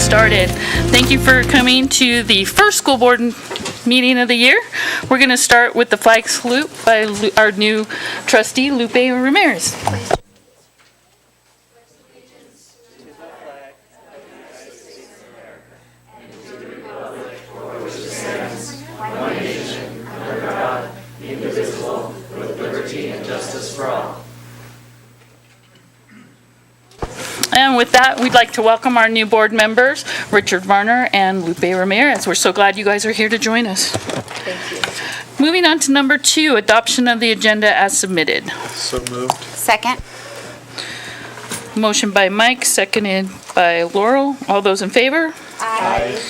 started. Thank you for coming to the first school board meeting of the year. We're going to start with the flag salute by our new trustee, Lupe Ramirez. And with that, we'd like to welcome our new board members, Richard Varner and Lupe Ramirez. We're so glad you guys are here to join us. Thank you. Moving on to number 2, adoption of the agenda as submitted. So moved. Second. Motion by Mike, seconded by Laurel. All those in favor? Aye.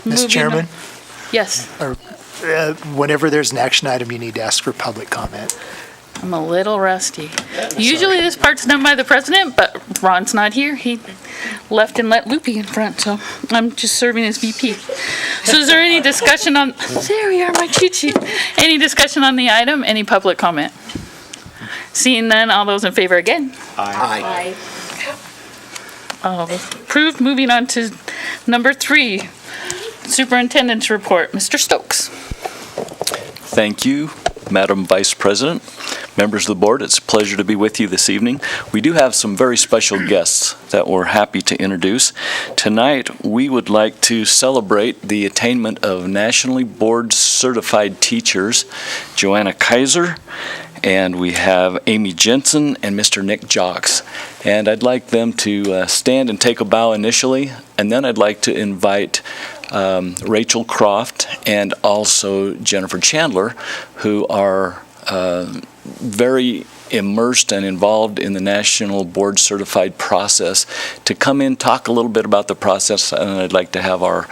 Ms. Chairman, Yes, whenever there's an action item, you need to ask for public comment. I'm a little rusty. Usually this part's done by the president, but Ron's not here. He left and let Lupe in front, so I'm just serving as VP. So is there any discussion on, there we are, my cheat sheet. Any discussion on the item? Any public comment? Seeing none, all those in favor again? Aye. All approved. Moving on to number 3, superintendent's report. Mr. Stokes. Thank you, Madam Vice President. Members of the board, it's a pleasure to be with you this evening. We do have some very special guests that we're happy to introduce. Tonight, we would like to celebrate the attainment of nationally board certified teachers, Joanna Kaiser, and we have Amy Jensen and Mr. Nick Jocks. And I'd like them to stand and take a bow initially, and then I'd like to invite Rachel Croft and also Jennifer Chandler, who are very immersed and involved in the National Board Certified process, to come in, talk a little bit about the process, and I'd like to have our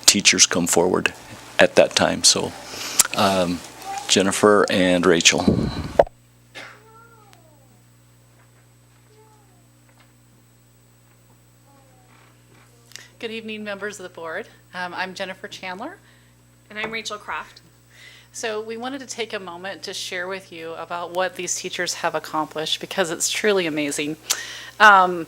teachers come forward at that time. So Jennifer and Rachel. Good evening, members of the board. I'm Jennifer Chandler. And I'm Rachel Croft. So we wanted to take a moment to share with you about what these teachers have accomplished, because it's truly amazing. In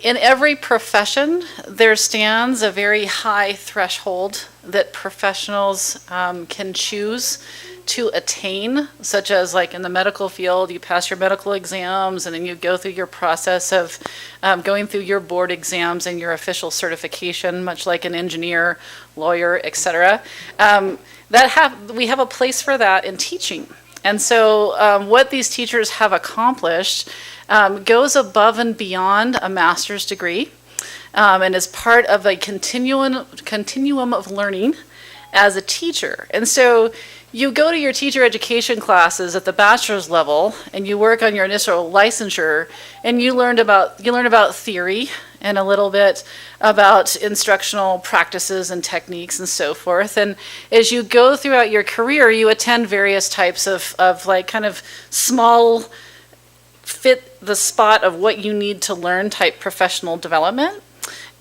every profession, there stands a very high threshold that professionals can choose to attain, such as like in the medical field, you pass your medical exams and then you go through your process of going through your board exams and your official certification, much like an engineer, lawyer, etc. We have a place for that in teaching. And so what these teachers have accomplished goes above and beyond a master's degree and is part of a continuum of learning as a teacher. And so you go to your teacher education classes at the bachelor's level and you work on your initial licensure, and you learn about theory and a little bit about instructional practices and techniques and so forth. And as you go throughout your career, you attend various types of like kind of small fit the spot of what you need to learn type professional development.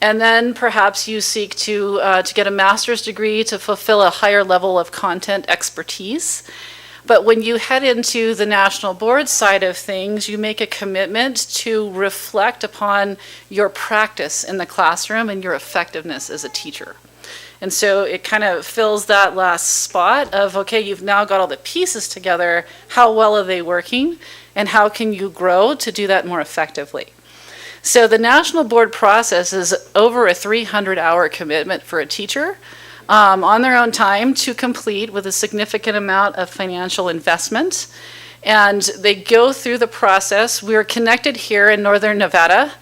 And then perhaps you seek to get a master's degree to fulfill a higher level of content expertise. But when you head into the national board side of things, you make a commitment to reflect upon your practice in the classroom and your effectiveness as a teacher. And so it kind of fills that last spot of, okay, you've now got all the pieces together. How well are they working? And how can you grow to do that more effectively? So the national board process is over a 300-hour commitment for a teacher on their own time to complete, with a significant amount of financial investment. And they go through the process. We're connected here in Northern Nevada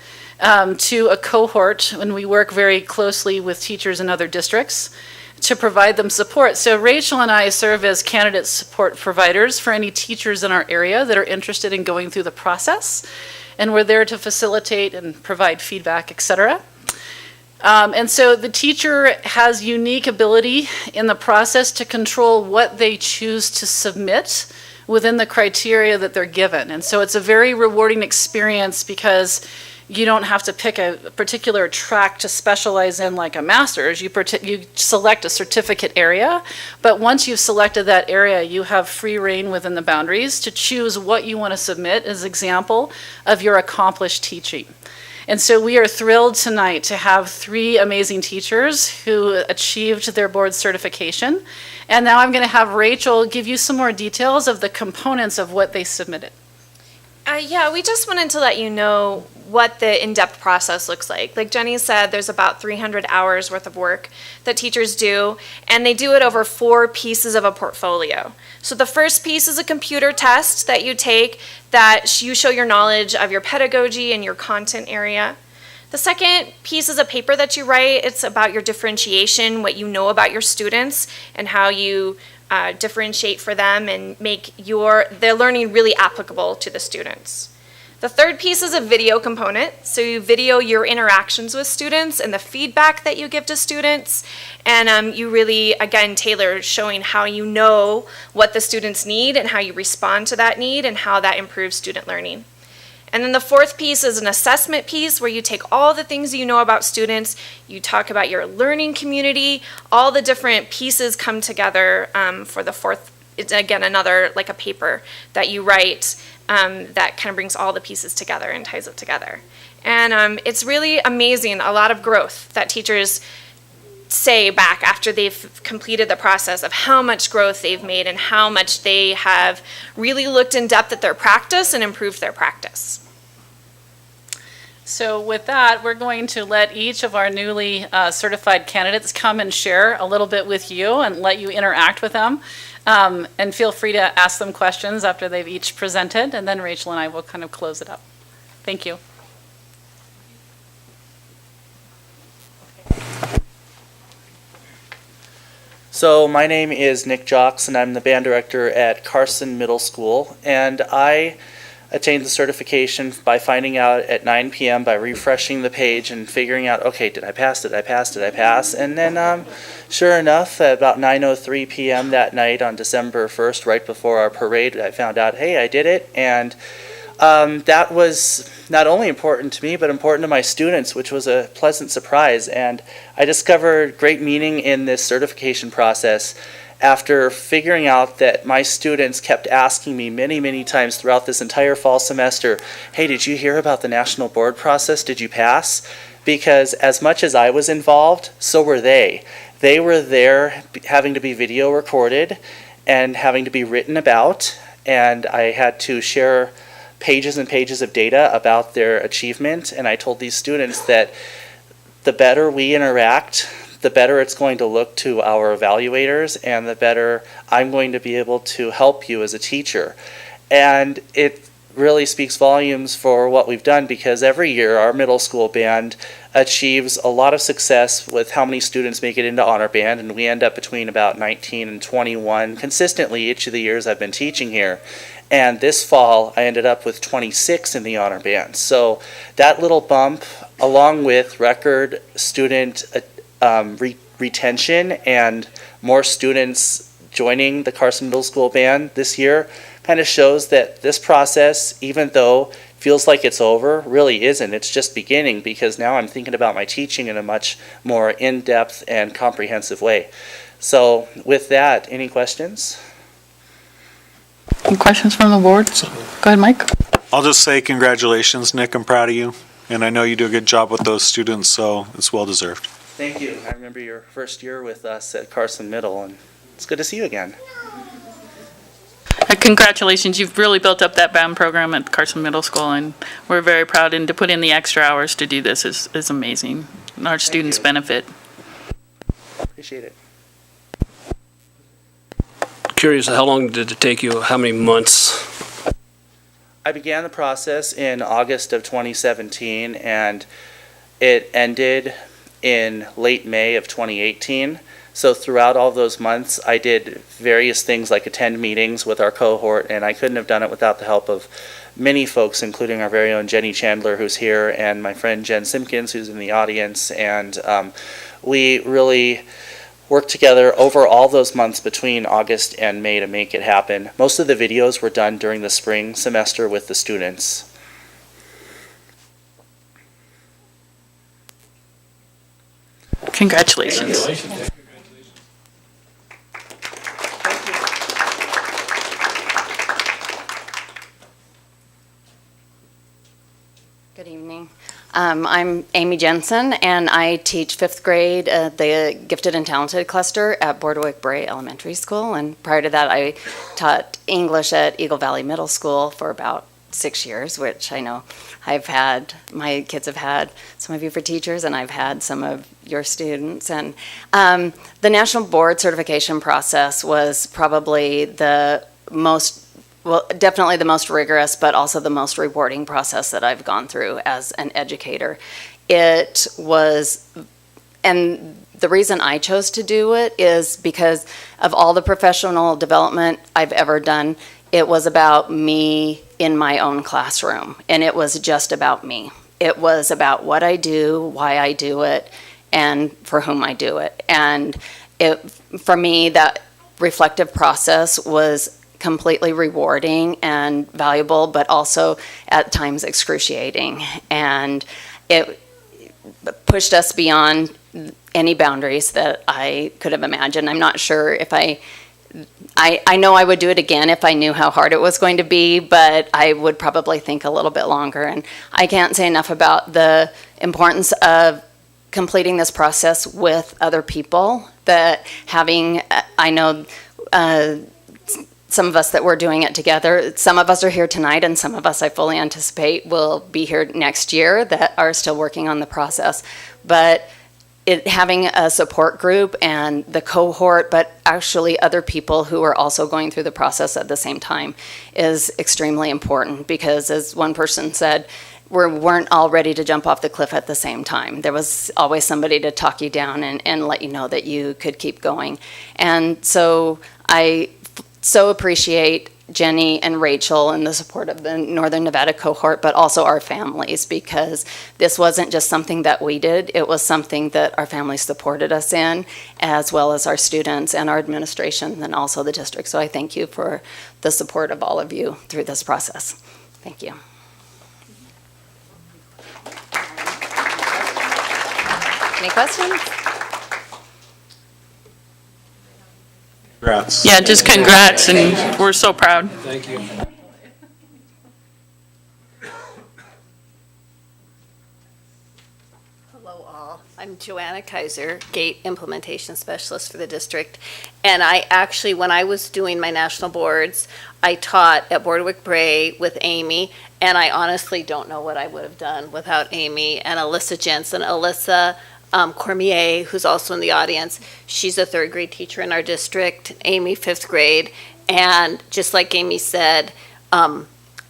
to a cohort, and we work very closely with teachers in other districts to provide them support. So Rachel and I serve as candidate support providers for any teachers in our area that are interested in going through the process. And we're there to facilitate and provide feedback, etc. And so the teacher has unique ability in the process to control what they choose to submit within the criteria that they're given. And so it's a very rewarding experience, because you don't have to pick a particular track to specialize in like a master's. You select a certificate area, but once you've selected that area, you have free reign within the boundaries to choose what you want to submit as example of your accomplished teaching. And so we are thrilled tonight to have 3 amazing teachers who achieved their board certification. And now I'm going to have Rachel give you some more details of the components of what they submitted. Yeah, we just wanted to let you know what the in-depth process looks like. Like Jenny said, there's about 300 hours worth of work that teachers do, and they do it over 4 pieces of a portfolio. So the first piece is a computer test that you take that you show your knowledge of your pedagogy and your content area. The second piece is a paper that you write. It's about your differentiation, what you know about your students, and how you differentiate for them and make their learning really applicable to the students. The third piece is a video component. So you video your interactions with students and the feedback that you give to students. And you really, again, tailor showing how you know what the students need and how you respond to that need and how that improves student learning. And then the fourth piece is an assessment piece where you take all the things you know about students, you talk about your learning community, all the different pieces come together for the fourth. It's again another like a paper that you write that kind of brings all the pieces together and ties it together. And it's really amazing, a lot of growth that teachers say back after they've completed the process of how much growth they've made and how much they have really looked in depth at their practice and improved their practice. So with that, we're going to let each of our newly certified candidates come and share a little bit with you and let you interact with them. And feel free to ask them questions after they've each presented, and then Rachel and I will kind of close it up. Thank you. So my name is Nick Jocks, and I'm the band director at Carson Middle School, and I attained the certification by finding out at 9 p.m. by refreshing the page and figuring out, okay, did I pass, did I pass, did I pass? And then sure enough, at about 9:03 p.m. that night on December 1st, right before our parade, I found out, hey, I did it. And that was not only important to me, but important to my students, which was a pleasant surprise. And I discovered great meaning in this certification process after figuring out that my students kept asking me many, many times throughout this entire fall semester, hey, did you hear about the national board process? Did you pass? Because as much as I was involved, so were they. They were there having to be video recorded and having to be written about, and I had to share pages and pages of data about their achievement, and I told these students that the better we interact, the better it's going to look to our evaluators, and the better I'm going to be able to help you as a teacher. And it really speaks volumes for what we've done, because every year our middle school band achieves a lot of success with how many students make it into honor band, and we end up between about 19 and 21 consistently each of the years I've been teaching here. And this fall, I ended up with 26 in the honor band. So that little bump, along with record student retention and more students joining the Carson Middle School band this year, kind of shows that this process, even though it feels like it's over, really isn't. It's just beginning, because now I'm thinking about my teaching in a much more in-depth and comprehensive way. So with that, any questions? Any questions from the board? Go ahead, Mike. I'll just say congratulations, Nick. I'm proud of you. And I know you do a good job with those students, so it's well deserved. Thank you. I remember your first year with us at Carson Middle, and it's good to see you again. Congratulations. You've really built up that band program at Carson Middle School, and we're very proud. And to put in the extra hours to do this is amazing. And our students you. benefit. Appreciate it. Curious, how long did it take you? How many months? I began the process in August of 2017, and it ended in late May of 2018. So throughout all those months, I did various things like attend meetings with our cohort, and I couldn't have done it without the help of many folks, including our very own Jenny Chandler, who's here, and my friend Jen Simpkins, who's in the audience. And we really worked together over all those months between August and May to make it happen. Most of the videos were done during the spring semester with the students. Congratulations. Good evening. I'm Amy Jensen, and I teach fifth grade at the Gifted and Talented cluster at Boardwick Bray Elementary School. And prior to that, I taught English at Eagle Valley Middle School for about 6 years, which I know my kids have had some of you for teachers, and I've had some of your students. And the National Board certification process was probably definitely the most rigorous, but also the most rewarding process that I've gone through as an educator. It was, and the reason I chose to do it is because of all the professional development I've ever done. It was about me in my own classroom, and it was just about me. It was about what I do, why I do it, and for whom I do it. And for me, that reflective process was completely rewarding and valuable, but also at times excruciating. And it pushed us beyond any boundaries that I could have imagined. I'm not sure if I know I would do it again if I knew how hard it was going to be, but I would probably think a little bit longer. And I can't say enough about the importance of completing this process with other people, I know some of us that we're doing it together. Some of us are here tonight, and some of us I fully anticipate will be here next year that are still working on the process. But having a support group and the cohort, but actually other people who are also going through the process at the same time is extremely important, because as one person said, we weren't all ready to jump off the cliff at the same time. There was always somebody to talk you down and let you know that you could keep going. And so I so appreciate Jenny and Rachel and the support of the Northern Nevada cohort, but also our families, because this wasn't just something that we did, it was something that our families supported us in, as well as our students and our administration and also the district. So I thank you for the support of all of you through this process. Thank you. Any questions? Congrats. Yeah, just congrats, and we're so proud. Thank you. Hello all, I'm Joanna Kaiser, Gate Implementation Specialist for the district. And I actually, when I was doing my national boards, I taught at Boardwick Bray with Amy, and I honestly don't know what I would have done without Amy and Alyssa Jensen. Alyssa Cormier, who's also in the audience, she's a third grade teacher in our district, Amy fifth grade, and just like Amy said,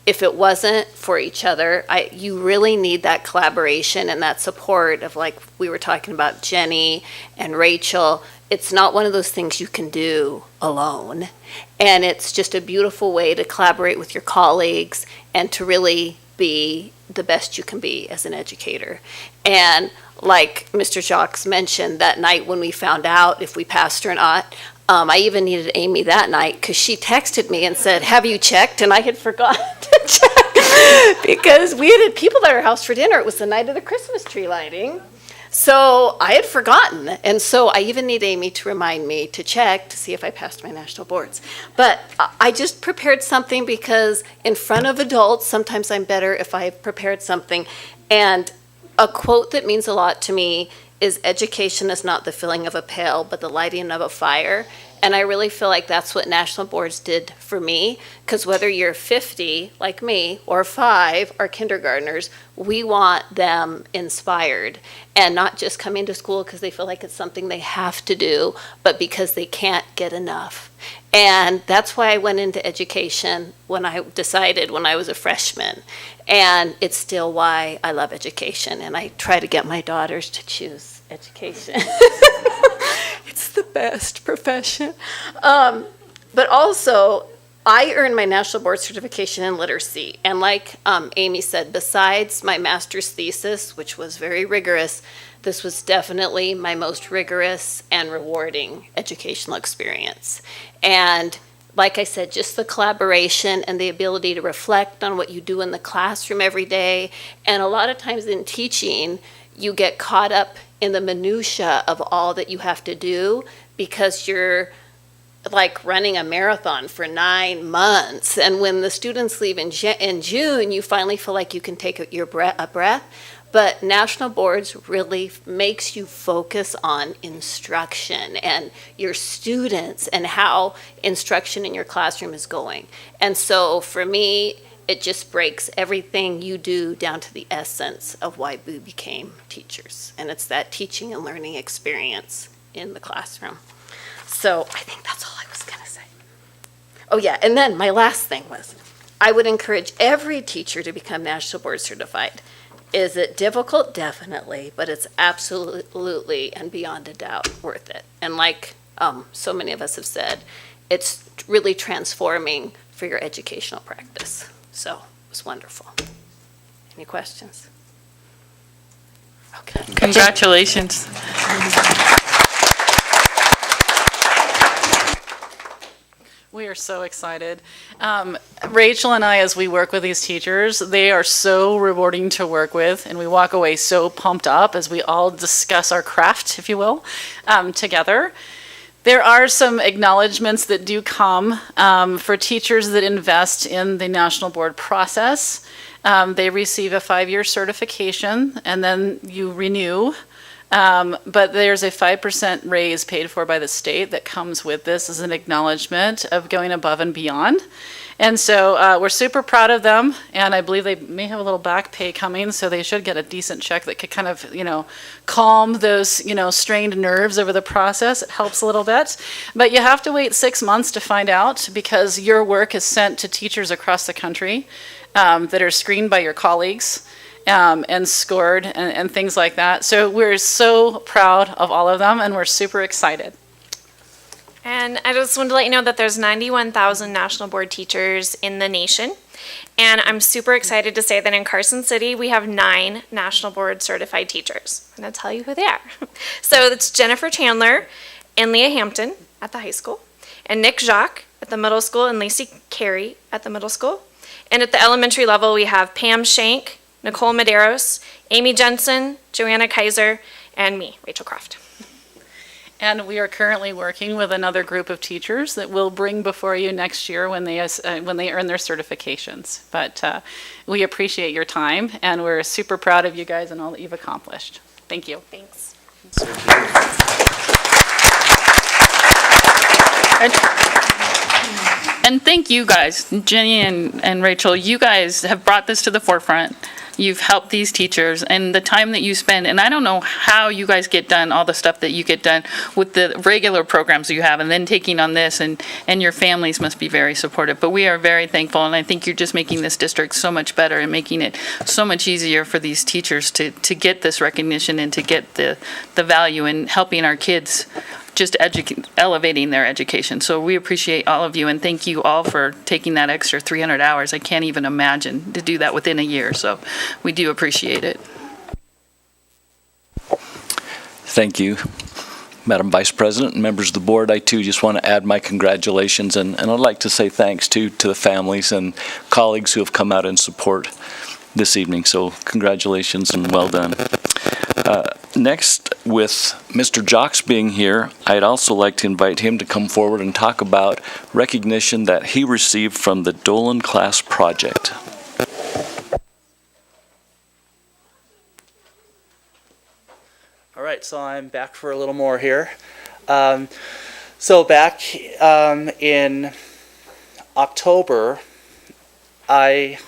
if it wasn't for each other, you really need that collaboration and that support of, like we were talking about, Jenny and Rachel. It's not one of those things you can do alone, and it's just a beautiful way to collaborate with your colleagues and to really be the best you can be as an educator. And like Mr. Jacques mentioned, that night when we found out if we passed or not, I even needed Amy that night because she texted me and said, "Have you checked?" And I had forgotten to check because we had people at our house for dinner. It was the night of the Christmas tree lighting. So I had forgotten. And so I even need Amy to remind me to check to see if I passed my national boards. But I just prepared something because in front of adults, sometimes I'm better if I've prepared something. And a quote that means a lot to me is, "Education is not the filling of a pail, but the lighting of a fire." And I really feel like that's what national boards did for me, because whether you're 50 like me or 5 or kindergartners, we want them inspired and not just coming to school because they feel like it's something they have to do, but because they can't get enough. And that's why I went into education when I decided when I was a freshman. And it's still why I love education, and I try to get my daughters to choose education. It's the best profession. But also, I earned my national board certification in literacy. And like Amy said, besides my master's thesis, which was very rigorous, this was definitely my most rigorous and rewarding educational experience. And like I said, just the collaboration and the ability to reflect on what you do in the classroom every day. And a lot of times in teaching, you get caught up in the minutia of all that you have to do because you're like running a marathon for 9 months. And when the students leave in June, you finally feel like you can take a breath. But national boards really makes you focus on instruction and your students and how instruction in your classroom is going. And so for me, it just breaks everything you do down to the essence of why we became teachers. And it's that teaching and learning experience in the classroom. So I think that's all I was going to say. Oh yeah, and then my last thing was, I would encourage every teacher to become National Board Certified. Is it difficult? Definitely, but it's absolutely and beyond a doubt worth it. And like so many of us have said, it's really transforming for your educational practice. So it was wonderful. Any questions? Okay. Congratulations. We are so excited. Rachel and I, as we work with these teachers, they are so rewarding to work with, and we walk away so pumped up as we all discuss our craft, if you will, together. There are some acknowledgments that do come for teachers that invest in the National Board process. They receive a 5-year certification, and then you renew. But there's a 5% raise paid for by the state that comes with this as an acknowledgement of going above and beyond. And so we're super proud of them, and I believe they may have a little back pay coming, so they should get a decent check that could kind of, calm those, strained nerves over the process. It helps a little bit. But you have to wait 6 months to find out, because your work is sent to teachers across the country that are screened by your colleagues. And scored and things like that. So we're so proud of all of them, and we're super excited. And I just wanted to let you know that there's 91,000 National Board teachers in the nation. And I'm super excited to say that in Carson City, we have 9 National Board certified teachers. I'm going to tell you who they are. So it's Jennifer Chandler and Leah Hampton at the high school, and Nick Jacques at the middle school, and Lacey Carey at the middle school. And at the elementary level, we have Pam Shank, Nicole Medeiros, Amy Jensen, Joanna Kaiser, and me, Rachel Croft. And we are currently working with another group of teachers that we'll bring before you next year when they earn their certifications. But we appreciate your time, and we're super proud of you guys and all that you've accomplished. Thank you. Thanks. And thank you guys, Jenny and Rachel. You guys have brought this to the forefront. You've helped these teachers, and the time that you spend, and I don't know how you guys get done, all the stuff that you get done with the regular programs you have, and then taking on this, and your families must be very supportive. But we are very thankful, and I think you're just making this district so much better and making it so much easier for these teachers to get this recognition and to get the value in helping our kids just elevating their education. So we appreciate all of you, and thank you all for taking that extra 300 hours. I can't even imagine to do that within a year, so we do appreciate it. Thank you, Madam Vice President and members of the board. I too just want to add my congratulations, and I'd like to say thanks to the families and colleagues who have come out in support this evening. So congratulations and well done. Next, with Mr. Jocks being here, I'd also like to invite him to come forward and talk about recognition that he received from the Dolan Class Project. All right, so I'm back for a little more here. So back in October, I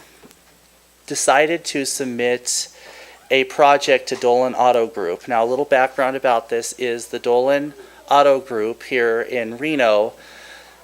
decided to submit a project to Dolan Auto Group. Now, a little background about this is the Dolan Auto Group here in Reno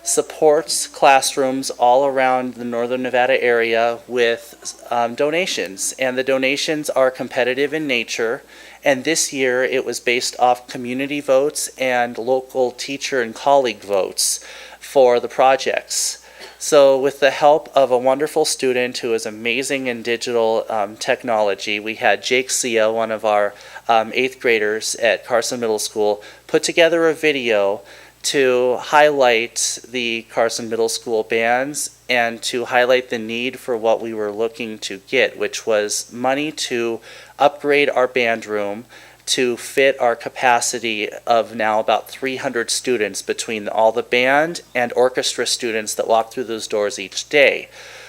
supports classrooms all around the Northern Nevada area with donations. And the donations are competitive in nature. And this year, it was based off community votes and local teacher and colleague votes for the projects. So with the help of a wonderful student who is amazing in digital technology, we had Jake Sia, one of our 8th graders at Carson Middle School, put together a video to highlight the Carson Middle School bands and to highlight the need for what we were looking to get, which was money to upgrade our band room to fit our capacity of now about 300 students between all the band and orchestra students that walk through those doors each day.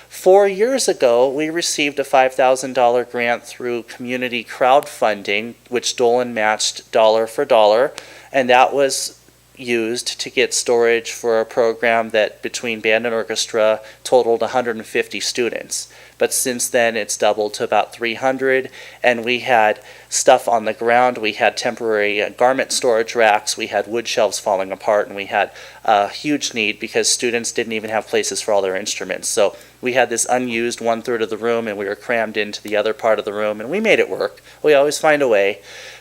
4 years ago, we received a $5,000 grant through community crowdfunding, which Dolan matched dollar for dollar, and that was used to get storage for a program that between band and orchestra totaled 150 students. But since then, it's doubled to about 300, and we had stuff on the ground. We had temporary garment storage racks. We had wood shelves falling apart, and we had a huge need because students didn't even have places for all their instruments. So we had this unused 1/3 of the room, and we were crammed into the other part of the room, and we made it work. We always find a way.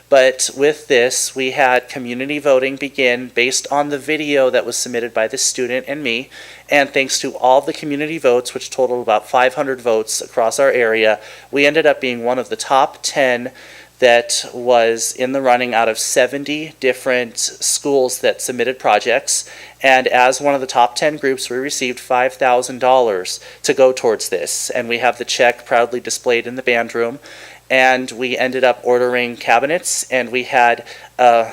But with this, we had community voting begin based on the video that was submitted by the student and me. And thanks to all the community votes, which totaled about 500 votes across our area, we ended up being one of the top 10 that was in the running out of 70 different schools that submitted projects. And as one of the top 10 groups, we received $5,000 to go towards this. And we have the check proudly displayed in the band room. And we ended up ordering cabinets, and we had a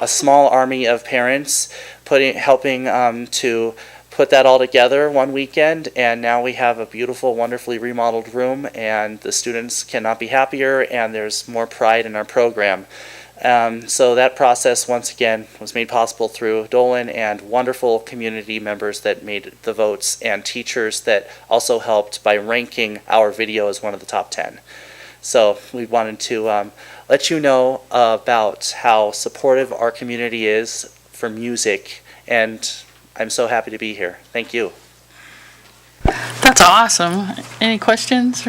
small army of parents helping to put that all together one weekend, and now we have a beautiful, wonderfully remodeled room, and the students cannot be happier, and there's more pride in our program. So that process, once again, was made possible through Dolan and wonderful community members that made the votes, and teachers that also helped by ranking our video as one of the top 10. So we wanted to let you know about how supportive our community is for music, and I'm so happy to be here. Thank you. That's awesome. Any questions?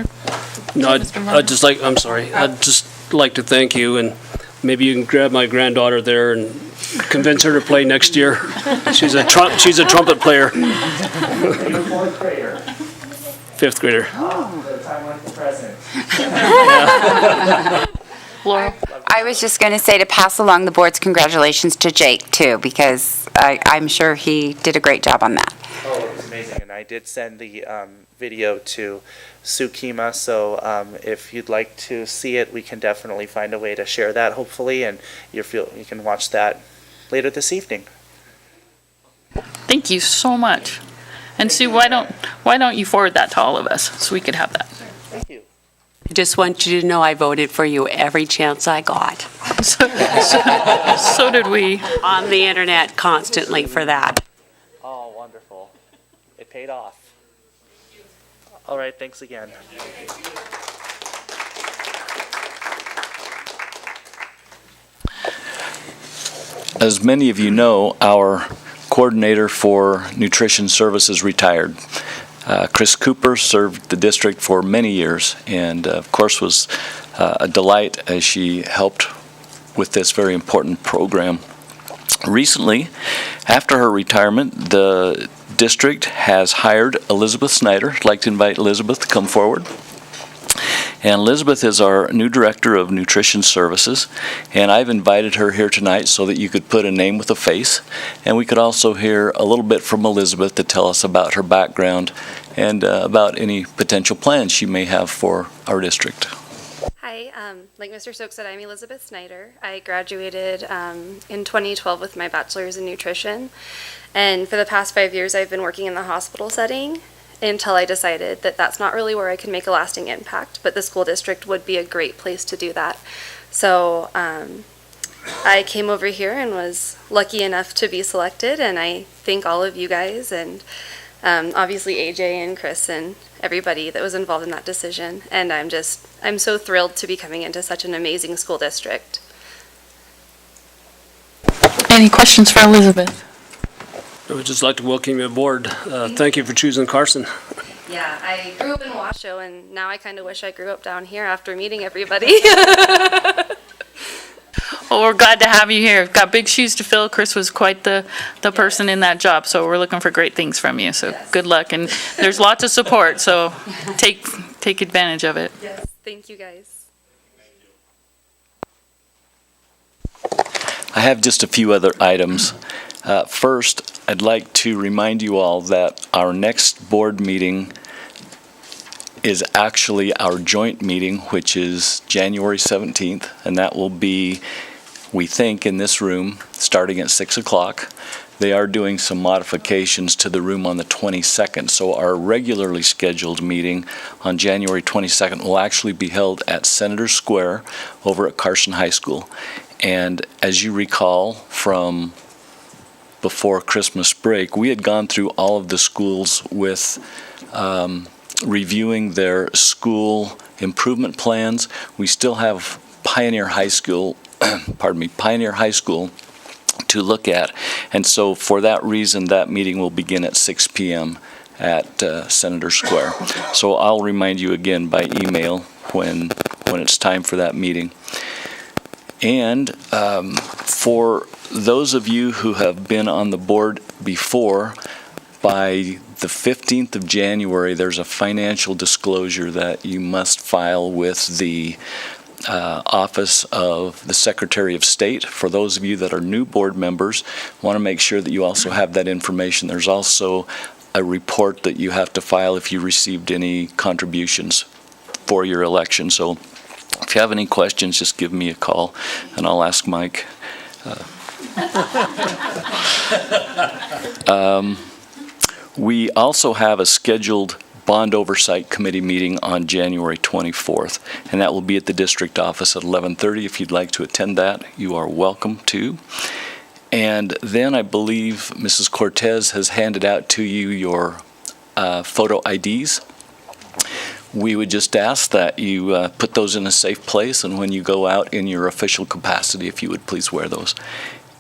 No, I'd just like, I'm sorry, I'd just like to thank you, and maybe you can grab my granddaughter there and convince her to play next year. She's a trumpet player. Fourth grader. Fifth grader. Time like the present. Laura? I was just going to say to pass along the board's congratulations to Jake, too, because I'm sure he did a great job on that. Oh, it was amazing, and I did send the video to Sue Kima, so if you'd like to see it, we can definitely find a way to share that, hopefully, and you can watch that later this evening. Thank you so much. And Sue, why don't you forward that to all of us so we could have that? Thank you. I just want you to know I voted for you every chance I got. So did we. On the internet constantly for that. Oh, wonderful. It paid off. All right, thanks again. As many of you know, our coordinator for nutrition services retired. Chris Cooper served the district for many years, and of course was a delight as she helped with this very important program. Recently, after her retirement, the district has hired Elizabeth Snyder. I'd like to invite Elizabeth to come forward. And Elizabeth is our new Director of Nutrition Services, and I've invited her here tonight so that you could put a name with a face, and we could also hear a little bit from Elizabeth to tell us about her background and about any potential plans she may have for our district. Hi, like Mr. Stokes said, I'm Elizabeth Snyder. I graduated in 2012 with my bachelor's in nutrition, and for the past 5 years I've been working in the hospital setting until I decided that that's not really where I could make a lasting impact, but the school district would be a great place to do that. So I came over here and was lucky enough to be selected, and I thank all of you guys and obviously AJ and Chris and everybody that was involved in that decision. And I'm so thrilled to be coming into such an amazing school district. Any questions for Elizabeth? I would just like to welcome you aboard. Thank you for choosing Carson. Yeah, I grew up in Washoe, and now I kind of wish I grew up down here after meeting everybody. Well, we're glad to have you here. Got big shoes to fill. Chris was quite the person in that job, so we're looking for great things from you. So good luck, and there's lots of support, so take advantage of it. Yes, thank you guys. I have just a few other items. First, I'd like to remind you all that our next board meeting is actually our joint meeting, which is January 17th, and that will be, we think, in this room, starting at 6 o'clock. they are doing some modifications to the room on the 22nd. So our regularly scheduled meeting on January 22nd will actually be held at Senator Square over at Carson High School. And as you recall from before Christmas break, we had gone through all of the schools with reviewing their school improvement plans. We still have Pioneer High School, Pioneer High School to look at. And so for that reason, that meeting will begin at 6 p.m. at Senator Square. So I'll remind you again by email when it's time for that meeting. And for those of you who have been on the board before, by the 15th of January, there's a financial disclosure that you must file with the Office of the Secretary of State. For those of you that are new board members, want to make sure that you also have that information. There's also a report that you have to file if you received any contributions for your election. So if you have any questions, just give me a call and I'll ask Mike. We also have a scheduled Bond Oversight Committee meeting on January 24th, and that will be at the district office at 11:30. If you'd like to attend that, you are welcome to. And then I believe Mrs. Cortez has handed out to you your photo IDs. We would just ask that you put those in a safe place, and when you go out in your official capacity, if you would please wear those.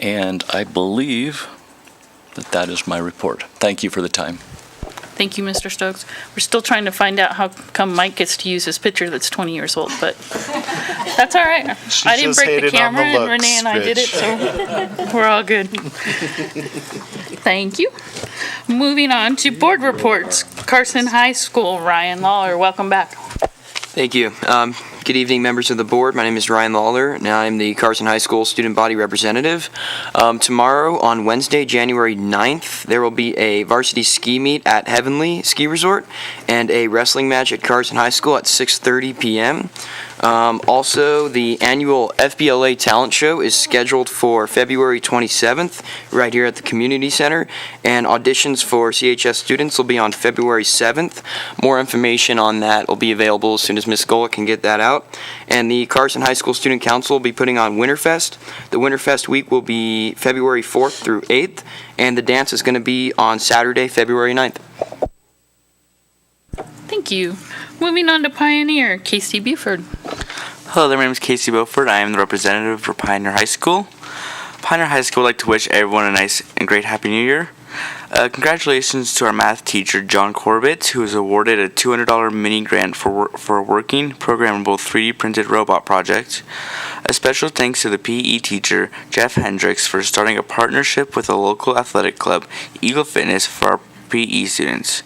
And I believe that is my report. Thank you for the time. Thank you, Mr. Stokes. We're still trying to find out how come Mike gets to use his picture that's 20 years old, but that's all right. I didn't just break the hated on camera, the and Renee and I did it, Rich. so we're all good. Thank you. Moving on to board reports. Carson High School, Ryan Lawler, welcome back. Thank you. Good evening, members of the board. My name is Ryan Lawler, and I'm the Carson High School Student Body Representative. Tomorrow, on Wednesday, January 9th, there will be a varsity ski meet at Heavenly Ski Resort and a wrestling match at Carson High School at 6:30 p.m. Also, the annual FBLA Talent Show is scheduled for February 27th, right here at the Community Center, and auditions for CHS students will be on February 7th. More information on that will be available as soon as Ms. Golick can get that out. And the Carson High School Student Council will be putting on Winterfest. The Winterfest week will be February 4th through 8th, and the dance is going to be on Saturday, February 9th. Thank you. Moving on to Pioneer, Casey Buford. Hello there, my name is Casey Beaufort. I am the representative for Pioneer High School. Pioneer High School would like to wish everyone a nice and great Happy New Year. Congratulations to our math teacher, John Corbett, who was awarded a $200 mini grant for a working, programmable 3D printed robot project. A special thanks to the PE teacher, Jeff Hendricks, for starting a partnership with a local athletic club, Eagle Fitness, for our PE students.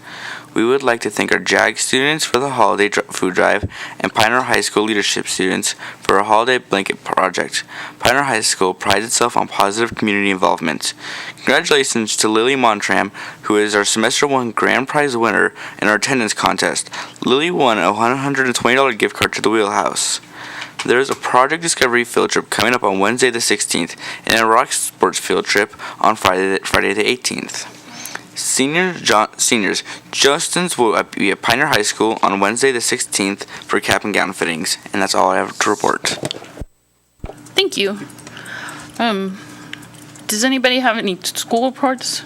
We would like to thank our JAG students for the holiday food drive and Pioneer High School leadership students for a holiday blanket project. Pioneer High School prides itself on positive community involvement. Congratulations to Lily Montram, who is our Semester 1 grand prize winner in our attendance contest. Lily won a $120 gift card to the Wheelhouse. There is a Project Discovery field trip coming up on Wednesday the 16th and a rock sports field trip on Friday the 18th. Seniors, Justins will be at Pioneer High School on Wednesday the 16th for cap and gown fittings, and that's all I have to report. Thank you. Does anybody have any school reports?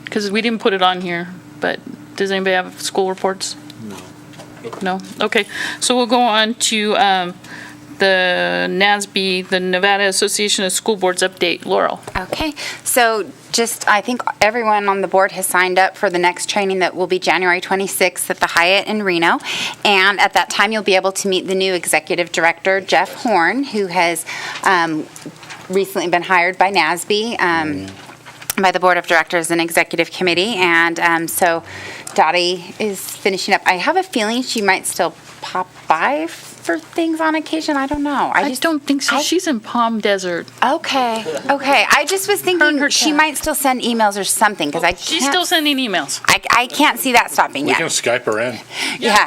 Because we didn't put it on here, but does anybody have school reports? No? Okay, so we'll go on to the NASB, the Nevada Association of School Boards update. Laurel. Okay, so I think everyone on the board has signed up for the next training that will be January 26th at the Hyatt in Reno. And at that time, you'll be able to meet the new executive director, Jeff Horn, who has recently been hired by NASB, by the board of directors and executive committee. And so Dottie is finishing up. I have a feeling she might still pop by for things on occasion? I don't know. I just don't think so. She's in Palm Desert. Okay. I just was thinking she might still send emails or something, because She's still sending emails. I can't see that stopping We yet. can Skype her in. Yeah.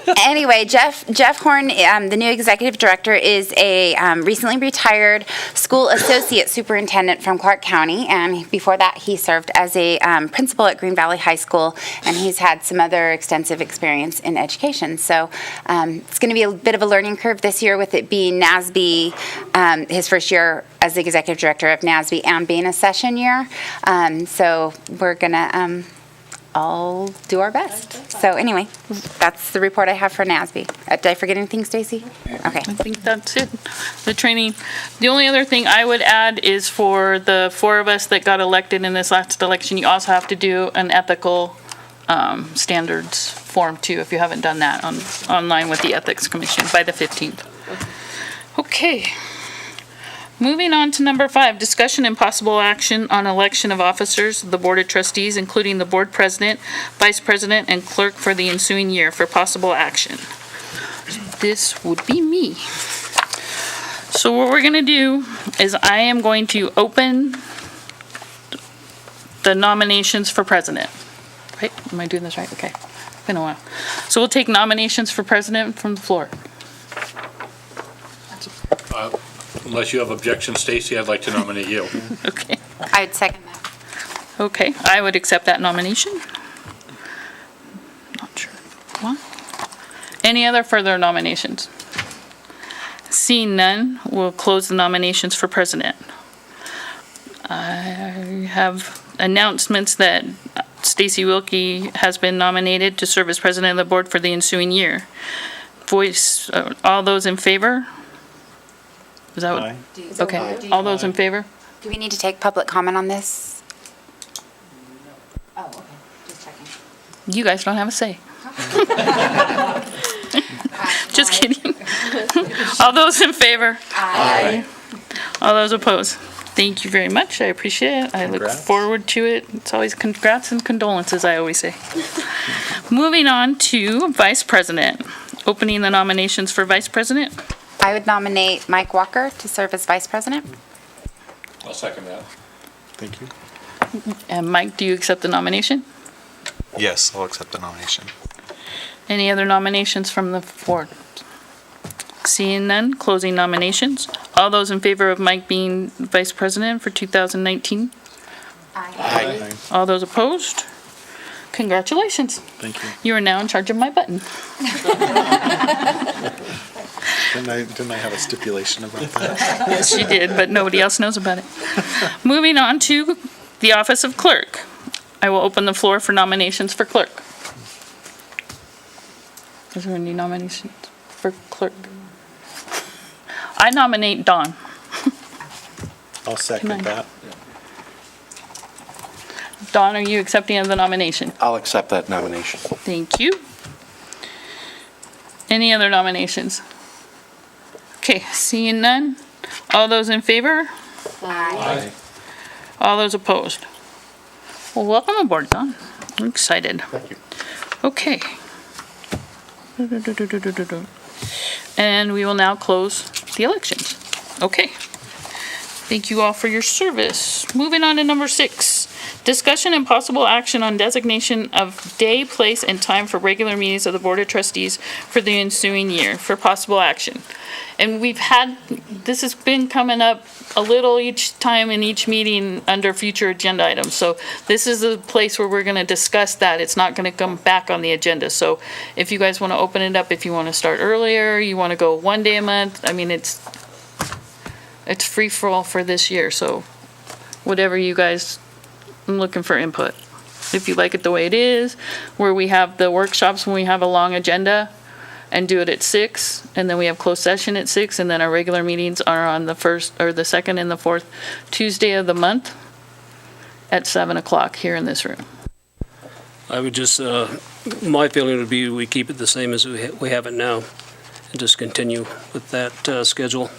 But anyway, Jeff Horn, the new executive director, is a recently retired school associate superintendent from Clark County, and before that, he served as a principal at Green Valley High School, and he's had some other extensive experience in education. So it's going to be a bit of a learning curve this year, with it being NASB, his first year as the executive director of NASB, and being a session year. So we're going to all do our best. So anyway, that's the report I have for NASB. Did I forget anything, Stacy? Okay. I think that's it. The training. The only other thing I would add is for the 4 of us that got elected in this last election, you also have to do an ethical standards form too, if you haven't done that online with the Ethics Commission by the 15th. Okay. Moving on to number 5, discussion and possible action on election of officers of the Board of Trustees, including the board president, vice president, and clerk for the ensuing year for possible action. This would be me. So what we're going to do is I am going to open the nominations for president. Right? Am I doing this right? Okay. Been a while. So we'll take nominations for president from the floor. Unless you have objections, Stacy, I'd like to nominate you. Okay. I'd second that. Okay, I would accept that nomination. Not sure. Come on. Any other further nominations? Seeing none, we'll close the nominations for president. I have announcements that Stacy Wilkie has been nominated to serve as president of the board for the ensuing year. Voice, all those in favor? Is that what? Aye. Okay, all those in favor? Do we need to take public comment on this? Oh, okay. Just checking. You guys don't have a say. Just kidding. All those in favor? Aye. All those opposed? Thank you very much. I appreciate it. I look forward to it. It's always congrats and condolences, I always say. Moving on to vice president. Opening the nominations for vice president. I would nominate Mike Walker to serve as vice president. I'll second that. Thank you. And Mike, do you accept the nomination? Yes, I'll accept the nomination. Any other nominations from the board? Seeing none, closing nominations. All those in favor of Mike being vice president for 2019? Aye. All those opposed? Congratulations. Thank you. You are now in charge of my button. Didn't I have a stipulation about that? Yes, you did, but nobody else knows about it. Moving on to the office of clerk. I will open the floor for nominations for clerk. Is there any nominations for clerk? I nominate Dawn. I'll second that. Dawn, are you accepting of the nomination? I'll accept that nomination. Thank you. Any other nominations? Okay, seeing none. All those in favor? Aye. All those opposed? Well, welcome aboard, Dawn. I'm excited. Thank you. Okay. And we will now close the elections. Okay. Thank you all for your service. Moving on to number 6. Discussion and possible action on designation of day, place, and time for regular meetings of the Board of Trustees for the ensuing year for possible action. And this has been coming up a little each time in each meeting under future agenda items. So this is the place where we're going to discuss that. It's not going to come back on the agenda. So if you guys want to open it up, if you want to start earlier, you want to go one day a month, I mean, it's free for all for this year. So whatever you guys, I'm looking for input. If you like it the way it is, where we have the workshops when we have a long agenda and do it at 6, and then we have closed session at 6, and then our regular meetings are on the first or the second and the fourth Tuesday of the month at 7 o'clock here in this room. I would just, my feeling would be we keep it the same as we have it now and just continue with that schedule.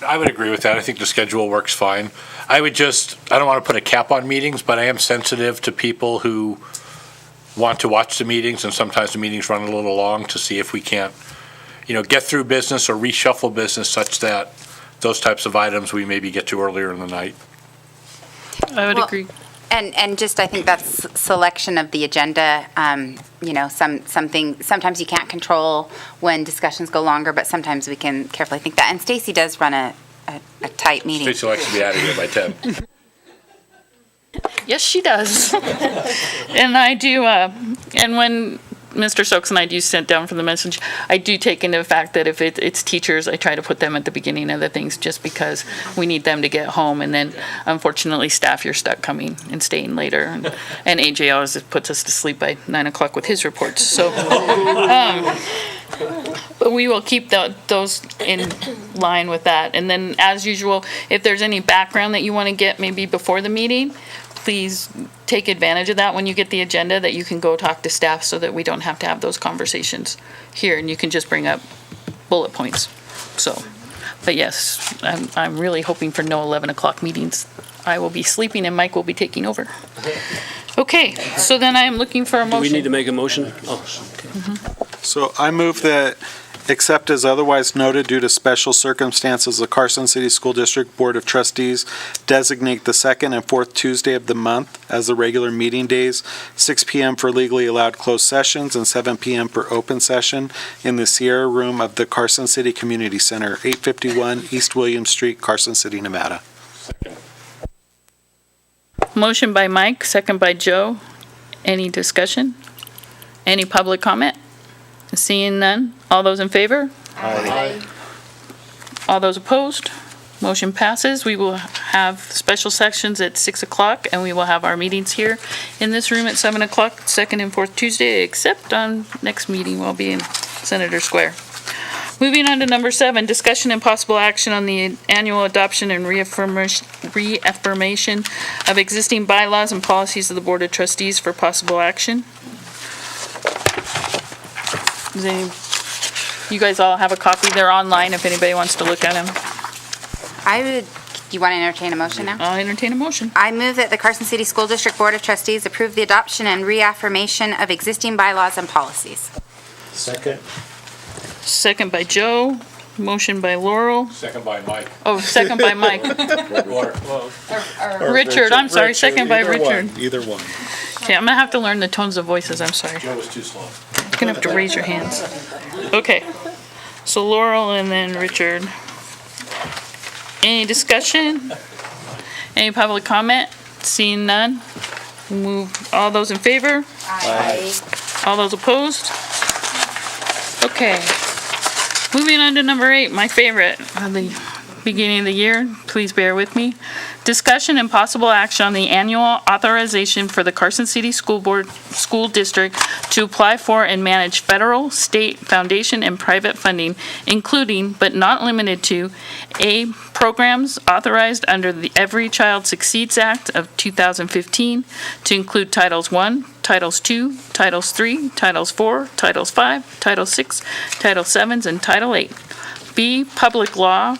I would agree with that. I think the schedule works fine. I don't want to put a cap on meetings, but I am sensitive to people who want to watch the meetings, and sometimes the meetings run a little long, to see if we can't, get through business or reshuffle business such that those types of items we maybe get to earlier in the night. I would agree. And just, I think that's selection of the agenda. Sometimes you can't control when discussions go longer, but sometimes we can carefully think that. And Stacy does run a tight meeting. Stacy likes to be out of here by 10. Yes, she does. And I do, and when Mr. Stokes and I do sit down for the message, I do take into the fact that if it's teachers, I try to put them at the beginning of the things just because we need them to get home. And then unfortunately, staff, you're stuck coming and staying later. And AJ always puts us to sleep by 9 o'clock with his reports. So, but we will keep those in line with that. And then as usual, if there's any background that you want to get maybe before the meeting, please take advantage of that when you get the agenda, that you can go talk to staff so that we don't have to have those conversations here, and you can just bring up bullet points. So, but yes, I'm really hoping for no 11 o'clock meetings. I will be sleeping and Mike will be taking over. Okay, so then I am looking for a motion. Do we need to make a motion? Oh, okay. So I move that, except as otherwise noted due to special circumstances, the Carson City School District Board of Trustees designate the second and fourth Tuesday of the month as the regular meeting days, 6 p.m. for legally allowed closed sessions and 7 p.m. for open session in the Sierra Room of the Carson City Community Center, 851 East William Street, Carson City, Nevada. Motion by Mike, second by Joe. Any discussion? Any public comment? Seeing none. All those in favor? Aye. All those opposed? Motion passes. We will have special sections at 6 o'clock, and we will have our meetings here in this room at 7 o'clock, second and fourth Tuesday, except on next meeting we'll be in Senator Square. Moving on to number 7, discussion and possible action on the annual adoption and reaffirmation of existing bylaws and policies of the Board of Trustees for possible action. You guys all have a copy. They're online if anybody wants to look at them. Do you want to entertain a motion now? I'll entertain a motion. I move that the Carson City School District Board of Trustees approve the adoption and reaffirmation of existing bylaws and policies. Second. Second by Joe. Motion by Laurel. Second by Mike. Oh, second by Mike. Richard, I'm sorry, second by Richard. Either one. Okay, I'm gonna have to learn the tones of voices, I'm sorry. Joe was too slow. You're gonna have to raise your hands. Okay, so Laurel and then Richard. Any discussion? Any public comment? Seeing none? Move, all those in favor? Aye. All those opposed? Okay. Moving on to number 8, my favorite of the beginning of the year. Please bear with me. Discussion and possible action on the annual authorization for the Carson City School District to apply for and manage federal, state, foundation, and private funding, including but not limited to A, programs authorized under the Every Child Succeeds Act of 2015 to include Titles I, Titles II, Titles III, Titles IV, Titles V, Title VI, Title VII, and Title VIII. B, Public Law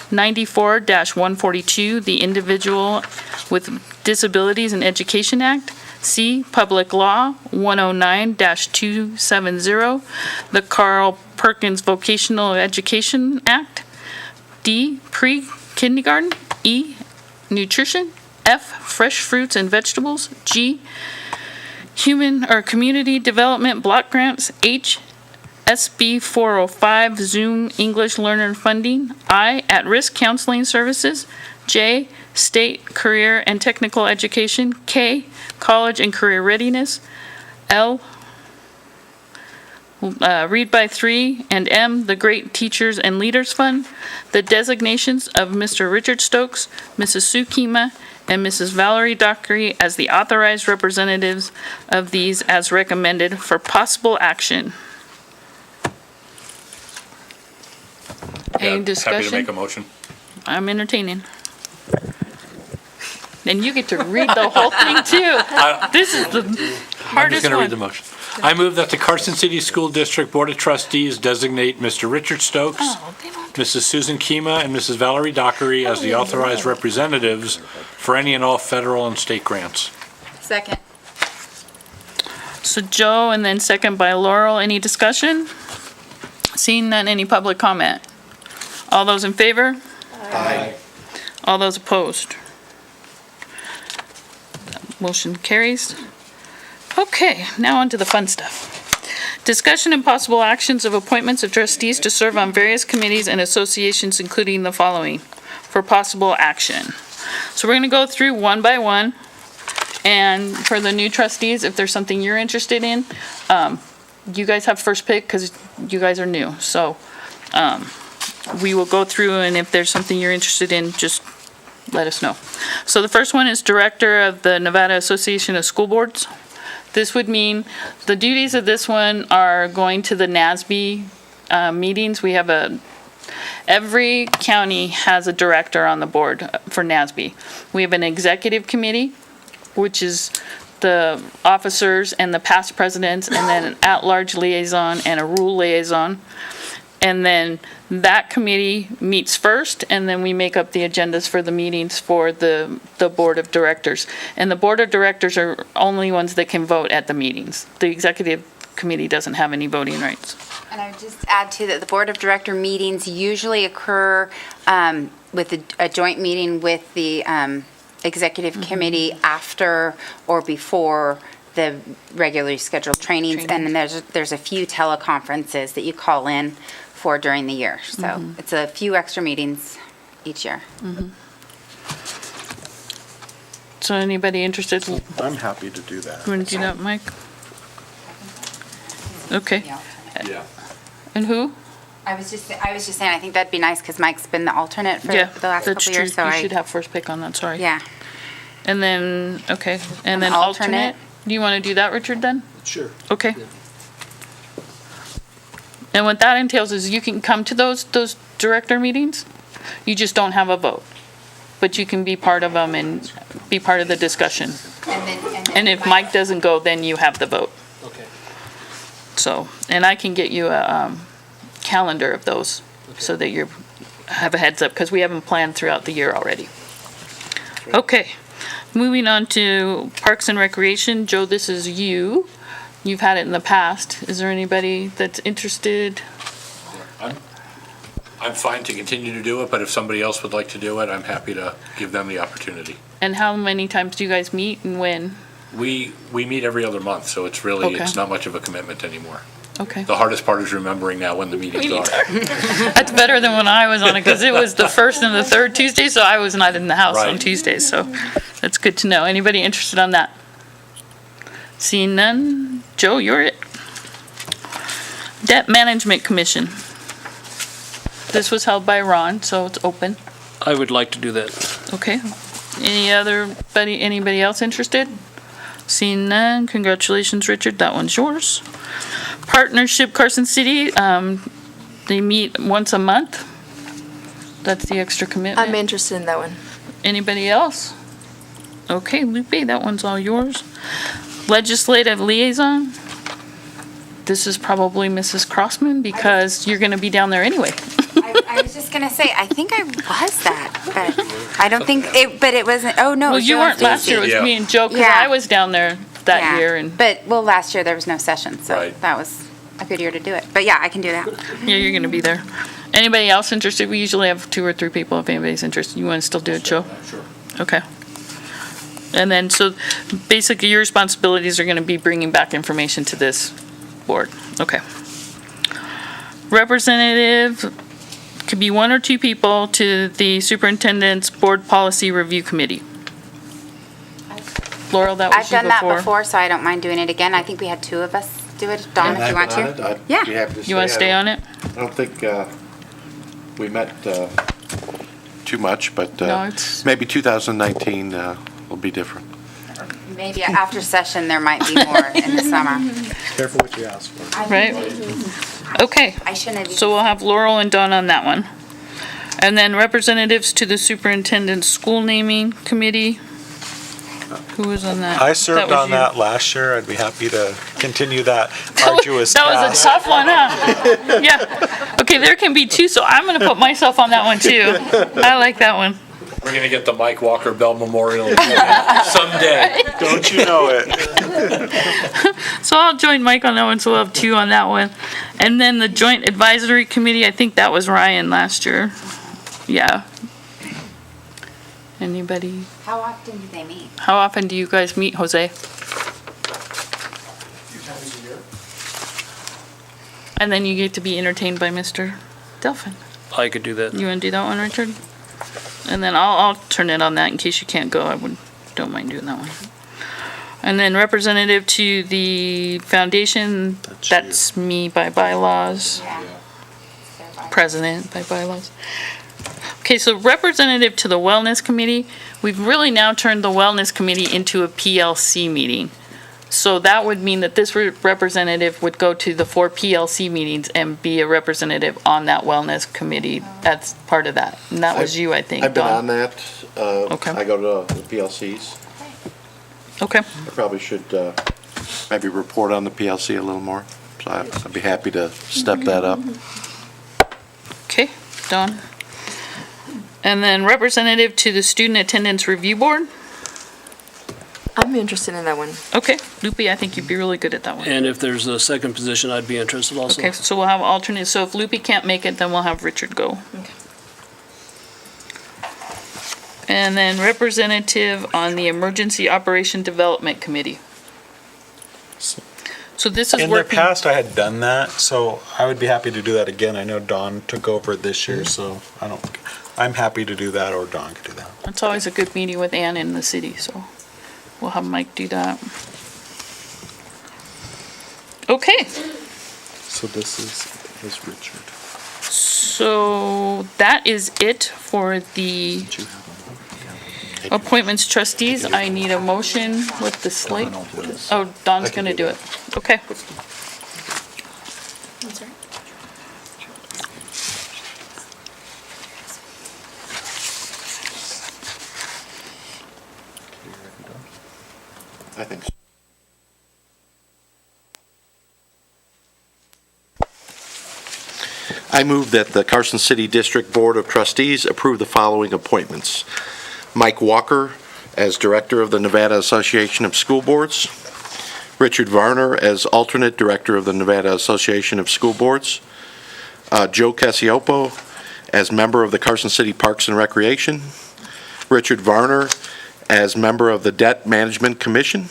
94-142, the Individual with Disabilities in Education Act. C, Public Law 109-270, the Carl Perkins Vocational Education Act. D, Pre-Kindergarten. E, Nutrition. F, Fresh Fruits and Vegetables. G, Human or Community Development Block Grants. H, SB 405 Zoom English Learner Funding. I, At-Risk Counseling Services. J, State Career and Technical Education. K, College and Career Readiness. L, Read by 3. And M, the Great Teachers and Leaders Fund. The designations of Mr. Richard Stokes, Mrs. Sue Kima, and Mrs. Valerie Dockery as the authorized representatives of these as recommended for possible action. Any discussion? Happy to make a motion. I'm entertaining. And you get to read the whole thing too. This is the I'm just hardest going to read one. the motion. I move that the Carson City School District Board of Trustees designate Mr. Richard Stokes, Mrs. Susan Kima, and Mrs. Valerie Dockery as the authorized representatives for any and all federal and state grants. Second. So Joe, and then second by Laurel. Any discussion? Seeing none, any public comment? All those in favor? Aye. All those opposed? Motion carries. Okay, now on to the fun stuff. Discussion and possible actions of appointments of trustees to serve on various committees and associations, including the following, for possible action. So we're going to go through one by one, and for the new trustees, if there's something you're interested in, you guys have first pick because you guys are new. So we will go through, and if there's something you're interested in, just let us know. So the first one is Director of the Nevada Association of School Boards. This would mean the duties of this one are going to the NASB meetings. We have every county has a director on the board for NASB. We have an executive committee, which is the officers and the past presidents, and then an at-large liaison and a rule liaison. And then that committee meets first, and then we make up the agendas for the meetings for the board of directors. And the board of directors are only ones that can vote at the meetings. The executive committee doesn't have any voting rights. And I would just add to that the board of director meetings usually occur with a joint meeting with the executive committee after or before the regularly scheduled trainings. And then there's a few teleconferences that you call in for during the year. So it's a few extra meetings each year. So anybody interested? I'm happy to do that. You want to do that, Mike? Okay. Yeah. And who? I was just saying, I think that'd be nice because Mike's been the alternate for Yeah, the last that's couple true. years. So You should have first pick on that, sorry. Yeah. And then, okay, and then alternate. alternate? Do you want to do that, Richard, then? Sure. Okay. And what that entails is you can come to those director meetings, you just don't have a vote. But you can be part of them and be part of the discussion. And if Mike doesn't go, then you have the vote. Okay. So, and I can get you a calendar of those so that you have a heads up, because we haven't planned throughout the year already. Okay, moving on to Parks and Recreation. Joe, this is you. You've had it in the past. Is there anybody that's interested? I'm fine to continue to do it, but if somebody else would like to do it, I'm happy to give them the opportunity. And how many times do you guys meet and when? We meet every other month, so it's really, Okay. it's not much of a commitment anymore. Okay. The hardest part is remembering now when the meetings are. That's better than when I was on it, because it was the first and the third Tuesday, so I was not in the house on Right. Tuesdays, so that's good to know. Anybody interested on that? Seeing none, Joe, you're it. Debt Management Commission. This was held by Ron, so it's open. I would like to do that. Okay. Anybody else interested? Seeing none, congratulations, Richard, that one's yours. Partnership Carson City, they meet once a month. That's the extra commitment. I'm interested in that one. Anybody else? Okay, Lupe, that one's all yours. Legislative Liaison. This is probably Mrs. Crossman, because you're gonna be down there anyway. I was just gonna say, I think I was that, but I don't think it, but it wasn't, oh, no. it Well, was you Joe and weren't last year, it was Stacy. me and Joe, because Yeah. I was down there that Yeah. year, and But, well, last year there was no session, so Right. that was a good year to do it. But yeah, I can do that. yeah, you're gonna be there. Anybody else interested? We usually have 2 or 3 people if anybody's interested. You wanna still do it, Joe? Sure. Okay. And then, so basically your responsibilities are gonna be bringing back information to this board. Okay. Representative, could be 1 or 2 people to the superintendent's board policy review committee. Laurel, that was I've you done that before, so I don't mind doing it again. I think we had 2 of us do it. Dawn, if you want to. Yeah. You wanna stay on it? I don't think we met too much, but No, it's- maybe 2019 will be different. Maybe after session, there might be more in the summer. Careful what you ask for. Right? Okay. I shouldn't have. So we'll have Laurel and Dawn on that one. And then representatives to the superintendent's school naming committee. Who was on that? I served was on you. that last year. I'd be happy to continue that arduous That was a task. tough one, huh? Yeah. Okay, there can be 2, so I'm gonna put myself on that one too. I like that one. We're gonna get the Mike Walker Bell Memorial someday. Don't you know it? So I'll join Mike on that one, so we'll have 2 on that one. And then the Joint Advisory Committee, I think that was Ryan last year. Yeah. Anybody? How often do they meet? How often do you guys meet, Jose? And then you get to be entertained by Mr. Delphin. I could do that. You want to do that one, Richard? And then I'll turn it on that in case you can't go. Don't mind doing that one. And then representative to the foundation, that's me by bylaws. President by bylaws. Okay, so representative to the wellness committee, we've really now turned the wellness committee into a PLC meeting. So that would mean that this representative would go to the 4 PLC meetings and be a representative on that wellness committee. That's part of that. And that was you, I think, I've been Dawn. on that. Okay. I go to the PLCs. Okay. I probably should maybe report on the PLC a little more. So I'd be happy to step that up. Okay, Dawn. And then representative to the Student Attendance Review Board. I'm interested in that one. Okay, Lupe, I think you'd be really good at that one. And if there's a second position, I'd be interested also. Okay, so we'll have alternates. So if Lupe can't make it, then we'll have Richard go. Okay. And then representative on the Emergency Operation Development Committee. So this is In the working. past, I had done that, so I would be happy to do that again. I know Dawn took over this year, so I'm happy to do that, or Dawn could do that. It's always a good meeting with Ann in the city, so we'll have Mike do that. Okay, So this is Richard. so that is it for the appointments trustees. I need a motion with the slate. Oh, Dawn's gonna do it. Okay. I think so. I move that the Carson City District Board of Trustees approve the following appointments. Mike Walker as Director of the Nevada Association of School Boards. Richard Varner as Alternate Director of the Nevada Association of School Boards. Joe Casiopo as Member of the Carson City Parks and Recreation. Richard Varner as Member of the Debt Management Commission.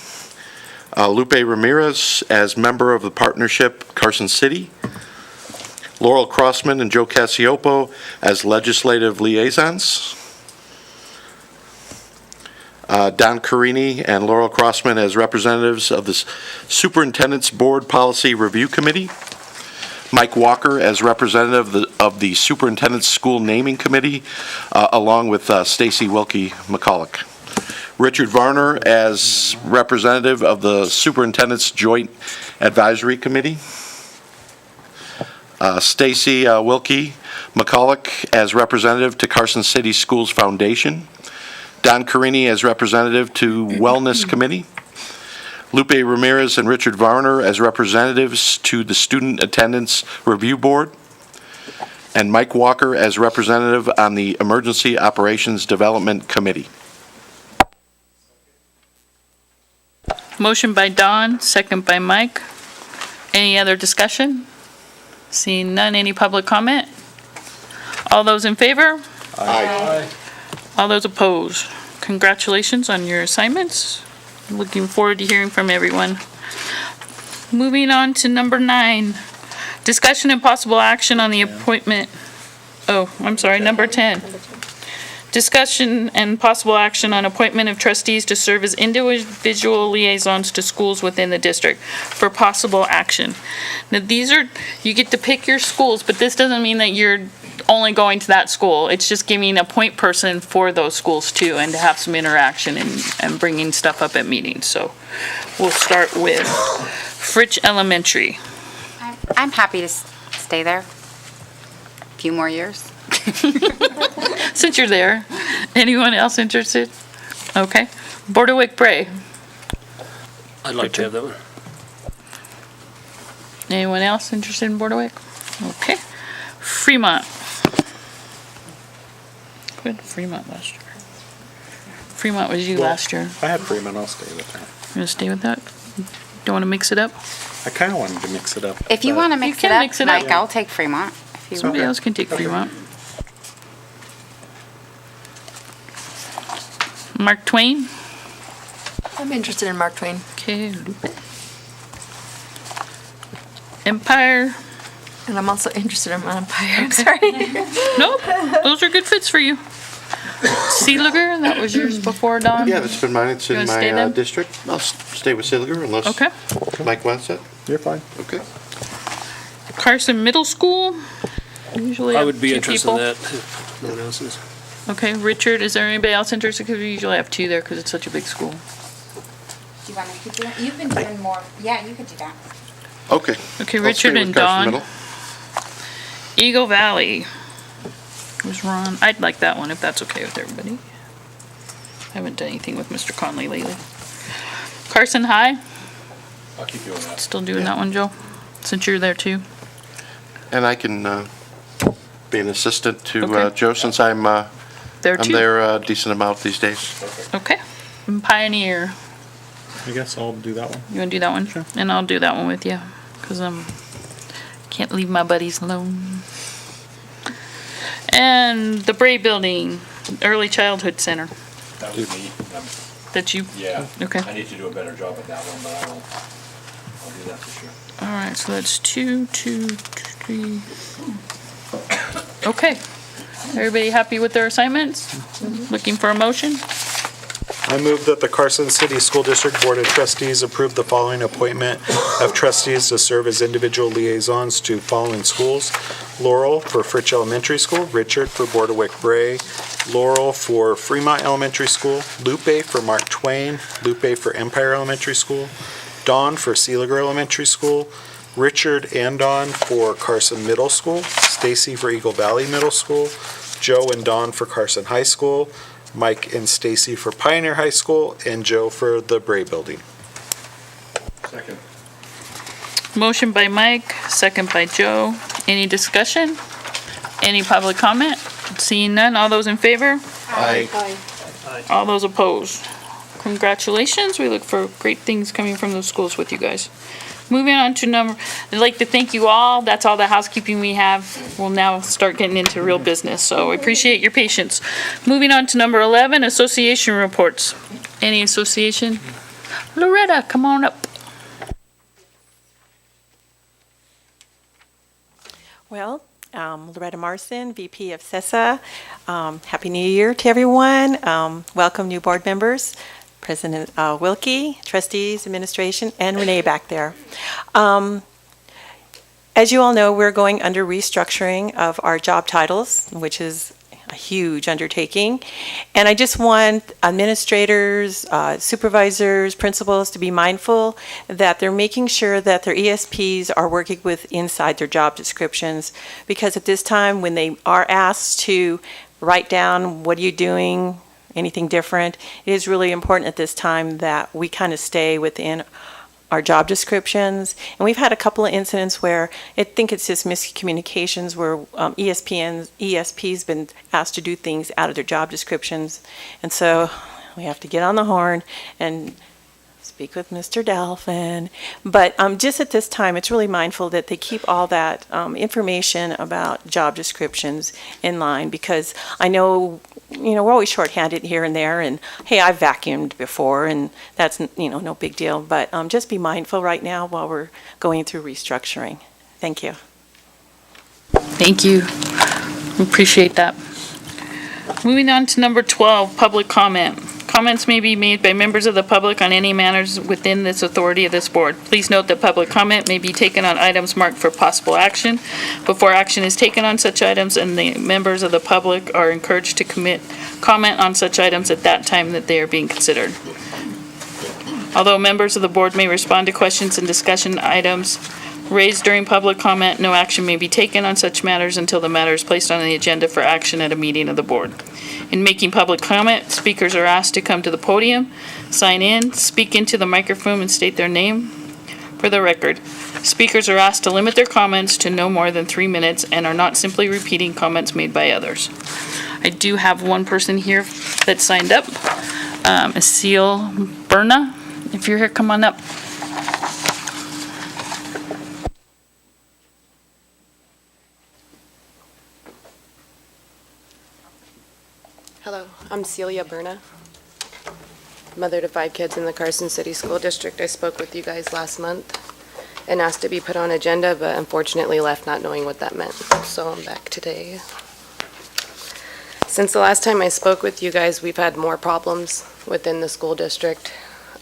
Lupe Ramirez as Member of the Partnership Carson City. Laurel Crossman and Joe Casiopo as Legislative Liaisons. Don Carini and Laurel Crossman as representatives of the Superintendent's Board Policy Review Committee. Mike Walker as representative of the Superintendent's School Naming Committee, along with Stacy Wilkie McCulloch. Richard Varner as representative of the Superintendent's Joint Advisory Committee. Stacy Wilkie McCulloch as representative to Carson City Schools Foundation. Don Carini as representative to Wellness Committee. Lupe Ramirez and Richard Varner as representatives to the Student Attendance Review Board. And Mike Walker as representative on the Emergency Operations Development Committee. Motion by Dawn, second by Mike. Any other discussion? Seeing none, any public comment? All those in favor? Aye. All those opposed? Congratulations on your assignments. Looking forward to hearing from everyone. Moving on to number 9, discussion and possible action on the appointment. Oh, I'm sorry, number 10. Discussion and possible action on appointment of trustees to serve as individual liaisons to schools within the district for possible action. Now, these are, you get to pick your schools, but this doesn't mean that you're only going to that school. It's just giving a point person for those schools too, and to have some interaction and bringing stuff up at meetings. So we'll start with Fritch Elementary. I'm happy to stay there a few more years. Since you're there, anyone else interested? Okay. Bordewick Bray. I'd like to have that one. Anyone else interested in Bordewick? Okay. Fremont. Who had Fremont last year? Fremont was you last year. I had Freeman, I'll stay with that. You gonna stay with that? Don't want to mix it up? I kind of wanted to mix it up. If you but- want to mix can it up, mix it up. Mike, I'll take Fremont. If you Somebody want. else can take Fremont. Mark Twain? I'm interested in Mark Twain. Okay. Empire? And I'm also interested in Empire. I'm sorry. Nope, those are good fits for you. Sealiger, that was yours before, Don? Yeah, that's been mine. It's You in wanna stay my then? district. I'll stay with Silliger unless Okay. Mike wants it. You're fine. Okay. Carson Middle School? Usually I have would be two interested in people. that if no one else is. Okay, Richard, is there anybody else interested? Because we usually have two there because it's such a big school. Do you want to keep doing? You've been doing more. Yeah, you could do that. Okay. Okay, I'll Richard stay with and Carson Dawn. Middle. Eagle Valley. Where's Ron? I'd like that one if that's okay with everybody. I haven't done anything with Mr. Conley lately. Carson High, I'll keep doing that. still doing that one, Joe? Since you're there too. And I can be an assistant to Okay. Joe since I'm There too. there a decent amount these days. Okay. And Pioneer. I guess I'll do that one. You want to do that one? Sure. And I'll do that one with you because can't leave my buddies alone. And the Bray Building, Early Childhood Center. That was me. That you? Yeah. Okay. I need to do a better job at that one, but I'll do that for sure. All right, so that's 2, 2, 3. Okay. Everybody happy with their assignments? Looking for a motion? I move that the Carson City School District Board of Trustees approve the following appointment of trustees to serve as individual liaisons to following schools. Laurel for Fritch Elementary School, Richard for Bordewick Bray, Laurel for Fremont Elementary School, Lupe for Mark Twain, Lupe for Empire Elementary School, Dawn for Sealiger Elementary School, Richard and Dawn for Carson Middle School, Stacy for Eagle Valley Middle School, Joe and Dawn for Carson High School, Mike and Stacy for Pioneer High School, and Joe for the Bray Building. Second. Motion by Mike, second by Joe. Any discussion? Any public comment? Seeing none, all those in favor? Aye. All those opposed? Congratulations, we look for great things coming from those schools with you guys. Moving on to I'd like to thank you all. That's all the housekeeping we have. We'll now start getting into real business, so I appreciate your patience. Moving on to number 11, association reports. Any association? Loretta, come on up. Well, Loretta Marson, VP of CESA. Happy New Year to everyone. Welcome new board members. President Wilkie, trustees, administration, and Renee back there. As you all know, we're going under restructuring of our job titles, which is a huge undertaking. And I just want administrators, supervisors, principals to be mindful that they're making sure that their ESPs are working with inside their job descriptions. Because at this time, when they are asked to write down, what are you doing, anything different, it is really important at this time that we kind of stay within our job descriptions. And we've had a couple of incidents where I think it's just miscommunications where ESP's been asked to do things out of their job descriptions. And so we have to get on the horn and speak with Mr. Delphin. But just at this time, it's really mindful that they keep all that information about job descriptions in line, because I know, we're always shorthanded here and there, and hey, I've vacuumed before, and that's, no big deal. But just be mindful right now while we're going through restructuring. Thank you. Thank you. Appreciate that. Moving on to number 12, public comment. Comments may be made by members of the public on any matters within this authority of this board. Please note that public comment may be taken on items marked for possible action before action is taken on such items, and the members of the public are encouraged to comment on such items at that time that they are being considered. Although members of the board may respond to questions and discussion items raised during public comment, no action may be taken on such matters until the matter is placed on the agenda for action at a meeting of the board. In making public comment, speakers are asked to come to the podium, sign in, speak into the microphone, and state their name for the record. Speakers are asked to limit their comments to no more than 3 minutes and are not simply repeating comments made by others. I do have one person here that signed up, Asil Berna. If you're here, come on up. Hello, I'm Celia Berna, mother to 5 kids in the Carson City School District. I spoke with you guys last month and asked to be put on agenda, but unfortunately left not knowing what that meant, so I'm back today. Since the last time I spoke with you guys, we've had more problems within the school district.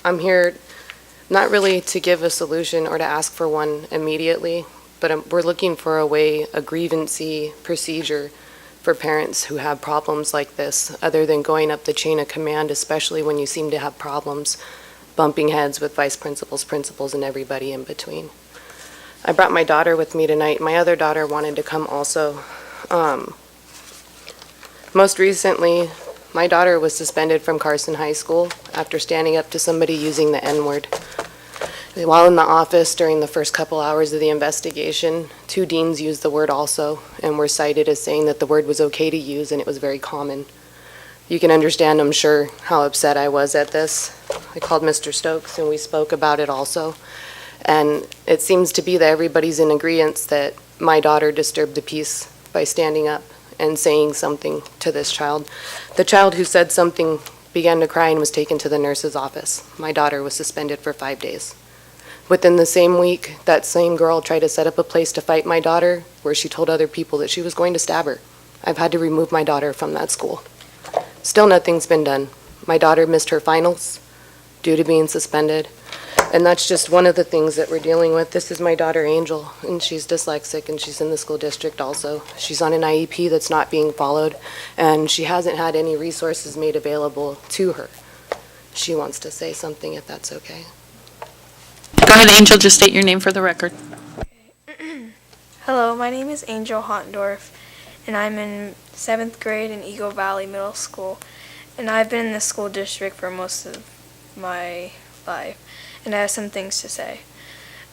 I'm here not really to give a solution or to ask for one immediately, but we're looking for a way, a grievancy procedure for parents who have problems like this, other than going up the chain of command, especially when you seem to have problems bumping heads with vice principals, principals, and everybody in between. I brought my daughter with me tonight. My other daughter wanted to come also. Most recently, my daughter was suspended from Carson High School after standing up to somebody using the N-word. While in the office during the first couple hours of the investigation, 2 deans used the word also and were cited as saying that the word was okay to use and it was very common. You can understand, I'm sure, how upset I was at this. I called Mr. Stokes and we spoke about it also. And it seems to be that everybody's in agreement that my daughter disturbed the peace by standing up and saying something to this child. The child who said something began to cry and was taken to the nurse's office. My daughter was suspended for 5 days. Within the same week, that same girl tried to set up a place to fight my daughter where she told other people that she was going to stab her. I've had to remove my daughter from that school. Still nothing's been done. My daughter missed her finals due to being suspended. And that's just one of the things that we're dealing with. This is my daughter Angel, and she's dyslexic and she's in the school district also. She's on an IEP that's not being followed, and she hasn't had any resources made available to her. She wants to say something if that's okay. Go ahead, Angel, just state your name for the record. Hello, my name is Angel Hontendorf, and I'm in 7th grade in Eagle Valley Middle School. And I've been in the school district for most of my life, and I have some things to say.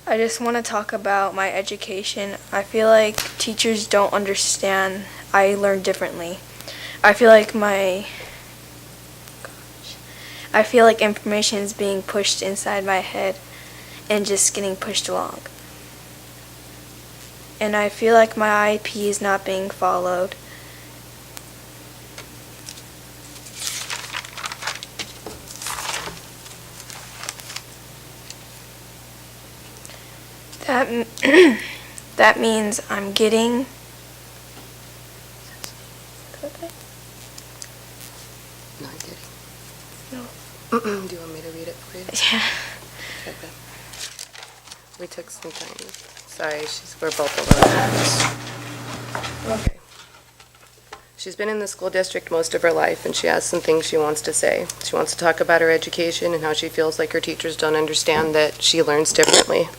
I just want to talk about my education. I feel like teachers don't understand I learn differently. I feel like information is being pushed inside my head and just getting pushed along. And I feel like my IEP is not being followed. That means I'm getting Not getting. No. Do you want me to read it for you? Yeah. Okay. We took some time. Sorry, we're both a little nervous. Okay. She's been in the school district most of her life, and she has some things she wants to say. She wants to talk about her education and how she feels like her teachers don't understand that she learns differently.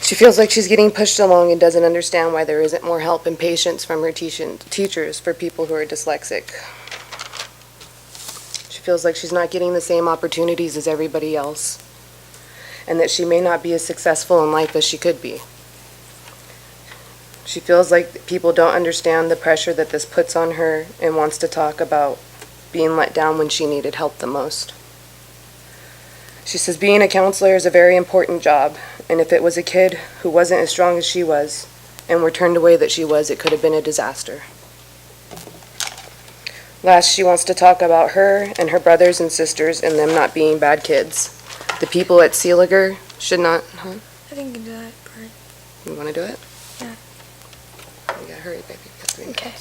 She feels like she's getting pushed along and doesn't understand why there isn't more help and patience from her teachers for people who are dyslexic. She feels like she's not getting the same opportunities as everybody else, and that she may not be as successful in life as she could be. She feels like people don't understand the pressure that this puts on her and wants to talk about being let down when she needed help the most. She says being a counselor is a very important job, and if it was a kid who wasn't as strong as she was and were turned away that she was, it could have been a disaster. Last, she wants to talk about her and her brothers and sisters and them not being bad kids. The people at Seeliger should not, huh? I think you can do that part. You want to do it? Yeah. You gotta hurry, baby. We got 3 minutes. Okay.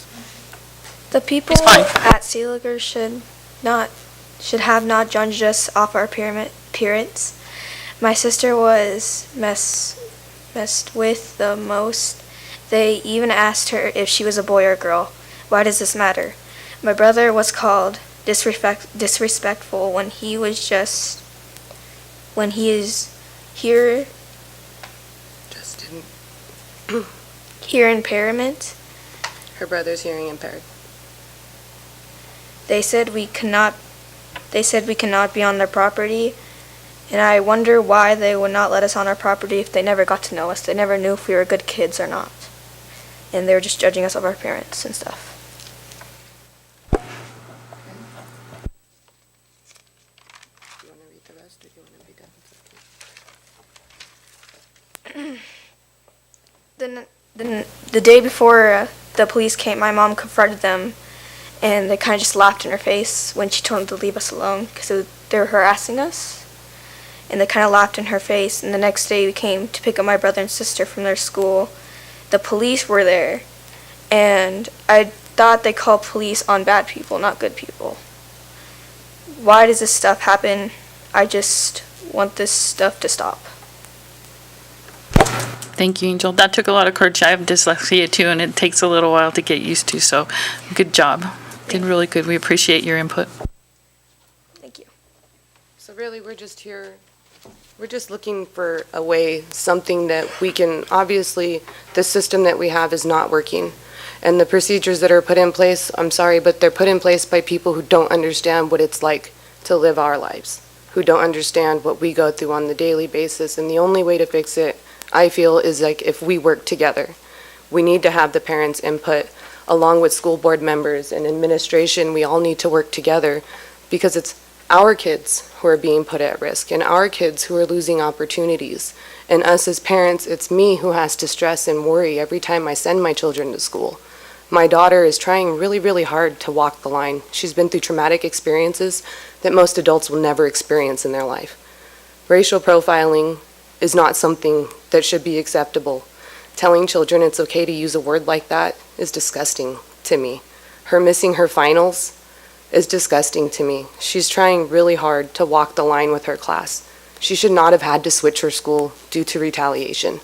The people at Seeliger should have not judged us off our appearance. My sister was messed with the most. They even asked her if she was a boy or girl. Why does this matter? My brother was called disrespectful when he is here. Just didn't. Hearing impairment. Her brother's hearing impaired. They said we cannot be on their property, and I wonder why they would not let us on our property if they never got to know us. They never knew if we were good kids or not. And they were just judging us of our parents and stuff. Do you want to read the rest or do you want to be done? Then the day before the police came, my mom confronted them and they kind of just laughed in her face when she told them to leave us alone because they were harassing us. And they kind of laughed in her face, and the next day we came to pick up my brother and sister from their school. The police were there, and I thought they called police on bad people, not good people. Why does this stuff happen? I just want this stuff to stop. Thank you, Angel. That took a lot of courage. I have dyslexia too, and it takes a little while to get used to, so good job. Did really good. We appreciate your input. Thank you. So really, we're just looking for a way, something that we can, obviously, the system that we have is not working. And the procedures that are put in place, I'm sorry, but they're put in place by people who don't understand what it's like to live our lives, who don't understand what we go through on the daily basis. And the only way to fix it, I feel, is like if we work together. We need to have the parents' input along with school board members and administration. We all need to work together because it's our kids who are being put at risk and our kids who are losing opportunities. And us as parents, it's me who has to stress and worry every time I send my children to school. My daughter is trying really, really hard to walk the line. She's been through traumatic experiences that most adults will never experience in their life. Racial profiling is not something that should be acceptable. Telling children it's okay to use a word like that is disgusting to me. Her missing her finals is disgusting to me. She's trying really hard to walk the line with her class. She should not have had to switch her school due to retaliation.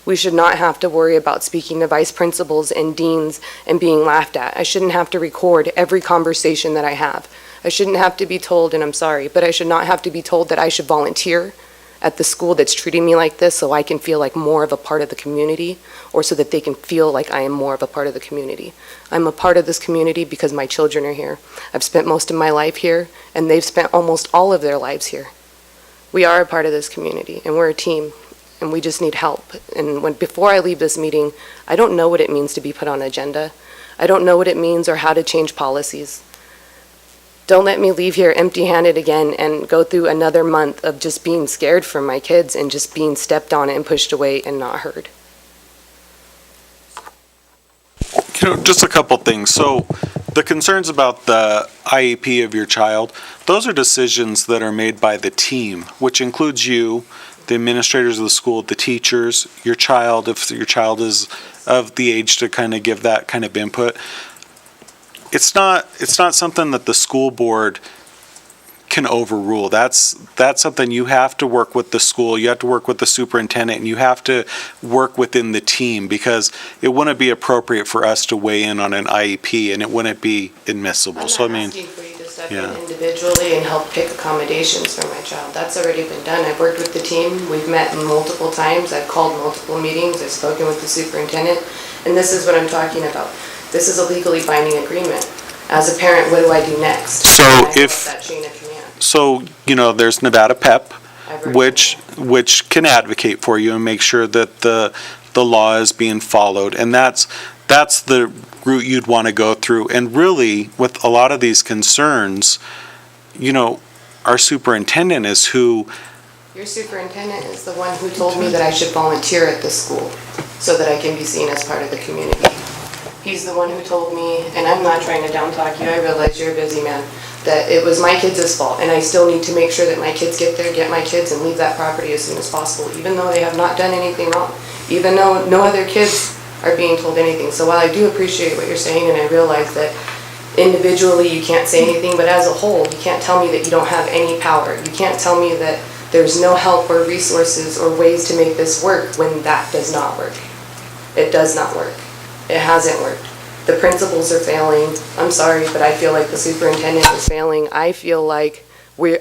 We should not have to worry about speaking to vice principals and deans and being laughed at. I shouldn't have to record every conversation that I have. I shouldn't have to be told, and I'm sorry, but I should not have to be told that I should volunteer at the school that's treating me like this so I can feel like more of a part of the community, or so that they can feel like I am more of a part of the community. I'm a part of this community because my children are here. I've spent most of my life here, and they've spent almost all of their lives here. We are a part of this community, and we're a team, and we just need help. And before I leave this meeting, I don't know what it means to be put on an agenda. I don't know what it means or how to change policies. Don't let me leave here empty-handed again and go through another month of just being scared for my kids and just being stepped on and pushed away and not heard. Just a couple things. So the concerns about the IEP of your child, those are decisions that are made by the team, which includes you, the administrators of the school, the teachers, your child, if your child is of the age to kind of give that kind of input. It's not something that the school board can overrule. That's something you have to work with the school, you have to work with the superintendent, and you have to work within the team, because it wouldn't be appropriate for us to weigh in on an IEP, and it wouldn't be admissible. I'm So I not mean, asking for you to step in individually and help pick accommodations for my child. That's already been done. I've worked with the team. We've met multiple times. I've called multiple meetings. I've spoken with the superintendent, and this is what I'm talking about. This is a legally binding agreement. As a parent, what do I do next? So that chain of command. So, there's Nevada PEP, which can advocate for you and make sure that the law is being followed. And that's the route you'd want to go through. And really, with a lot of these concerns, our superintendent is who... Your superintendent is the one who told me that I should volunteer at the school so that I can be seen as part of the community. He's the one who told me, and I'm not trying to down-talk you, I realize you're a busy man, that it was my kids' fault, and I still need to make sure that my kids get there, get my kids, and leave that property as soon as possible, even though they have not done anything wrong, even though no other kids are being told anything. So while I do appreciate what you're saying, and I realize that individually you can't say anything, but as a whole, you can't tell me that you don't have any power. You can't tell me that there's no help or resources or ways to make this work when that does not work. It does not work. It hasn't worked. The principals are failing. I'm sorry, but I feel like the superintendent is failing. I feel like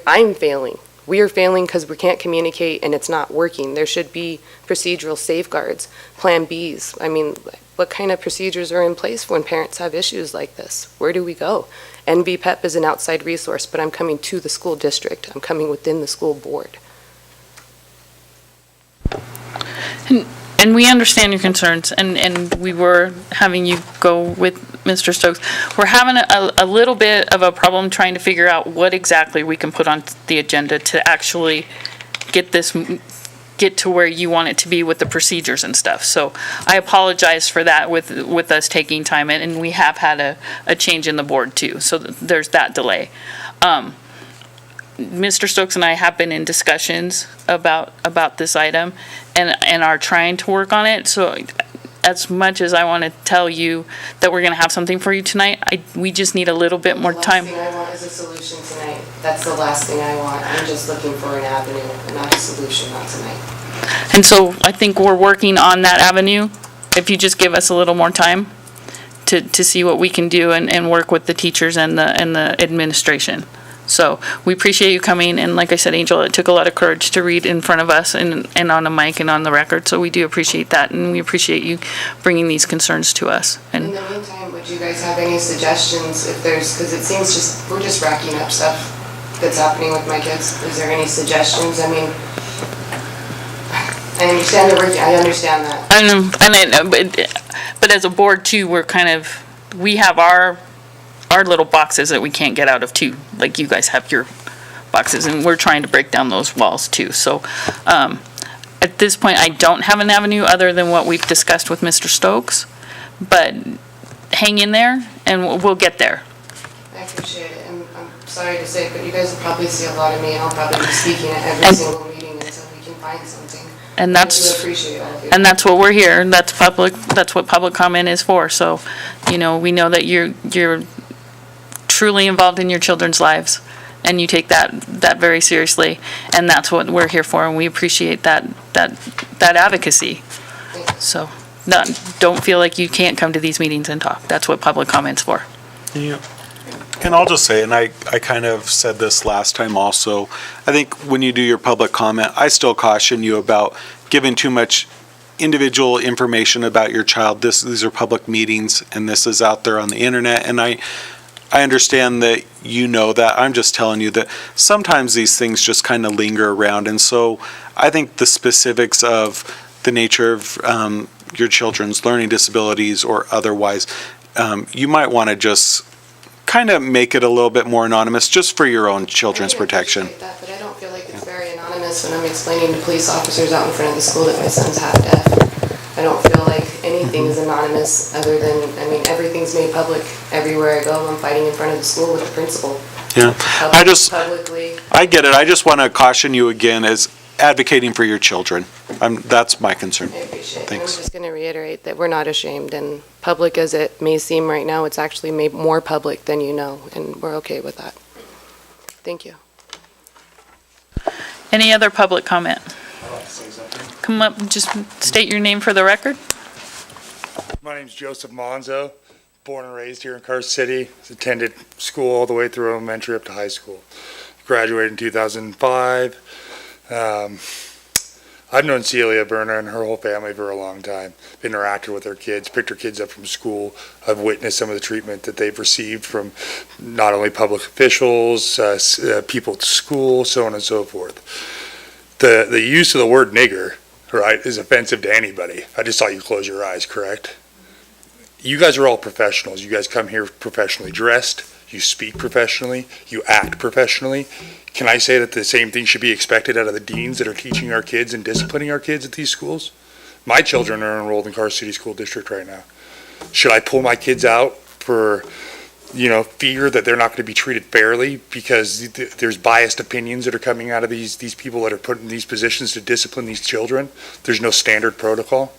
I'm failing. We are failing because we can't communicate and it's not working. There should be procedural safeguards, Plan Bs. I mean, what kind of procedures are in place when parents have issues like this? Where do we go? NBPEP is an outside resource, but I'm coming to the school district. I'm coming within the school board. And we understand your concerns, and we were having you go with Mr. Stokes. We're having a little bit of a problem trying to figure out what exactly we can put on the agenda to actually get get to where you want it to be with the procedures and stuff. So I apologize for that with us taking time, and we have had a change in the board too, so there's that delay. Mr. Stokes and I have been in discussions about this item and are trying to work on it. So as much as I want to tell you that we're going to have something for you tonight, we just need a little bit more time. The last thing I want is a solution tonight. That's the last thing I want. I'm just looking for an avenue, and not a solution, not tonight. And so I think we're working on that avenue. If you just give us a little more time to see what we can do and work with the teachers and the administration. So we appreciate you coming, and like I said, Angel, it took a lot of courage to read in front of us and on a mic and on the record, so we do appreciate that, and we appreciate you bringing these concerns to us. In the meantime, would you guys have any suggestions if there's, because it seems we're just racking up stuff that's happening with my kids. Is there any suggestions? I mean, I understand I understand that. But as a board too, we have our little boxes that we can't get out of too, like you guys have your boxes, and we're trying to break down those walls too. So at this point, I don't have an avenue other than what we've discussed with Mr. Stokes, but hang in there and we'll get there. I appreciate it, and I'm sorry to say, but you guys will probably see a lot of me, and I'll probably be speaking at every single meeting until we can find something. And I do appreciate all of you. and that's what we're here, and that's what public comment is for. So, we know that you're truly involved in your children's lives, and you take that very seriously, and that's what we're here for, and we appreciate that advocacy. So don't feel like you can't come to these meetings and talk. That's what public comment's for. Yeah. And I'll just say, and I kind of said this last time also, I think when you do your public comment, I still caution you about giving too much individual information about your child. These are public meetings, and this is out there on the internet, and I understand that you know that. I'm just telling you that sometimes these things just kind of linger around, and so I think the specifics of the nature of your children's learning disabilities or otherwise, you might want to just kind of make it a little bit more anonymous just for your own children's protection. That, but I don't feel like it's very anonymous when I'm explaining to police officers out in front of the school that my son's half deaf. I don't feel like anything is anonymous other than, everything's made public everywhere I go. I'm fighting in front of the school with the principal. Yeah, Publicly. I get it. I just want to caution you again as advocating for your children. That's my concern. I appreciate it. Thanks. I'm just going to reiterate that we're not ashamed, and public as it may seem right now, it's actually made more public than you know, and we're okay with that. Thank you. Any other public comment? Come up and just state your name for the record. My name's Joseph Monzo, born and raised here in Carson City. Attended school all the way through elementary up to high school. Graduated in 2005. I've known Celia Berner and her whole family for a long time. Interacted with their kids, picked her kids up from school. I've witnessed some of the treatment that they've received from not only public officials, people at school, so on and so forth. The use of the word nigger, right, is offensive to anybody. I just saw you close your eyes, correct? You guys are all professionals. You guys come here professionally dressed. You speak professionally. You act professionally. Can I say that the same thing should be expected out of the deans that are teaching our kids and disciplining our kids at these schools? My children are enrolled in Carson City School District right now. Should I pull my kids out for, fear that they're not going to be treated fairly because there's biased opinions that are coming out of these people that are put in these positions to discipline these children? There's no standard protocol.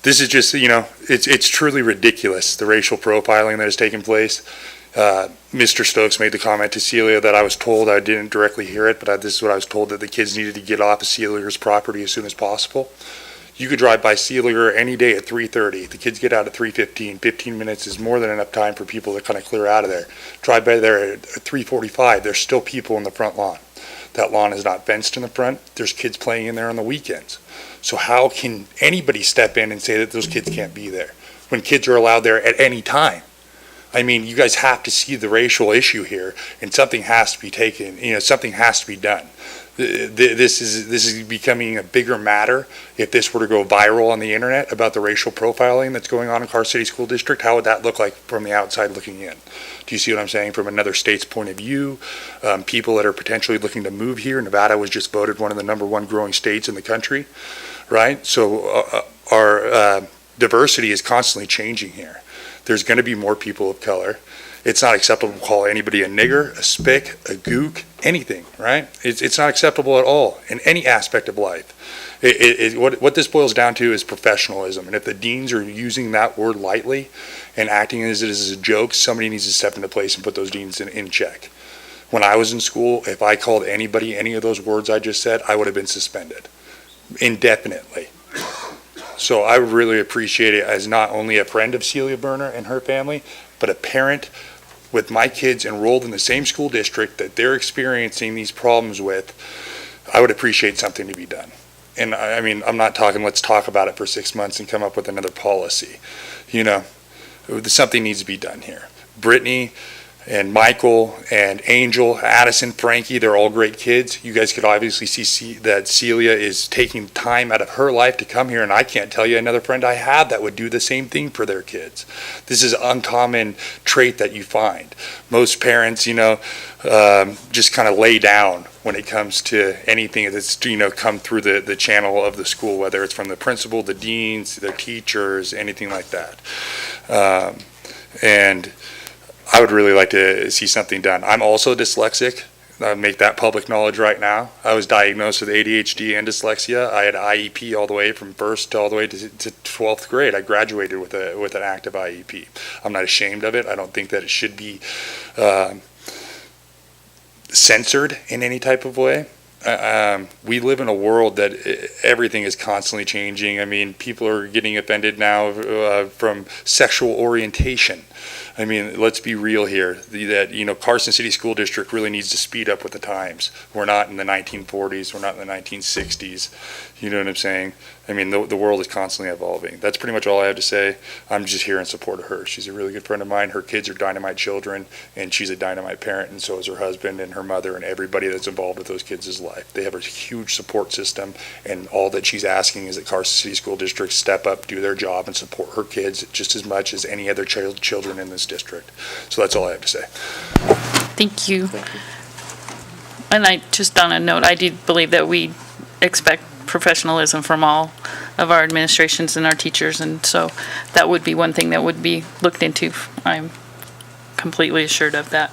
This is just, it's truly ridiculous, the racial profiling that has taken place. Mr. Stokes made the comment to Celia that I was told, I didn't directly hear it, but this is what I was told, that the kids needed to get off of Celia's property as soon as possible. You could drive by Celia any day at 3:30. The kids get out at 3:15. 15 minutes is more than enough time for people to kind of clear out of there. Drive by there at 3:45. There's still people in the front lawn. That lawn is not fenced in the front. There's kids playing in there on the weekends. So how can anybody step in and say that those kids can't be there when kids are allowed there at any time? You guys have to see the racial issue here, and something has to be taken, something has to be done. This is becoming a bigger matter. If this were to go viral on the internet about the racial profiling that's going on in Carson City School District, how would that look like from the outside looking in? Do you see what I'm saying? From another state's point of view, people that are potentially looking to move here. Nevada was just voted one of the #1 growing states in the country, right? So our diversity is constantly changing here. There's going to be more people of color. It's not acceptable to call anybody a nigger, a spick, a gook, anything, right? It's not acceptable at all in any aspect of life. What this boils down to is professionalism. And if the deans are using that word lightly and acting as it is a joke, somebody needs to step into place and put those deans in check. When I was in school, if I called anybody any of those words I just said, I would have been suspended indefinitely. So I really appreciate it as not only a friend of Celia Berner and her family, but a parent with my kids enrolled in the same school district that they're experiencing these problems with. I would appreciate something to be done. And I mean, I'm not talking, let's talk about it for 6 months and come up with another policy. You know, something needs to be done here. Brittany and Michael and Angel, Addison, Frankie, they're all great kids. You guys could obviously see that Celia is taking time out of her life to come here, and I can't tell you another friend I have that would do the same thing for their kids. This is an uncommon trait that you find. Most parents, you know, just kind of lay down when it comes to anything that's, you know, come through the channel of the school, whether it's from the principal, the deans, their teachers, anything like that. And I would really like to see something done. I'm also dyslexic. I'll make that public knowledge right now. I was diagnosed with ADHD and dyslexia. I had IEP all the way from first all the way to 12th grade. I graduated with an active IEP. I'm not ashamed of it. I don't think that it should be censored in any type of way. We live in a world that everything is constantly changing. I mean, people are getting offended now from sexual orientation. I mean, let's be real here. That, you know, Carson City School District really needs to speed up with the times. We're not in the 1940s. We're not in the 1960s. You know what I'm saying? I mean, the world is constantly evolving. That's pretty much all I have to say. I'm just here in support of her. She's a really good friend of mine. Her kids are dynamite children, and she's a dynamite parent, and so is her husband and her mother and everybody that's involved with those kids' life. They have a huge support system, and all that she's asking is that Carson City School District step up, do their job, and support her kids just as much as any other children in this district. So that's all I have to say. Thank you. And I, just on a note, I do believe that we expect professionalism from all of our administrations and our teachers, and so that would be one thing that would be looked into. I'm completely assured of that.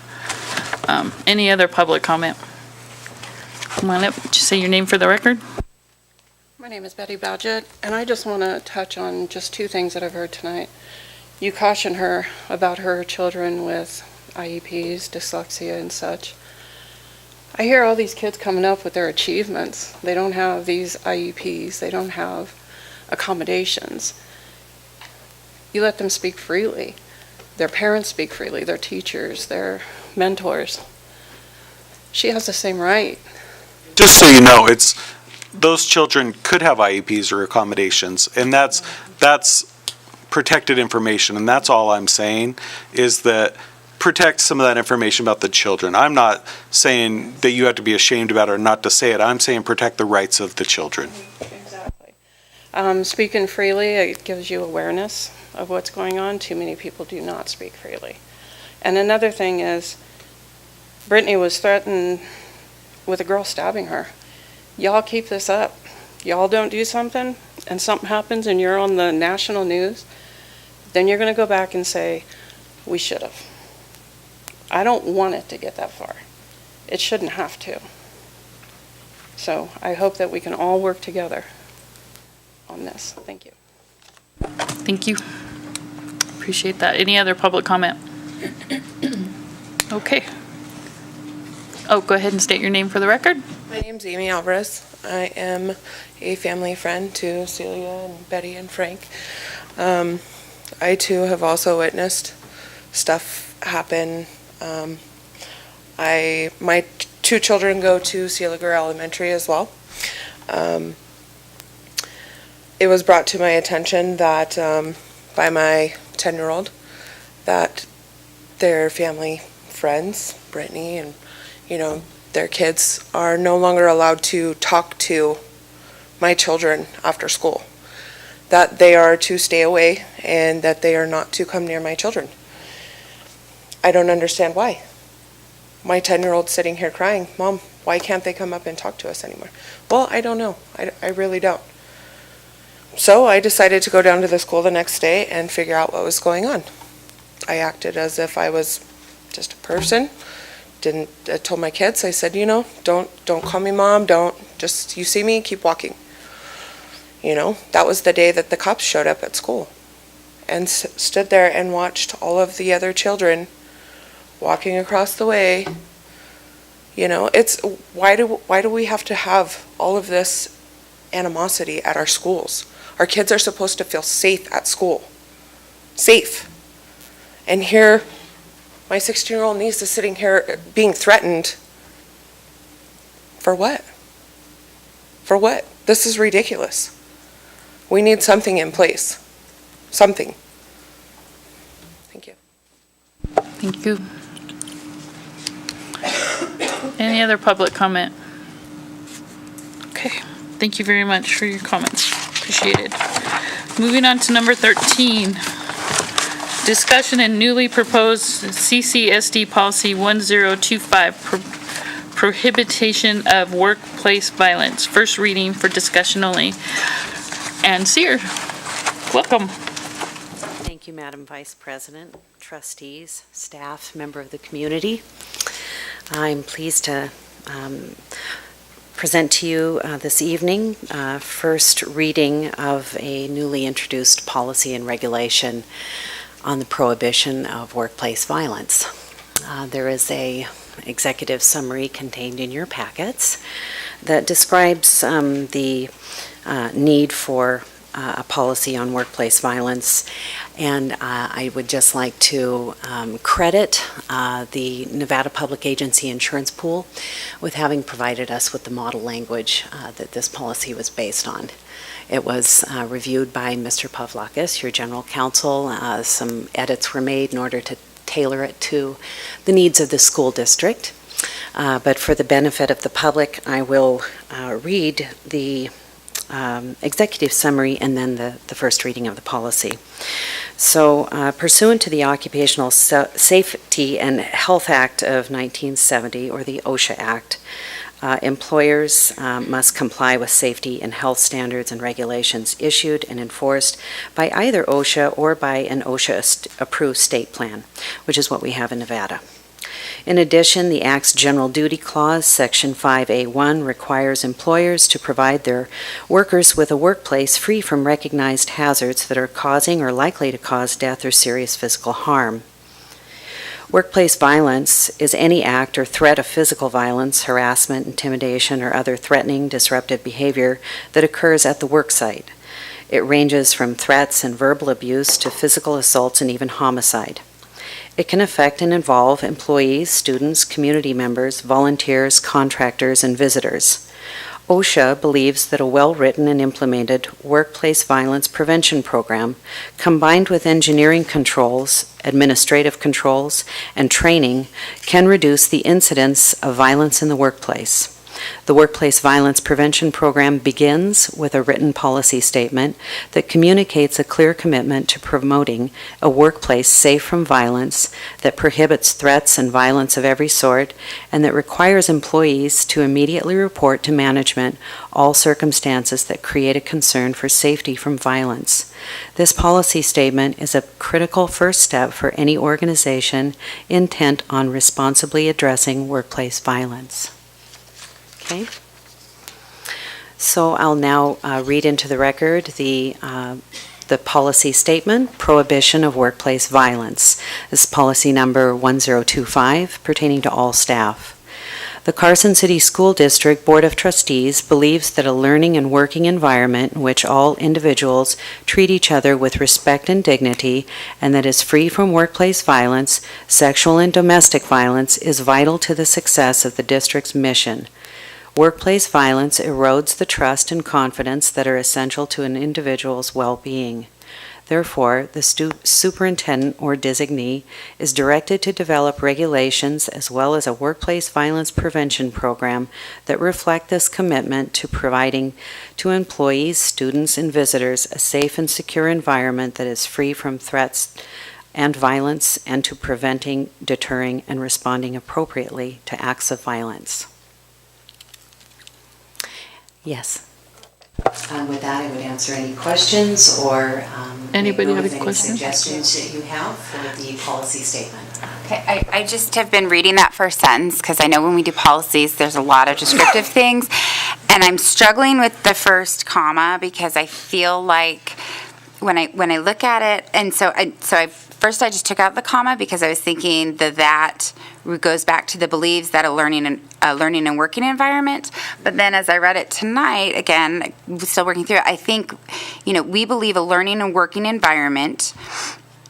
Any other public comment? Come on up, just say your name for the record. My name is Betty Badgett, and I just want to touch on just two things that I've heard tonight. You caution her about her children with IEPs, dyslexia, and such. I hear all these kids coming up with their achievements. They don't have these IEPs. They don't have accommodations. You let them speak freely. Their parents speak freely, their teachers, their mentors. She has the same right. Just so you know, those children could have IEPs or accommodations, and that's protected information, and that's all I'm saying, is that protect some of that information about the children. I'm not saying that you have to be ashamed about it or not to say it. I'm saying protect the rights of the children. Exactly. Speaking freely, it gives you awareness of what's going on. Too many people do not speak freely. And another thing is, Brittany was threatened with a girl stabbing her. Y'all keep this up. Y'all don't do something, and something happens and you're on the national news, then you're going to go back and say, we should have. I don't want it to get that far. It shouldn't have to. So I hope that we can all work together on this. Thank you. Thank you. Appreciate that. Any other public comment? Okay. Oh, go ahead and state your name for the record. My name's Amy Alvarez. I am a family friend to Celia and Betty and Frank. I too have also witnessed stuff happen. My two children go to Sealiger Elementary as well. It was brought to my attention that by my 10-year-old that their family friends, Brittany, and their kids are no longer allowed to talk to my children after school, that they are to stay away and that they are not to come near my children. I don't understand why. My 10-year-old's sitting here crying, Mom, why can't they come up and talk to us anymore? Well, I don't know. I really don't. So I decided to go down to the school the next day and figure out what was going on. I acted as if I was just a person. I told my kids, I said, don't call me Mom, you see me, keep walking. That was the day that the cops showed up at school and stood there and watched all of the other children walking across the way. It's why do we have to have all of this animosity at our schools? Our kids are supposed to feel safe at school. Safe. And here, my 16-year-old niece is sitting here being threatened. For what? For what? This is ridiculous. We need something in place. Something. Thank you. Thank you. Any other public comment? Okay, thank you very much for your comments. Appreciate it. Moving on to number 13. Discussion and newly proposed CCSD policy 1025, prohibition of workplace violence. First reading for discussion only. And Seer, welcome. Thank you, Madam Vice President, trustees, staff, member of the community. I'm pleased to present to you this evening first reading of a newly introduced policy and regulation on the prohibition of workplace violence. There is a executive summary contained in your packets that describes the need for a policy on workplace violence, and I would just like to credit the Nevada Public Agency Insurance Pool with having provided us with the model language that this policy was based on. It was reviewed by Mr. Pavlakis, your general counsel. Some edits were made in order to tailor it to the needs of the school district. But for the benefit of the public, I will read the executive summary and then the first reading of the policy. So pursuant to the Occupational Safety and Health Act of 1970, or the OSHA Act, employers must comply with safety and health standards and regulations issued and enforced by either OSHA or by an OSHA-approved state plan, which is what we have in Nevada. In addition, the Act's General Duty Clause, Section 5A1, requires employers to provide their workers with a workplace free from recognized hazards that are causing or likely to cause death or serious physical harm. Workplace violence is any act or threat of physical violence, harassment, intimidation, or other threatening, disruptive behavior that occurs at the worksite. It ranges from threats and verbal abuse to physical assaults and even homicide. It can affect and involve employees, students, community members, volunteers, contractors, and visitors. OSHA believes that a well-written and implemented workplace violence prevention program, combined with engineering controls, administrative controls, and training, can reduce the incidence of violence in the workplace. The Workplace Violence Prevention Program begins with a written policy statement that communicates a clear commitment to promoting a workplace safe from violence, that prohibits threats and violence of every sort, and that requires employees to immediately report to management all circumstances that create a concern for safety from violence. This policy statement is a critical first step for any organization intent on responsibly addressing workplace violence. Okay. So I'll now read into the record the policy statement, Prohibition of Workplace Violence. This is policy number 1025, pertaining to all staff. The Carson City School District Board of Trustees believes that a learning and working environment in which all individuals treat each other with respect and dignity, and that is free from workplace violence, sexual and domestic violence, is vital to the success of the district's mission. Workplace violence erodes the trust and confidence that are essential to an individual's well-being. Therefore, the superintendent or designee is directed to develop regulations as well as a workplace violence prevention program that reflect this commitment to providing to employees, students, and visitors a safe and secure environment that is free from threats and violence, and to preventing, deterring, and responding appropriately to acts of violence. Yes. With that, I would answer any questions or Anybody have any any questions? suggestions that you have for the policy statement. Okay, I just have been reading that first sentence because I know when we do policies, there's a lot of descriptive things. And I'm struggling with the first comma because I feel like when I look at it, and so I just took out the comma because I was thinking that goes back to the believes that a learning and working environment. But then as I read it tonight, again, still working through it, I think, we believe a learning and working environment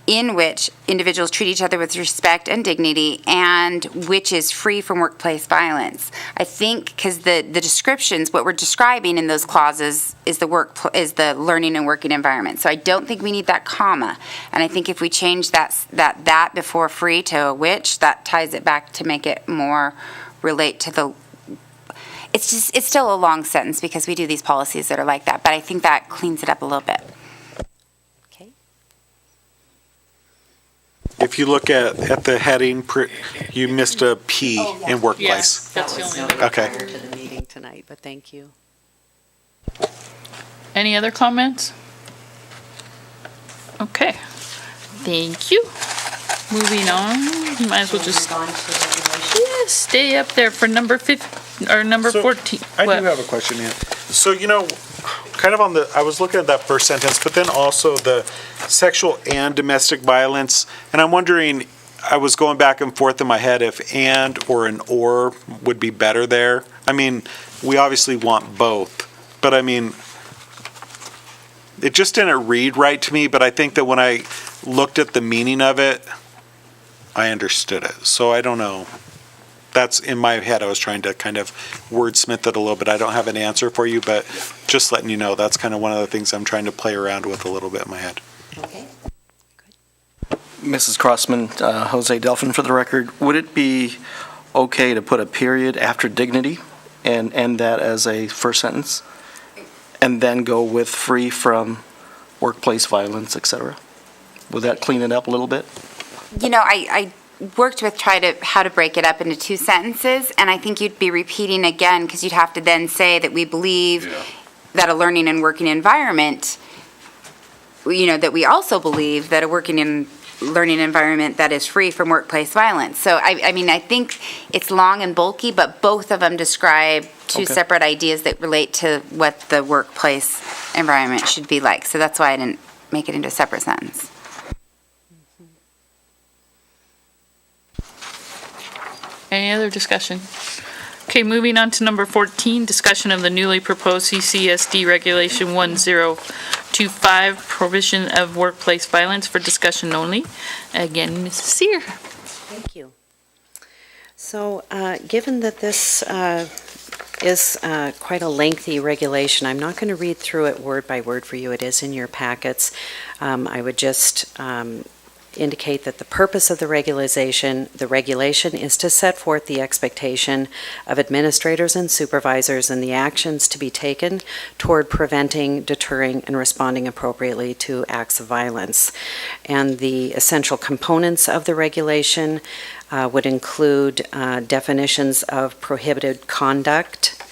in which individuals treat each other with respect and dignity, and which is free from workplace violence. I think because the descriptions, what we're describing in those clauses is the learning and working environment. So I don't think we need that comma. And I think if we change that before free to which, that ties it back to make it more relate to the. It's still a long sentence because we do these policies that are like that, but I think that cleans it up a little bit. If you look at the heading, you missed a P in workplace. Yes, that's the only one. Okay. Prior to the meeting tonight, but thank you. Any other comments? Okay, thank you. Moving on, you might as well just stay up there for number 14. I do have a question here. So, kind of I was looking at that first sentence, but then also the sexual and domestic violence, and I'm wondering, I was going back and forth in my head if and or an or would be better there. I mean, we obviously want both, but I mean, it just didn't read right to me, but I think that when I looked at the meaning of it, I understood it. So I don't know. That's in my head. I was trying to kind of wordsmith it a little bit. I don't have an answer for you, but just letting you know, that's kind of one of the things I'm trying to play around with a little bit in my head. Okay. Mrs. Crossman, Jose Delphin for the record, would it be okay to put a period after dignity and end that as a first sentence? And then go with free from workplace violence, et cetera? Would that clean it up a little bit? I worked with how to break it up into two sentences, and I think you'd be repeating again because you'd have to then say that we believe that a learning and working environment, that we also believe that a working and learning environment that is free from workplace violence. So I think it's long and bulky, but both of them describe two separate ideas that relate to what the workplace environment should be like. So that's why I didn't make it into a separate sentence. Any other discussion? Okay, moving on to number 14, discussion of the newly proposed CCSD Regulation 1025, prohibition of workplace violence, for discussion only. Again, Mrs. Sear. Thank you. So, given that this is quite a lengthy regulation, I'm not going to read through it word by word for you. It is in your packets. I would just indicate that the purpose of the regulation is to set forth the expectation of administrators and supervisors and the actions to be taken toward preventing, deterring, and responding appropriately to acts of violence. And the essential components of the regulation would include definitions of prohibited conduct,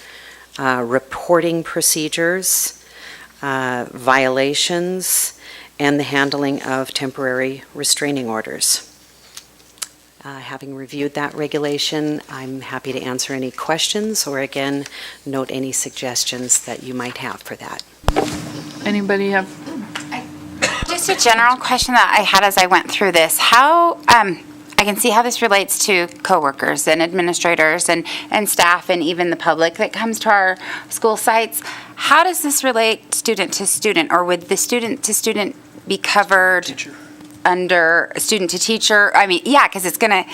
reporting procedures, violations, and the handling of temporary restraining orders. Having reviewed that regulation, I'm happy to answer any questions or, again, note any suggestions that you might have for that. Anybody have? Just a general question that I had as I went through this. How, I can see how this relates to coworkers and administrators and staff and even the public that comes to our school sites. How does this relate student to student, or would the student to student be covered under student to teacher? I mean, yeah, because it's gonna.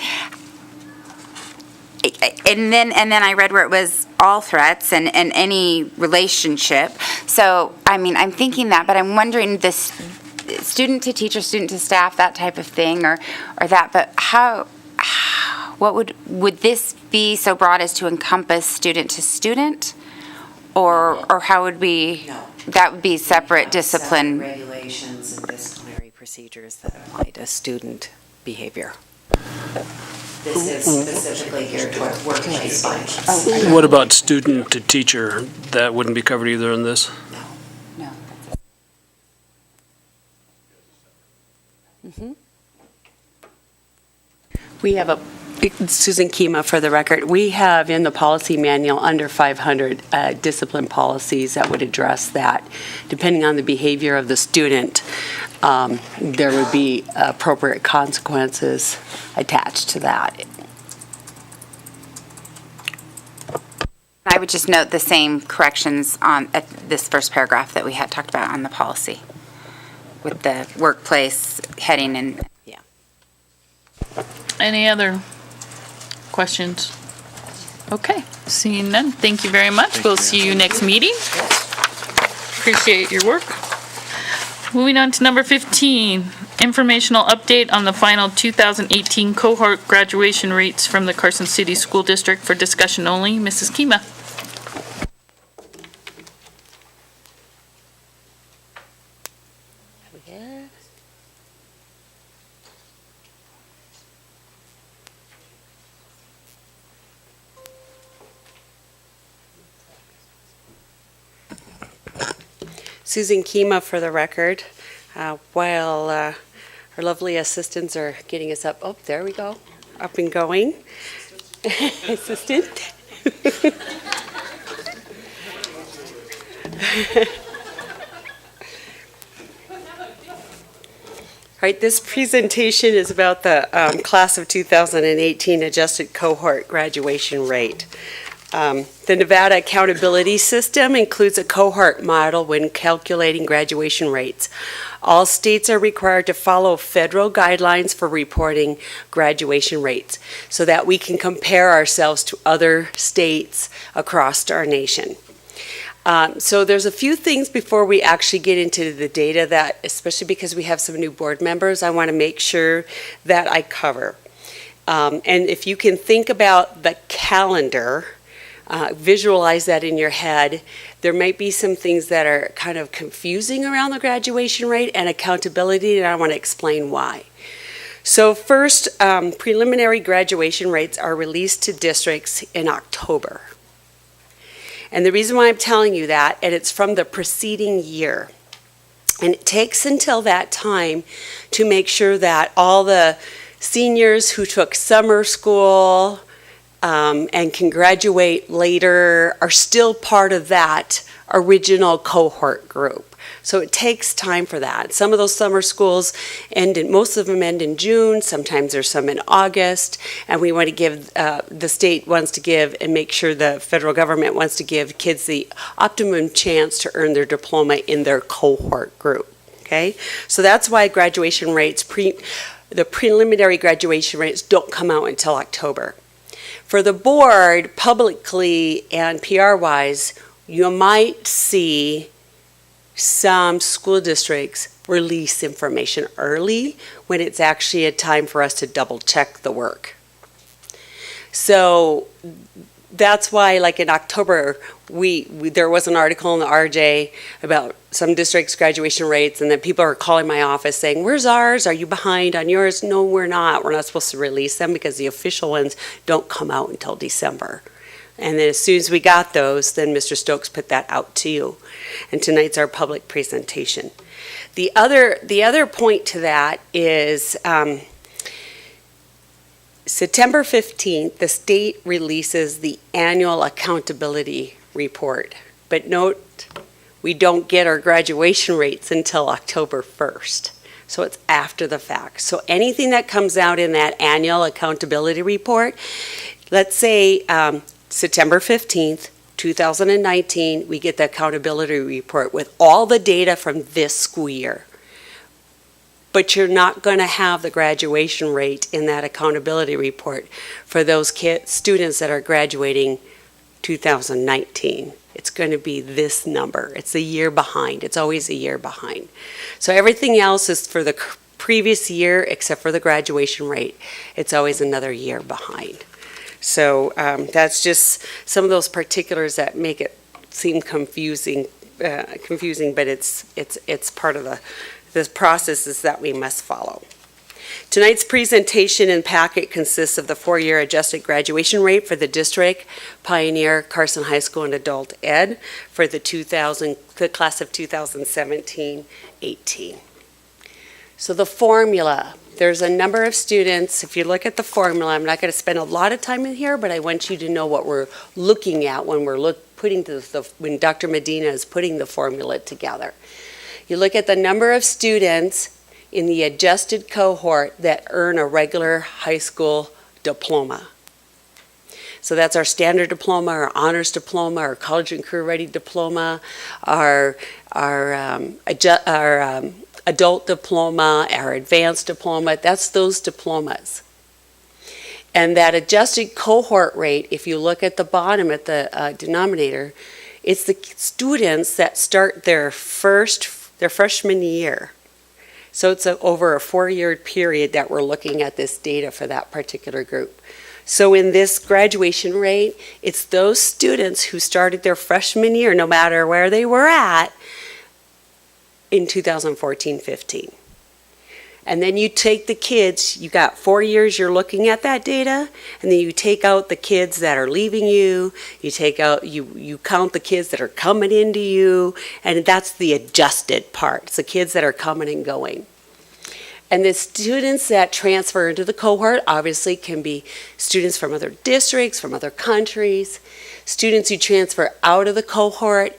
And then I read where it was all threats and any relationship. So I mean, I'm thinking that, but I'm wondering this. student to teacher, student to staff, that type of thing, or that, but what would this be so broad as to encompass student to student? Or how would we, that would be separate discipline? Separate regulations and disciplinary procedures that apply to student behavior. This is specifically geared towards workplace violence. What about student to teacher? That wouldn't be covered either in this? No. We have Susan Kima for the record. We have in the policy manual under 500 discipline policies that would address that. Depending on the behavior of the student, there would be appropriate consequences attached to that. I would just note the same corrections on this first paragraph that we had talked about on the policy with the workplace heading and. Yeah. Any other questions? Okay, seeing none, thank you very much. We'll see you next meeting. Appreciate your work. Moving on to number 15, informational update on the final 2018 cohort graduation rates from the Carson City School District for discussion only. Mrs. Kima. Susan Kima for the record. While our lovely assistants are getting us up, oh, there we go, up and going. Assistant. All right, this presentation is about the class of 2018 adjusted cohort graduation rate. The Nevada Accountability System includes a cohort model when calculating graduation rates. All states are required to follow federal guidelines for reporting graduation rates so that we can compare ourselves to other states across our nation. So there's a few things before we actually get into the data that, especially because we have some new board members, I want to make sure that I cover. And if you can think about the calendar, visualize that in your head. There might be some things that are kind of confusing around the graduation rate and accountability, and I want to explain why. So first, preliminary graduation rates are released to districts in October. And the reason why I'm telling you that, and it's from the preceding year. And it takes until that time to make sure that all the seniors who took summer school, and can graduate later are still part of that original cohort group. So it takes time for that. Some of those summer schools most of them end in June, sometimes there's some in August, and we want to give, the state wants to give and make sure the federal government wants to give kids the optimum chance to earn their diploma in their cohort group, okay? So that's why graduation rates, the preliminary graduation rates don't come out until October. For the board, publicly and PR-wise, you might see some school districts release information early when it's actually a time for us to double-check the work. So that's why, like in October, there was an article in the RJ about some districts' graduation rates, and then people are calling my office saying, "Where's ours? Are you behind on yours?" No, we're not. We're not supposed to release them because the official ones don't come out until December. And then as soon as we got those, then Mr. Stokes put that out to you. And tonight's our public presentation. The other point to that is September 15th, the state releases the annual accountability report. But note, we don't get our graduation rates until October 1st. So it's after the fact. So anything that comes out in that annual accountability report, let's say September 15th, 2019, we get the accountability report with all the data from this school year. But you're not going to have the graduation rate in that accountability report for those students that are graduating 2019. it's going to be this number. It's a year behind. It's always a year behind. So everything else is for the previous year except for the graduation rate. It's always another year behind. So that's just some of those particulars that make it seem confusing, but it's part of the processes that we must follow. Tonight's presentation and packet consists of the 4-year adjusted graduation rate for the district, Pioneer, Carson High School, and Adult Ed for the class of 2017-18. So the formula, there's a number of students. If you look at the formula, I'm not going to spend a lot of time in here, but I want you to know what we're looking at when we're when Dr. Medina is putting the formula together. You look at the number of students in the adjusted cohort that earn a regular high school diploma. So that's our standard diploma, our honors diploma, our college and career ready diploma, our adult diploma, our advanced diploma. That's those diplomas. And that adjusted cohort rate, if you look at the bottom at the denominator, it's the students that start their freshman year. So it's over a 4-year period that we're looking at this data for that particular group. So in this graduation rate, it's those students who started their freshman year, no matter where they were at, in 2014-15. And then you take the kids, you got 4 years you're looking at that data, and then you take out the kids that are leaving you, you count the kids that are coming into you, and that's the adjusted part. It's the kids that are coming and going. And the students that transfer into the cohort obviously can be students from other districts, from other countries, students who transfer out of the cohort.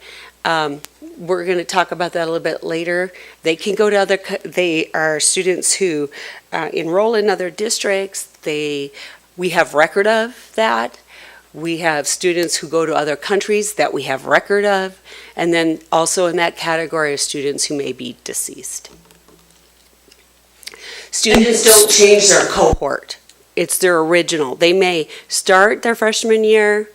We're going to talk about that a little bit later. They can go to they are students who enroll in other districts. We have record of that. We have students who go to other countries that we have record of. And then also in that category of students who may be deceased. Students don't change their cohort. It's their original. They may start their freshman year.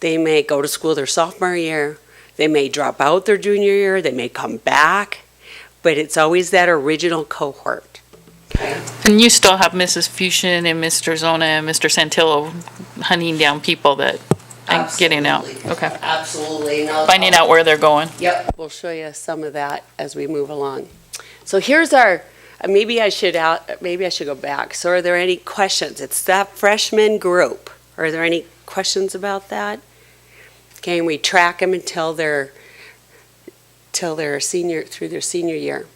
They may go to school their sophomore year. They may drop out their junior year, they may come back, but it's always that original cohort. And you still have Mrs. Fusion and Mr. Zona and Mr. Santillo hunting down people that and getting out. Okay. Absolutely. Finding out where they're going. Yep. We'll show you some of that as we move along. So here's our, maybe I should go back. So are there any questions? It's that freshman group. Are there any questions about that? Okay, and we track them until they're through their senior year.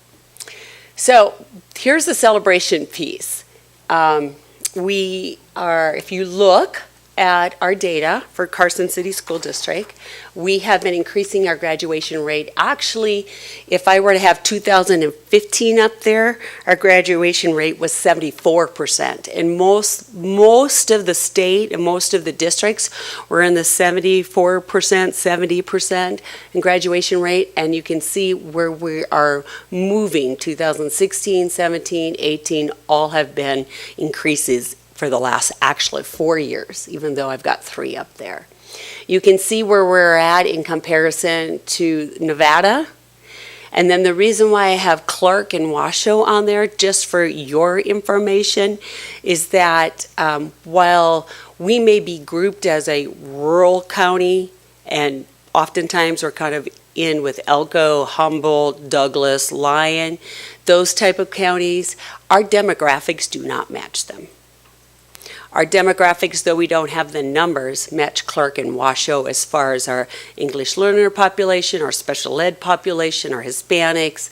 So here's the celebration piece. If you look at our data for Carson City School District, we have been increasing our graduation rate. Actually, if I were to have 2015 up there, our graduation rate was 74%. And most of the state and most of the districts were in the 74%, 70% in graduation rate. And you can see where we are moving. 2016, 17, 18, all have been increases for the last actually 4 years, even though I've got 3 up there. You can see where we're at in comparison to Nevada. And then the reason why I have Clark and Washoe on there, just for your information, is that while we may be grouped as a rural county, and oftentimes we're kind of in with Elko, Humboldt, Douglas, Lyon, those type of counties, our demographics do not match them. Our demographics, though we don't have the numbers, match Clark and Washoe as far as our English learner population, our special ed population, our Hispanics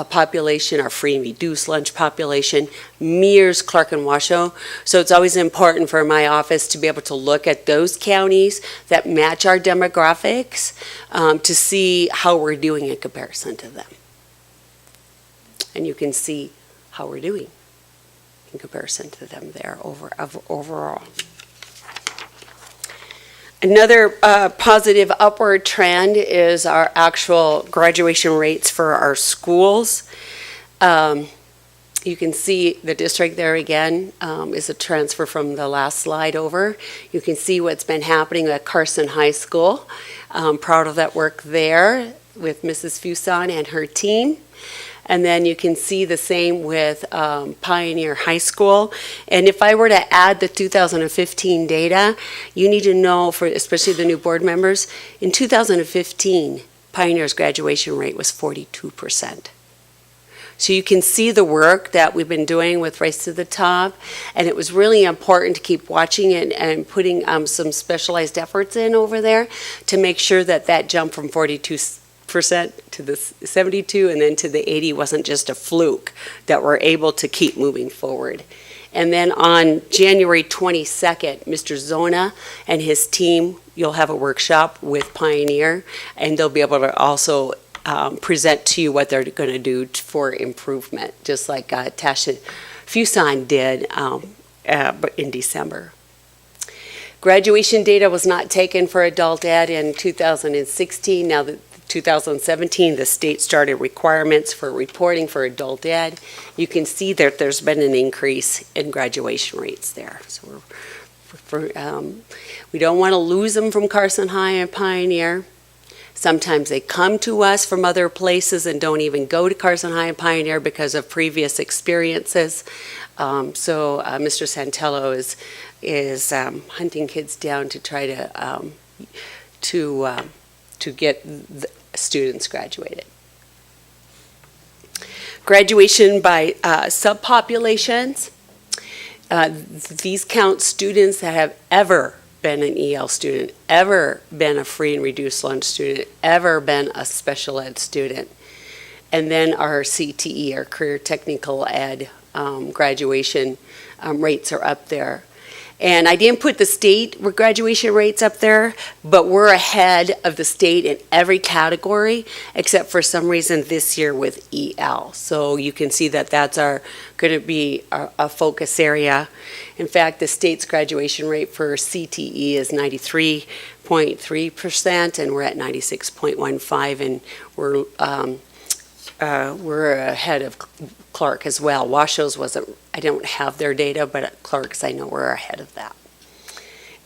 population, our free and reduced lunch population, mirrors Clark and Washoe. So it's always important for my office to be able to look at those counties that match our demographics to see how we're doing in comparison to them. And you can see how we're doing in comparison to them there overall. Another positive upward trend is our actual graduation rates for our schools. You can see the district there again is a transfer from the last slide over. You can see what's been happening at Carson High School. Proud of that work there with Mrs. Fuson and her team. And then you can see the same with Pioneer High School. And if I were to add the 2015 data, you need to know, for especially the new board members, in 2015, Pioneer's graduation rate was 42%. So you can see the work that we've been doing with Race to the Top, and it was really important to keep watching it and putting some specialized efforts in over there to make sure that that jump from 42% to the 72 and then to the 80 wasn't just a fluke, that we're able to keep moving forward. And then on January 22nd, Mr. Zona and his team, you'll have a workshop with Pioneer, and they'll be able to also present to you what they're going to do for improvement, just like Tasha Fuson did in December. Graduation data was not taken for adult ed in 2016. Now, 2017, the state started requirements for reporting for adult ed. You can see that there's been an increase in graduation rates there. So we don't want to lose them from Carson High and Pioneer. Sometimes they come to us from other places and don't even go to Carson High and Pioneer because of previous experiences. So Mr. Santello is hunting kids down to try to get the students graduated. Graduation by subpopulations. These count students that have ever been an EL student, ever been a free and reduced lunch student, ever been a special ed student. And then our CTE, our career technical ed graduation rates are up there. And I didn't put the state graduation rates up there, but we're ahead of the state in every category, except for some reason this year with EL. So you can see that that's going to be a focus area. In fact, the state's graduation rate for CTE is 93.3%, and we're at 96.15, and we're ahead of Clark as well. Washoe's wasn't, I don't have their data, but at Clark's I know we're ahead of that.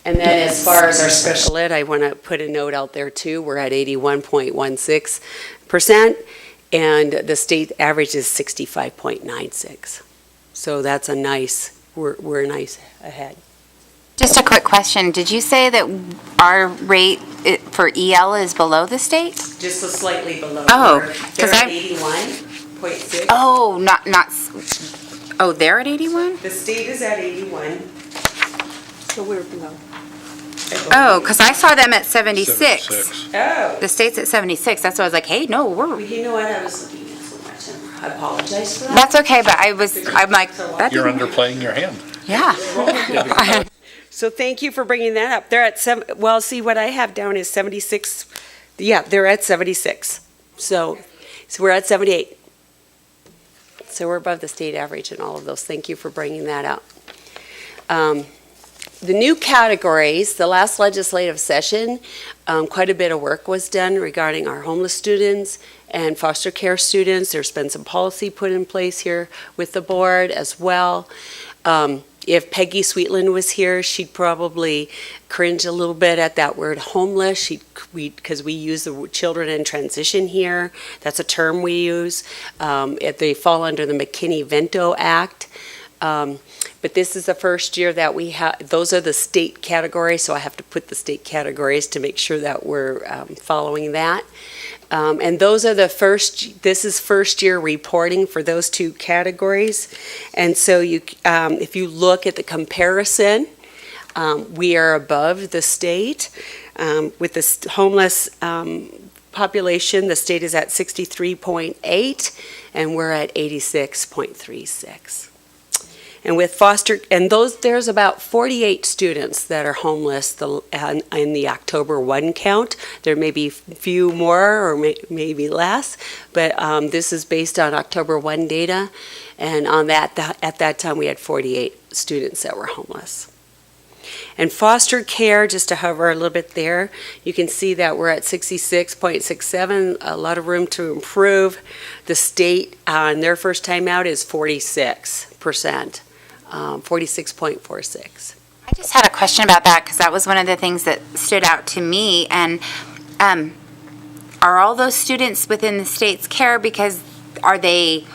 And then as far as our special ed, I want to put a note out there too. We're at 81.16%, and the state average is 65.96. So that's a nice, we're nice ahead. Just a quick question. Did you say that our rate for EL is below the state? Just slightly below. Oh, they're at 81.6. Oh, oh, they're at 81? The state is at 81. So we're below. Oh, because I saw them at 76. Oh. The state's at 76. That's why I was like, hey, no, we're. You know what? I was looking at so much, and I apologize for that. That's okay, but I'm like, that You're didn't- underplaying your hand. Yeah. So thank you for bringing that up. They're at well, see, what I have down is 76. Yeah, they're at 76. So we're at 78. So we're above the state average in all of those. Thank you for bringing that up. The new categories, the last legislative session, quite a bit of work was done regarding our homeless students and foster care students. There's been some policy put in place here with the board as well. If Peggy Sweetland was here, she'd probably cringe a little bit at that word homeless, because we use the children in transition here. That's a term we use. They fall under the McKinney-Vento Act. But this is the first year that we have, those are the state categories, so I have to put the state categories to make sure that we're following that. And those are this is first year reporting for those two categories. And so if you look at the comparison, we are above the state. With the homeless population, the state is at 63.8, and we're at 86.36. And with there's about 48 students that are homeless in the October 1 count. There may be a few more or maybe less, but this is based on October 1 data. And on at that time, we had 48 students that were homeless. And foster care, just to hover a little bit there, you can see that we're at 66.67, a lot of room to improve. The state on their first time out is 46%, 46.46. I just had a question about that because that was one of the things that stood out to me. And are all those students within the state's care? Because are they,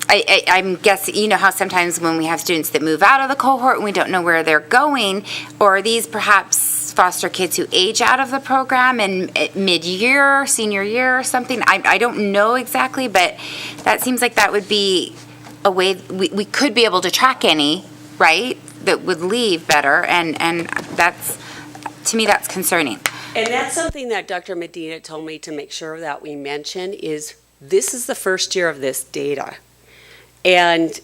I'm guessing, you know how sometimes when we have students that move out of the cohort and we don't know where they're going, or are these perhaps foster kids who age out of the program in mid-year, senior year or something? I don't know exactly, but that seems like that would be a way we could be able to track any, right, that would leave better, and that's, to me, that's concerning. And that's something that Dr. Medina told me to make sure that we mention is this is the first year of this data. And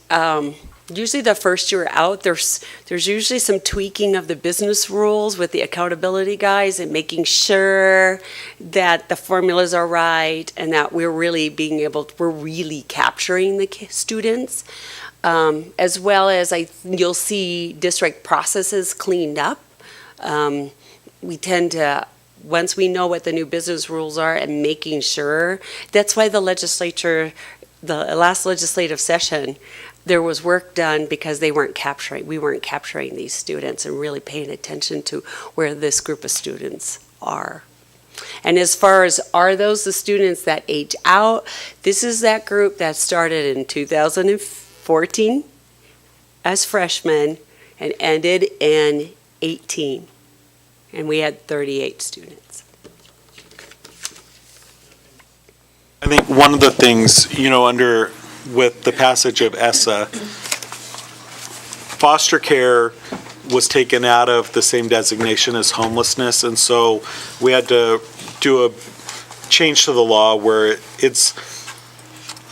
usually the first year out, there's usually some tweaking of the business rules with the accountability guys and making sure that the formulas are right and that we're really capturing the students. As well as you'll see district processes cleaned up. We tend to, once we know what the new business rules are and making sure, that's why the legislature, the last legislative session, there was work done because we weren't capturing these students and really paying attention to where this group of students are. And as far as are those the students that age out, this is that group that started in 2014 as freshmen and ended in 18. And we had 38 students. I think one of the things, with the passage of ESSA, foster care was taken out of the same designation as homelessness, and so we had to do a change to the law where it's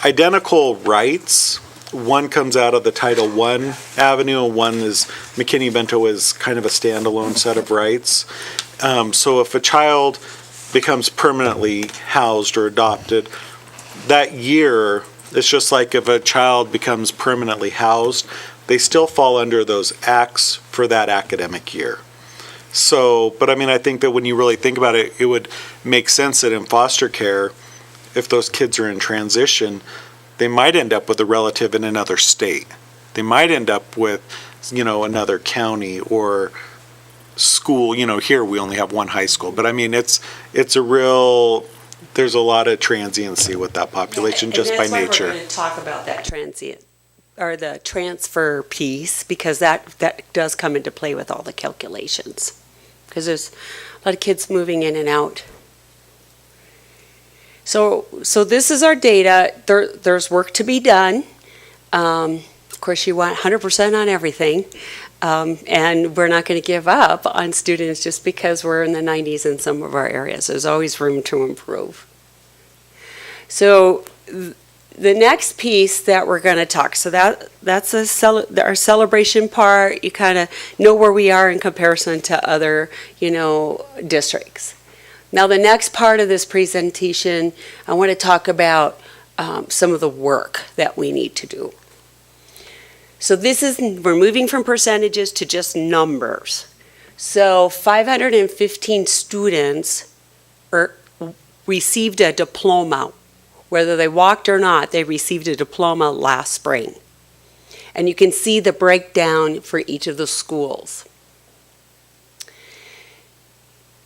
identical rights. One comes out of the Title I avenue, and one is McKinney-Vento is kind of a standalone set of rights. So if a child becomes permanently housed or adopted, that year, it's just like if a child becomes permanently housed, they still fall under those acts for that academic year. So, but I mean, I think that when you really think about it, it would make sense that in foster care, if those kids are in transition, they might end up with a relative in another state. They might end up with, another county or school. Here we only have one high school, but I mean, it's a real, there's a lot of transiency with that population just by nature. And that's why we're going to talk about that transient, or the transfer piece, because that does come into play with all the calculations. Because there's a lot of kids moving in and out. So this is our data. There's work to be done. Of course, you want 100% on everything. And we're not going to give up on students just because we're in the 90s in some of our areas. There's always room to improve. So the next piece that we're going to talk, so that's our celebration part. You kind of know where we are in comparison to other, districts. Now, the next part of this presentation, I want to talk about some of the work that we need to do. So we're moving from percentages to just numbers. So 515 students received a diploma. Whether they walked or not, they received a diploma last spring. And you can see the breakdown for each of the schools.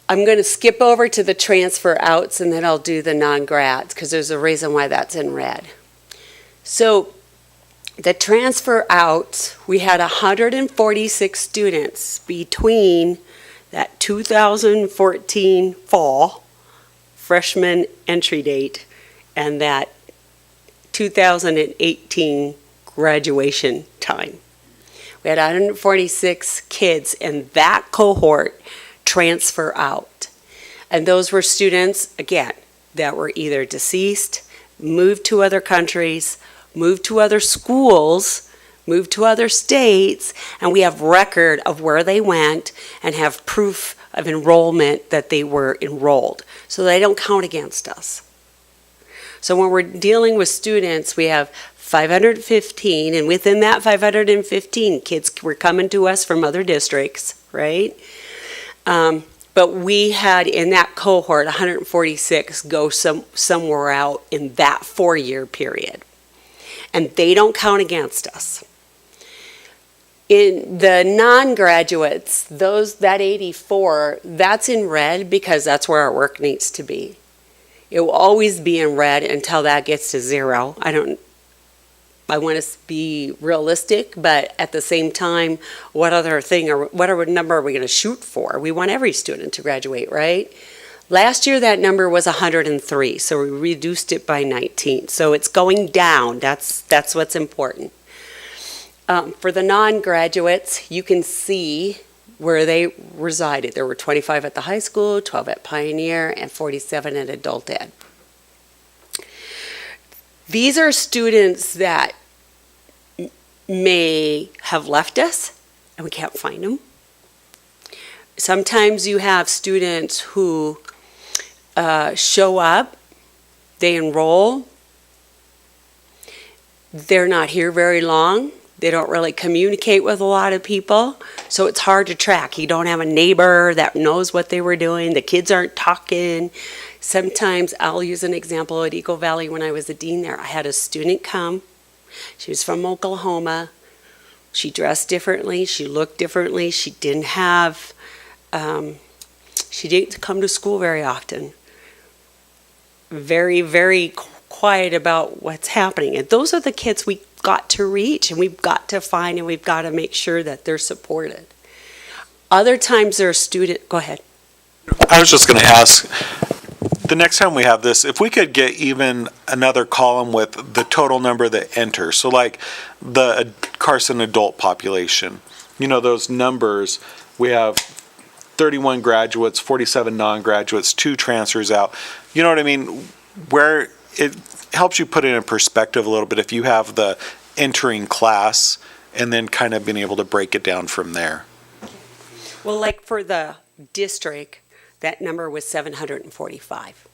I'm going to skip over to the transfer outs and then I'll do the non-grads because there's a reason why that's in red. So the transfer outs, we had 146 students between that 2014 fall freshman entry date and that 2018 graduation time. We had 146 kids in that cohort transfer out. And those were students, again, that were either deceased, moved to other countries, moved to other schools, moved to other states, and we have record of where they went and have proof of enrollment that they were enrolled. So they don't count against us. So when we're dealing with students, we have 515, and within that 515, kids were coming to us from other districts, right? But we had in that cohort 146 go somewhere out in that 4-year period. And they don't count against us. In the non-graduates, that 84, that's in red because that's where our work needs to be. It will always be in red until that gets to 0. I want to be realistic, but at the same time, what number are we going to shoot for? We want every student to graduate, right? Last year, that number was 103, so we reduced it by 19. So it's going down. That's what's important. For the non-graduates, you can see where they resided. There were 25 at the high school, 12 at Pioneer, and 47 at Adult Ed. These are students that may have left us and we can't find them. Sometimes you have students who show up, they enroll, they're not here very long, they don't really communicate with a lot of people, so it's hard to track. You don't have a neighbor that knows what they were doing, the kids aren't talking. Sometimes, I'll use an example at Eagle Valley when I was a dean there. I had a student come. She was from Oklahoma. She dressed differently. She looked differently. She didn't come to school very often. Very, very quiet about what's happening. And those are the kids we got to reach and we've got to find and we've got to make sure that they're supported. Other times there are students, go ahead. I was just going to ask, the next time we have this, if we could get even another column with the total number that enter. So like the Carson adult population, those numbers, we have 31 graduates, 47 non-graduates, 2 transfers out. You know what I mean? Where it helps you put it in perspective a little bit if you have the entering class and then kind of being able to break it down from there. Well, like for the district, that number was 745.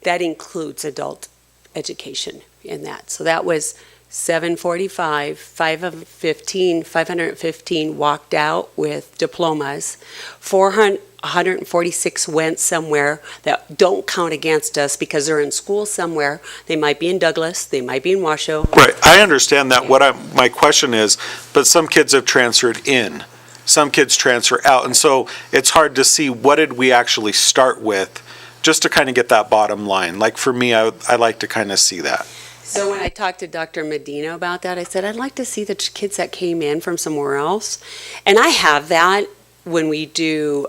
That includes adult education in that. So that was 745, 515 walked out with diplomas, 146 went somewhere that don't count against us because they're in school somewhere. They might be in Douglas, they might be in Washoe. Right, I understand that. My question is, but some kids have transferred in, some kids transfer out, and so it's hard to see what did we actually start with, just to kind of get that bottom line. Like for me, I like to kind of see that. So when I talked to Dr. Medina about that, I said, I'd like to see the kids that came in from somewhere else. And I have that when we do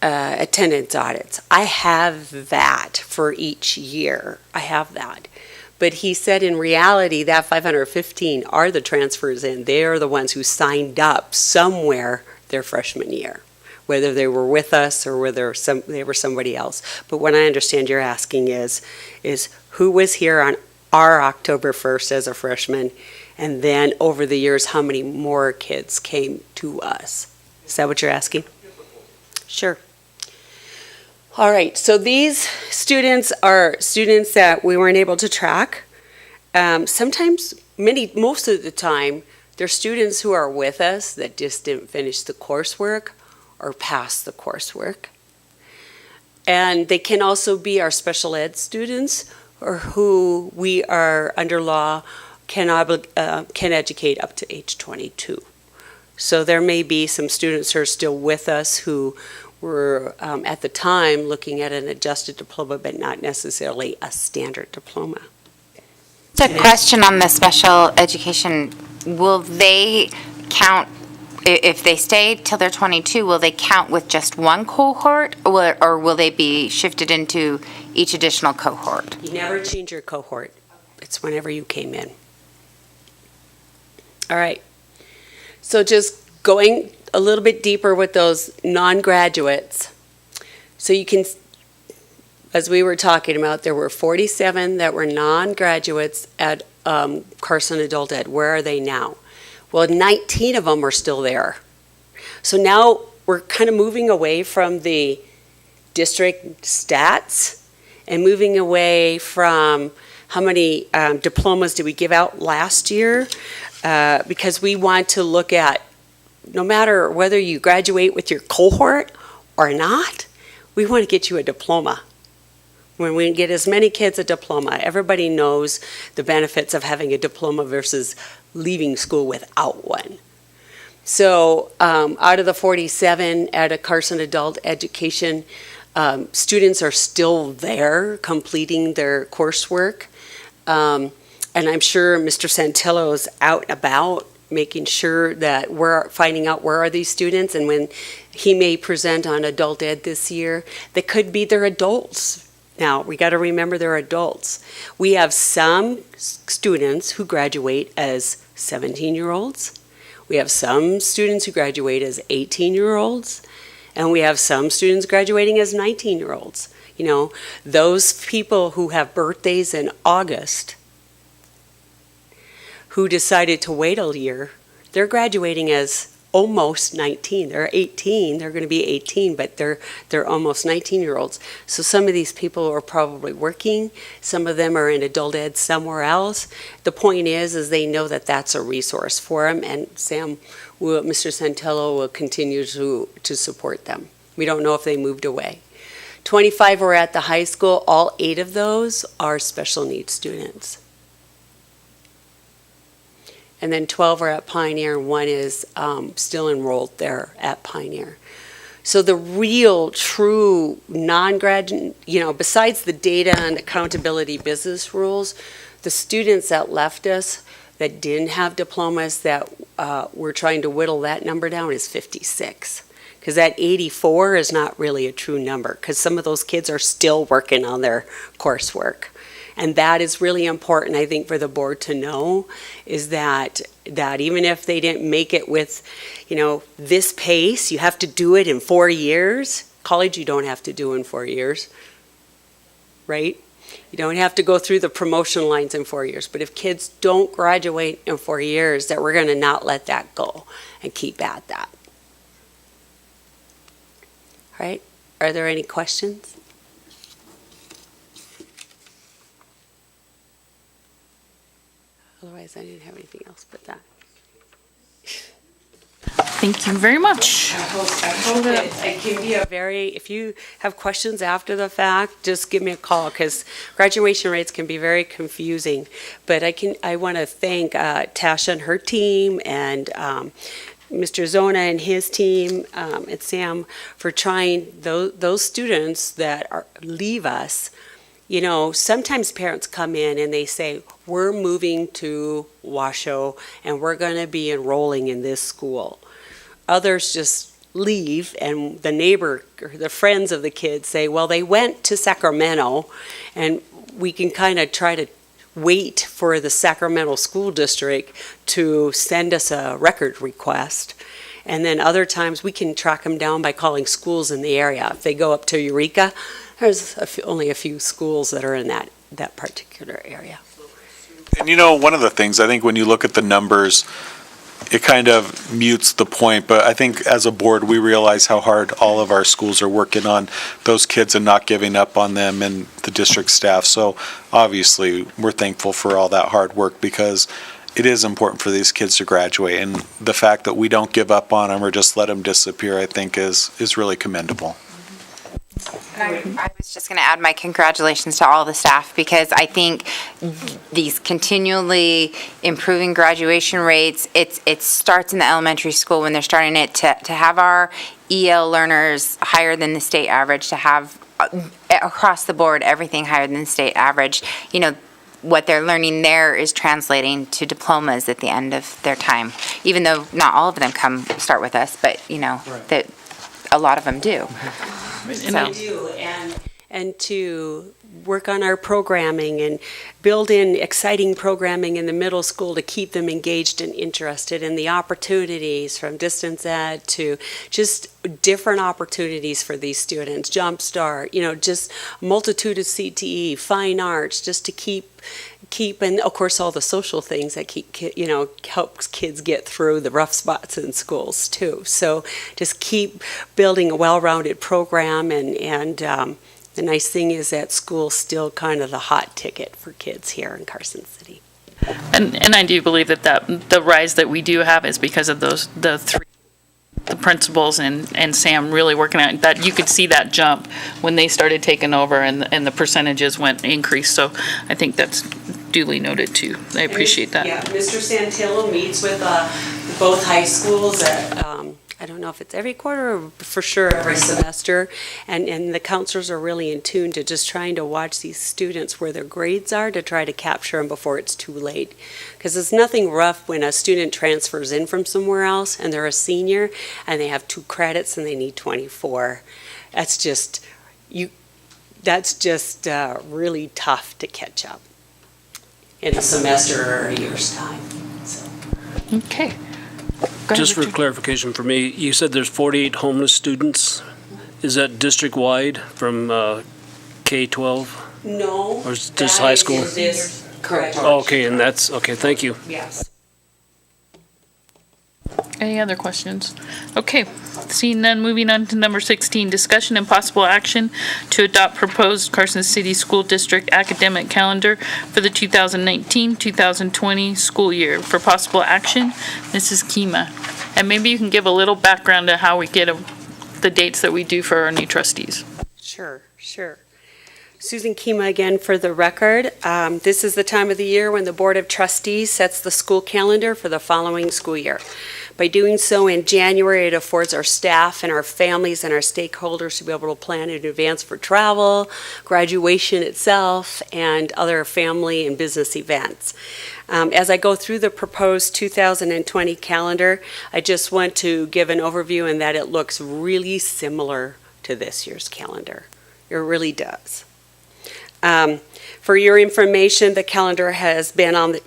attendance audits. I have that for each year. I have that. But he said in reality, that 515 are the transfers in. They are the ones who signed up somewhere their freshman year, whether they were with us or whether they were somebody else. But what I understand you're asking is who was here on our October 1st as a freshman, and then over the years, how many more kids came to us? Is that what you're asking? Sure. All right, so these students are students that we weren't able to track. Sometimes, most of the time, they're students who are with us that just didn't finish the coursework or pass the coursework. And they can also be our special ed students or who we are under law can educate up to age 22. So there may be some students who are still with us who were at the time looking at an adjusted diploma but not necessarily a standard diploma. Just a question on the special education. Will they count, if they stay till they're 22, will they count with just one cohort or will they be shifted into each additional cohort? You never change your cohort. It's whenever you came in. All right. So just going a little bit deeper with those non-graduates. So you can, as we were talking about, there were 47 that were non-graduates at Carson Adult Ed. Where are they now? Well, 19 of them are still there. So now we're kind of moving away from the district stats and moving away from how many diplomas did we give out last year, because we want to look at, no matter whether you graduate with your cohort or not, we want to get you a diploma. When we get as many kids a diploma, everybody knows the benefits of having a diploma versus leaving school without one. So out of the 47 at a Carson Adult Education, students are still there completing their coursework. And I'm sure Mr. Santillo's out and about making sure that we're finding out where are these students, and when he may present on adult ed this year, they could be their adults. Now, we got to remember they're adults. We have some students who graduate as 17-year-olds. We have some students who graduate as 18-year-olds. And we have some students graduating as 19-year-olds. You know, those people who have birthdays in August who decided to wait a year, they're graduating as almost 19. They're 18. They're going to be 18, but they're almost 19-year-olds. So some of these people are probably working. Some of them are in adult ed somewhere else. The point is they know that that's a resource for them, and Mr. Santillo will continue to support them. We don't know if they moved away. 25 are at the high school. All 8 of those are special needs students. And then 12 are at Pioneer, and 1 is still enrolled there at Pioneer. So the real, true non-grad, besides the data and accountability business rules, the students that left us that didn't have diplomas, that we're trying to whittle that number down, is 56. Because that 84 is not really a true number, because some of those kids are still working on their coursework. And that is really important, I think, for the board to know, is that even if they didn't make it with, this pace, you have to do it in 4 years. College you don't have to do in 4 years, right? You don't have to go through the promotion lines in 4 years. But if kids don't graduate in 4 years, that we're going to not let that go and keep at that. All right? Are there any questions? Otherwise, I didn't have anything else but that. Thank you very much. I hope it can be if you have questions after the fact, just give me a call, because graduation rates can be very confusing. But I want to thank Tasha and her team, and Mr. Zona and his team, and Sam, for trying those students that leave us. Sometimes parents come in and they say, we're moving to Washoe and we're going to be enrolling in this school. Others just leave, and the neighbor or the friends of the kids say, well, they went to Sacramento, and we can kind of try to wait for the Sacramento School District to send us a record request. And then other times we can track them down by calling schools in the area. If they go up to Eureka, there's only a few schools that are in that particular area. And one of the things, I think when you look at the numbers, it kind of mutes the point, but I think as a board, we realize how hard all of our schools are working on those kids and not giving up on them, and the district staff. So obviously, we're thankful for all that hard work, because it is important for these kids to graduate, and the fact that we don't give up on them or just let them disappear, I think is really commendable. I was just going to add my congratulations to all the staff, because I think these continually improving graduation rates, it starts in the elementary school when they're starting it, to have our EL learners higher than the state average, to have across the board everything higher than the state average. What they're learning there is translating to diplomas at the end of their time, even though not all of them start with us, but that a lot of them do. And to work on our programming and build in exciting programming in the middle school to keep them engaged and interested in the opportunities, from distance ed to just different opportunities for these students, Jump Start, just a multitude of CTE, fine arts, just to keep, and of course all the social things that helps kids get through the rough spots in schools too. So just keep building a well-rounded program, and The nice thing is that school's still kind of the hot ticket for kids here in Carson City. And I do believe that the rise that we do have is because of the principals and Sam really working out, that you could see that jump when they started taking over and the percentages increased. So I think that's duly noted too. I appreciate that. Yeah, Mr. Santillo meets with both high schools at, I don't know if it's every quarter or for sure every semester, and the counselors are really in tune to just trying to watch these students where their grades are to try to capture them before it's too late. Because it's nothing rough when a student transfers in from somewhere else and they're a senior and they have 2 credits and they need 24. That's just really tough to catch up in a semester or a year's time. So. Okay. Just for clarification for me, you said there's 48 homeless students. Is that district-wide from K-12? No. Or is this high school? Correct. Oh, okay, and that's, okay, thank you. Yes. Any other questions? Okay, seeing none, moving on to number 16, discussion and possible action to adopt proposed Carson City School District academic calendar for the 2019-2020 school year. For possible action, Mrs. Kima. And maybe you can give a little background to how we get the dates that we do for our new trustees. Sure. Susan Kima again for the record. This is the time of the year when the Board of Trustees sets the school calendar for the following school year. By doing so in January, it affords our staff and our families and our stakeholders to be able to plan in advance for travel, graduation itself, and other family and business events. As I go through the proposed 2020 calendar, I just want to give an overview in that it looks really similar to this year's calendar. It really does. For your information, the calendar has been on the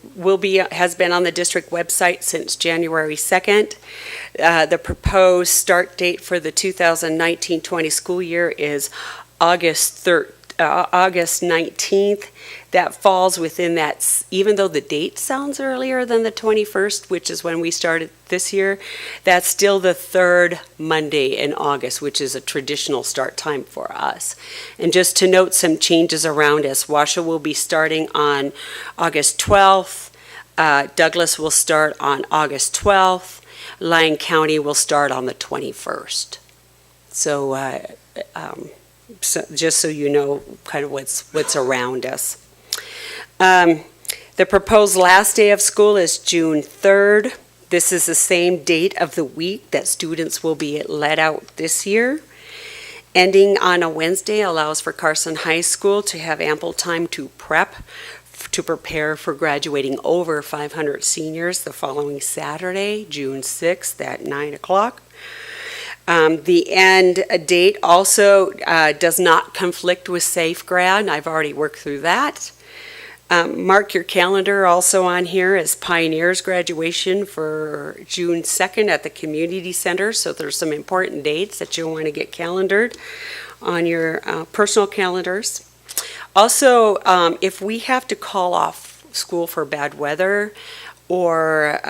district website since January 2nd. The proposed start date for the 2019-20 school year is August 19th. That falls within that, even though the date sounds earlier than the 21st, which is when we started this year, that's still the 3rd Monday in August, which is a traditional start time for us. And just to note some changes around us, Washoe will be starting on August 12th, Douglas will start on August 12th, Lyon County will start on the 21st. So, just so you know kind of what's around us. The proposed last day of school is June 3rd. This is the same date of the week that students will be let out this year. Ending on a Wednesday allows for Carson High School to have ample time to prepare for graduating over 500 seniors the following Saturday, June 6th at 9 o'clock. The end date also does not conflict with Safe Grad. I've already worked through that. Mark your calendar also on here as Pioneers graduation for June 2nd at the Community Center. So there's some important dates that you'll want to get calendared on your personal calendars. Also, if we have to call off school for bad weather, or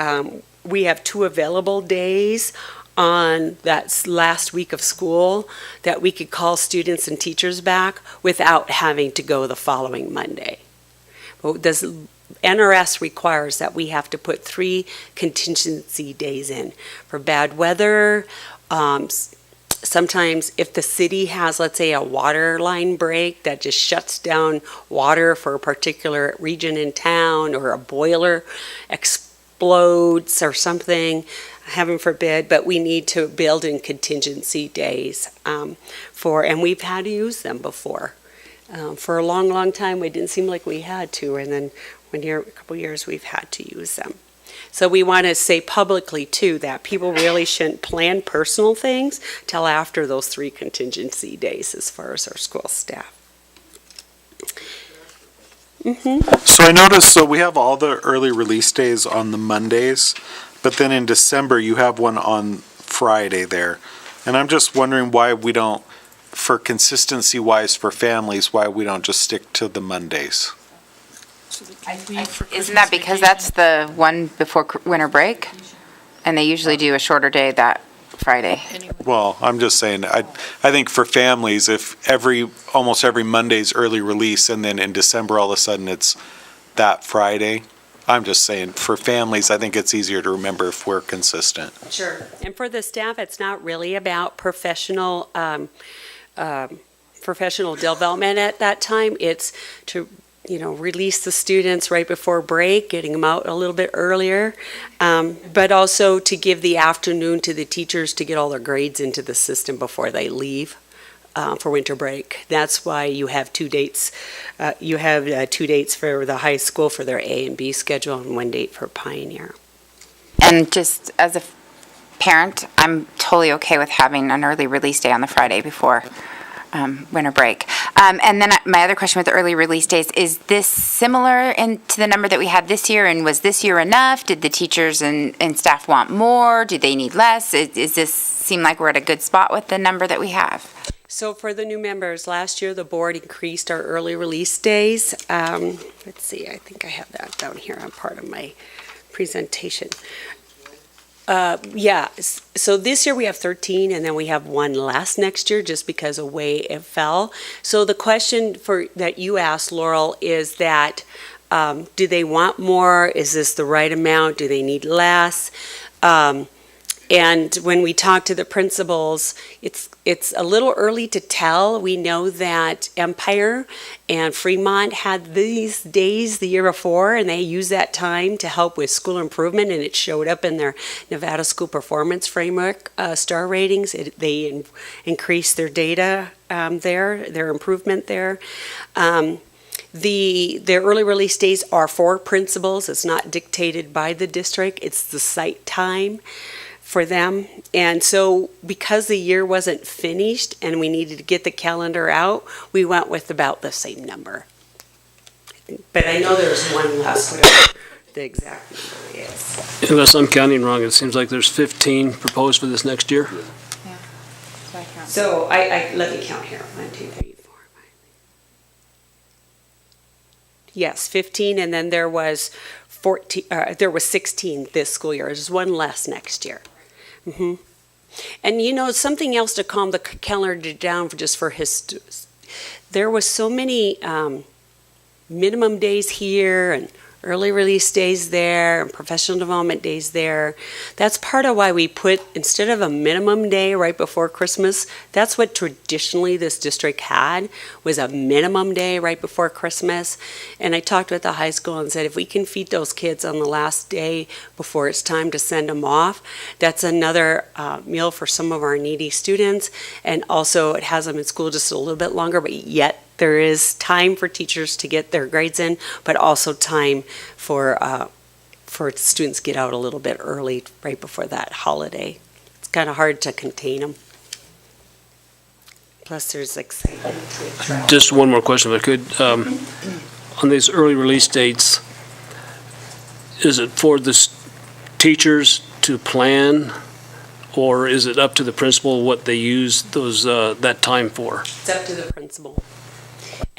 we have 2 available days on that last week of school that we could call students and teachers back without having to go the following Monday. NRS requires that we have to put 3 contingency days in for bad weather. Sometimes if the city has, let's say, a water line break that just shuts down water for a particular region in town, or a boiler explodes or something, heaven forbid, but we need to build in contingency days and we've had to use them before. For a long, long time, it didn't seem like we had to, and then a couple years we've had to use them. So we want to say publicly, too, that people really shouldn't plan personal things till after those 3 contingency days as far as our school staff. So I noticed, we have all the early release days on the Mondays, but then in December you have one on Friday there. And I'm just wondering why we don't, for consistency wise for families, why we don't just stick to the Mondays. Isn't that because that's the one before winter break? And they usually do a shorter day that Friday. Well, I'm just saying, I think for families, if almost every Monday's early release, and then in December, all of a sudden it's that Friday, I'm just saying, for families, I think it's easier to remember if we're consistent. Sure. And for the staff, it's not really about professional development at that time. It's to, release the students right before break, getting them out a little bit earlier, but also to give the afternoon to the teachers to get all their grades into the system before they leave for winter break. That's why you have two dates. You have 2 dates for the high school for their A and B schedule and 1 date for Pioneer. And just as a parent, I'm totally okay with having an early release day on the Friday before winter break. And then my other question with the early release days, is this similar to the number that we had this year? And was this year enough? Did the teachers and staff want more? Do they need less? Is this seem like we're at a good spot with the number that we have? So for the new members, last year the board increased our early release days. Let's see, I think I have that down here on part of my presentation. So this year we have 13, and then we have 1 less next year just because of the way it fell. So the question that you asked, Laurel, is that do they want more? Is this the right amount? Do they need less? And when we talk to the principals, it's a little early to tell. We know that Empire and Fremont had these days the year before, and they used that time to help with school improvement, and it showed up in their Nevada School Performance Framework star ratings. They increased their data their improvement there. Their early release days are for principals. It's not dictated by the district. It's the site time for them. And so because the year wasn't finished and we needed to get the calendar out, we went with about the same number. But I know there's 1 less, whatever the exact number is. Unless I'm counting wrong, it seems like there's 15 proposed for this next year. So I let me count here. 1, 2, 3, 4, 5. Yes, 15, and then there was 14. There was 16 this school year. There's 1 less next year. And something else to calm the calendar down for there was so many minimum days here and early release days there and professional development days there. That's part of why we put, instead of a minimum day right before Christmas, that's what traditionally this district had, was a minimum day right before Christmas. And I talked with the high school and said, if we can feed those kids on the last day before it's time to send them off, that's another meal for some of our needy students. And also it has them in school just a little bit longer, but yet there is time for teachers to get their grades in, but also time for students to get out a little bit early right before that holiday. It's kind of hard to contain them. Plus, there's excitement. Just one more question, if I could. On these early release dates, is it for the teachers to plan, or is it up to the principal what they use that time for? It's up to the principal.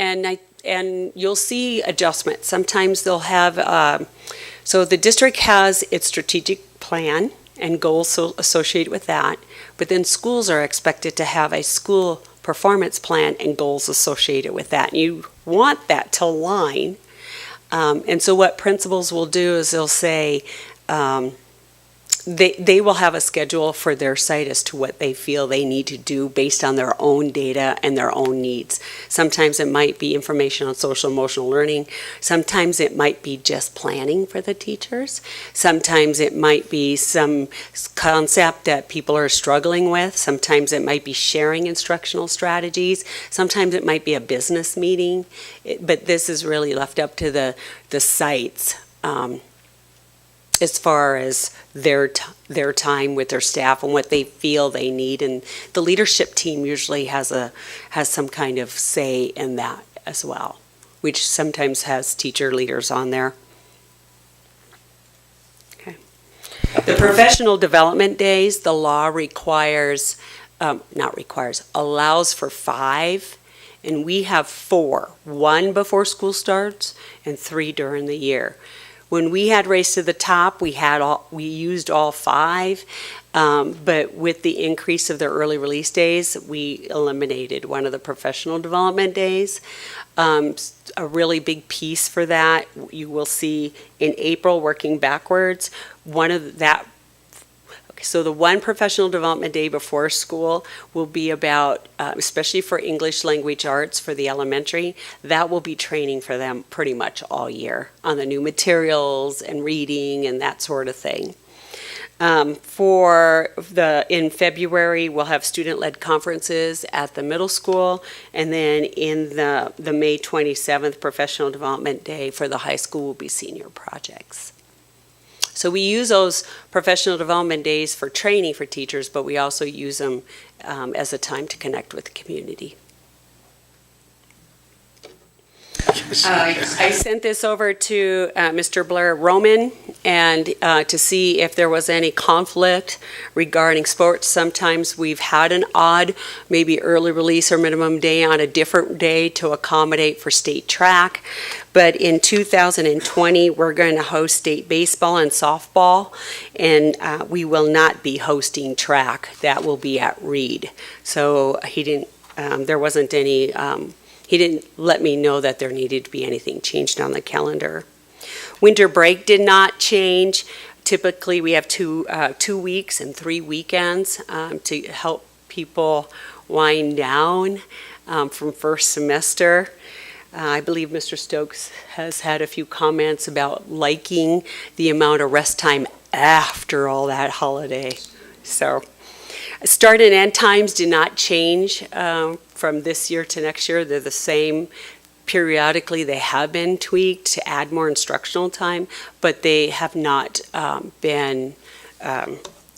And you'll see adjustments. Sometimes they'll have, so the district has its strategic plan and goals associated with that, but then schools are expected to have a school performance plan and goals associated with that. And you want that to align. And so what principals will do is they'll say, they will have a schedule for their site as to what they feel they need to do based on their own data and their own needs. Sometimes it might be information on social emotional learning. Sometimes it might be just planning for the teachers. Sometimes it might be some concept that people are struggling with. Sometimes it might be sharing instructional strategies. Sometimes it might be a business meeting. But this is really left up to the sites. As far as their time with their staff and what they feel they need, and the leadership team usually has some kind of say in that as well, which sometimes has teacher leaders on there. Okay. The professional development days, the law allows for 5, and we have 4. 1 before school starts and 3 during the year. When we had Race to the Top, we used all 5, but with the increase of the early release days, we eliminated one of the professional development days. A really big piece for that, you will see in April, working backwards, so the one professional development day before school will be about, especially for English language arts for the elementary, that will be training for them pretty much all year on the new materials and reading and that sort of thing. In February, we'll have student-led conferences at the middle school, and then in the May 27th professional development day for the high school will be senior projects. So we use those professional development days for training for teachers, but we also use them as a time to connect with the community. I sent this over to Mr. Blair Roman and to see if there was any conflict regarding sports. Sometimes we've had an odd, maybe early release or minimum day on a different day to accommodate for state track. But in 2020, we're going to host state baseball and softball, and we will not be hosting track. That will be at Reed. So there wasn't any. He didn't let me know that there needed to be anything changed on the calendar. Winter break did not change. Typically, we have 2 weeks and 3 weekends to help people wind down from first semester. I believe Mr. Stokes has had a few comments about liking the amount of rest time after all that holiday. So, start and end times did not change from this year to next year. They're the same. Periodically, they have been tweaked to add more instructional time, but they have not been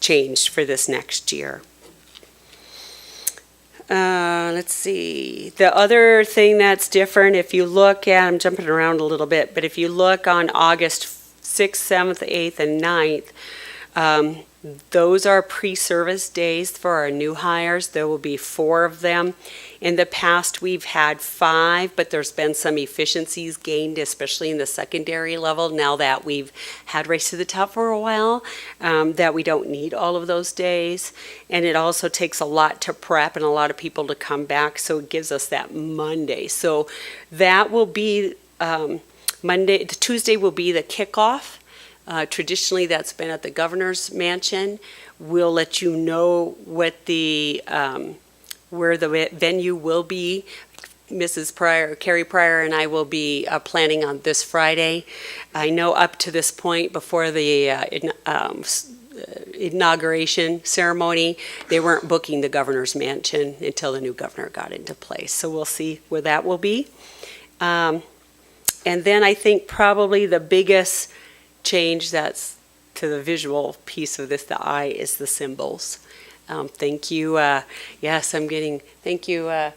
changed for this next year. Let's see. The other thing that's different, if you look at, I'm jumping around a little bit, but if you look on August 6th, 7th, 8th, and 9th, those are pre-service days for our new hires. There will be 4 of them. In the past, we've had 5, but there's been some efficiencies gained, especially in the secondary level, now that we've had Race to the Top for a while, that we don't need all of those days. And it also takes a lot to prep and a lot of people to come back, so it gives us that Monday. So that will be Tuesday will be the kickoff. Traditionally, that's been at the governor's mansion. We'll let you know what where the venue will be. Mrs. Pryor, Carrie Pryor, and I will be planning on this Friday. I know up to this point, before the inauguration ceremony, they weren't booking the governor's mansion until the new governor got into place. So we'll see where that will be. And then I think probably the biggest change that's to the visual piece of this, the eye, is the symbols. Thank you. Thank you,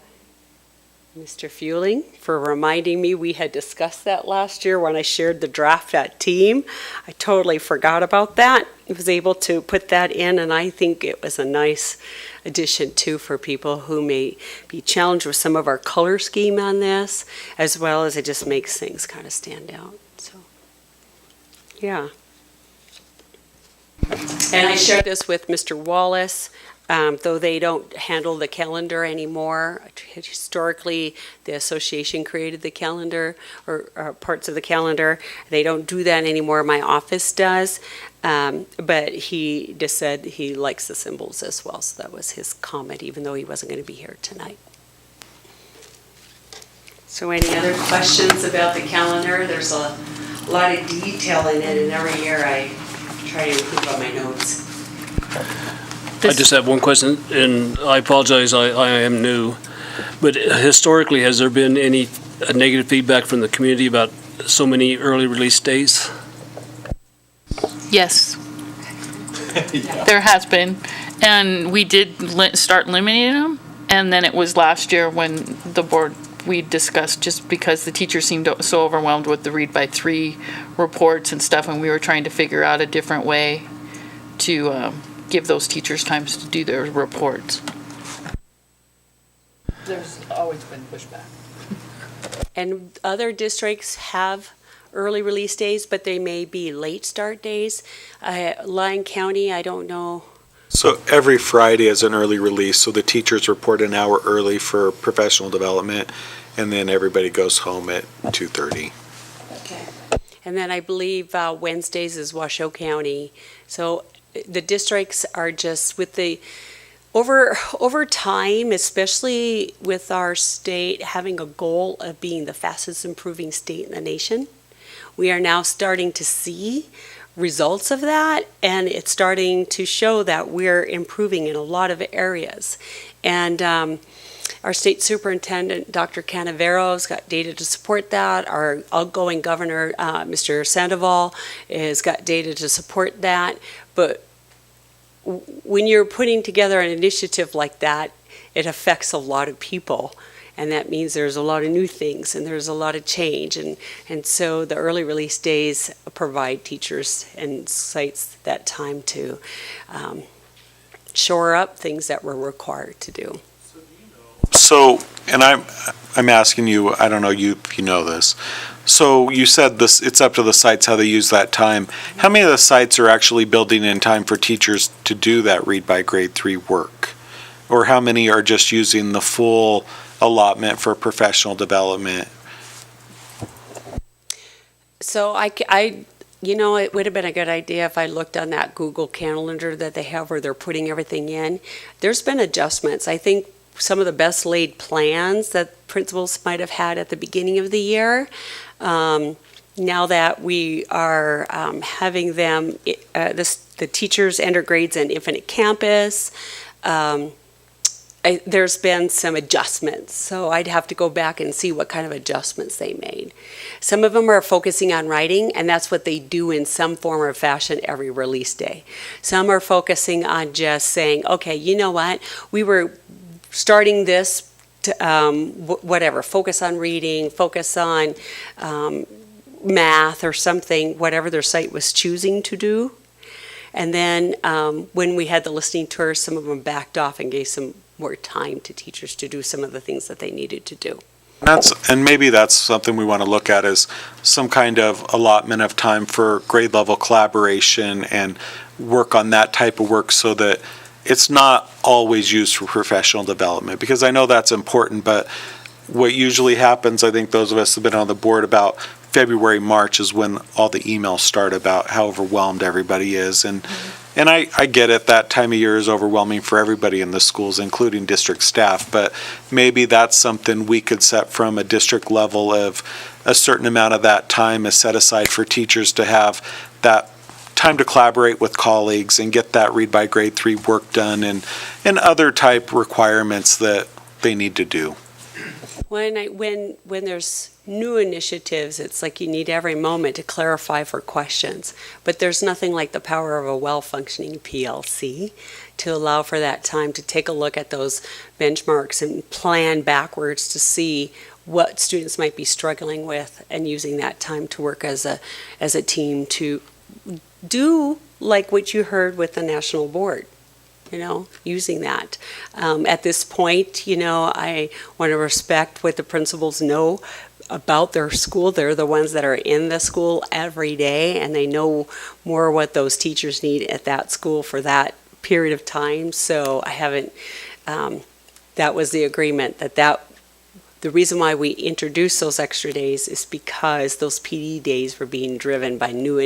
Mr. Fueling, for reminding me. We had discussed that last year when I shared the draft at team. I totally forgot about that. I was able to put that in, and I think it was a nice addition too for people who may be challenged with some of our color scheme on this, as well as it just makes things kind of stand out. So, yeah. And I shared this with Mr. Wallace, though they don't handle the calendar anymore. Historically, the association created the calendar, or parts of the calendar. They don't do that anymore. My office does. But he just said he likes the symbols as well. So that was his comment, even though he wasn't going to be here tonight. So any other questions about the calendar? There's a lot of detail in it, and every year I try to improve on my notes. I just have one question, and I apologize, I am new, but historically, has there been any negative feedback from the community about so many early release days? Yes. There has been, and we did start limiting them, and then it was last year when the board, we discussed, just because the teachers seemed so overwhelmed with the read by 3 reports and stuff, and we were trying to figure out a different way to give those teachers times to do their reports. There's always been pushback. And other districts have early release days, but they may be late start days. Lyon County, I don't know. So every Friday is an early release, so the teachers report an hour early for professional development, and then everybody goes home at 2:30. And then I believe Wednesdays is Washoe County. So the districts are just with the, over time, especially with our state having a goal of being the fastest improving state in the nation, we are now starting to see results of that, and it's starting to show that we're improving in a lot of areas. And our state superintendent, Dr. Canavero's got data to support that. Our outgoing governor, Mr. Sandoval, has got data to support that. But when you're putting together an initiative like that, it affects a lot of people. And that means there's a lot of new things and there's a lot of change. And so the early release days provide teachers and sites that time to shore up things that we're required to do. So, and I'm asking you, I don't know if you know this. So you said this, it's up to the sites how they use that time. How many of the sites are actually building in time for teachers to do that read by grade 3 work? Or how many are just using the full allotment for professional development? So it would have been a good idea if I looked on that Google Calendar that they have where they're putting everything in. There's been adjustments. I think some of the best laid plans that principals might have had at the beginning of the year, now that we are having them, the teachers enter grades in Infinite Campus, there's been some adjustments, so I'd have to go back and see what kind of adjustments they made. Some of them are focusing on writing, and that's what they do in some form or fashion every release day. Some are focusing on just saying, okay, you know what, we were starting this to, focus on reading, focus on math or something, whatever their site was choosing to do. And then when we had the listening tours, some of them backed off and gave some more time to teachers to do some of the things that they needed to do. And maybe that's something we want to look at, is some kind of allotment of time for grade level collaboration and work on that type of work, so that it's not always used for professional development, because I know that's important, but what usually happens, I think those of us who have been on the board, about February, March is when all the emails start about how overwhelmed everybody is. And I get it, that time of year is overwhelming for everybody in the schools, including district staff, but maybe that's something we could set from a district level, of a certain amount of that time is set aside for teachers to have that time to collaborate with colleagues and get that read by grade 3 work done, and other type requirements that they need to do. When there's new initiatives, it's like you need every moment to clarify for questions. But there's nothing like the power of a well-functioning PLC to allow for that time to take a look at those benchmarks and plan backwards to see what students might be struggling with, and using that time to work as a team to do like what you heard with the national board. Using that. At this point, I want to respect what the principals know about their school. They're the ones that are in the school every day, and they know more what those teachers need at that school for that period of time. So I haven't, that was the agreement that the reason why we introduced those extra days is because those PD days were being driven by new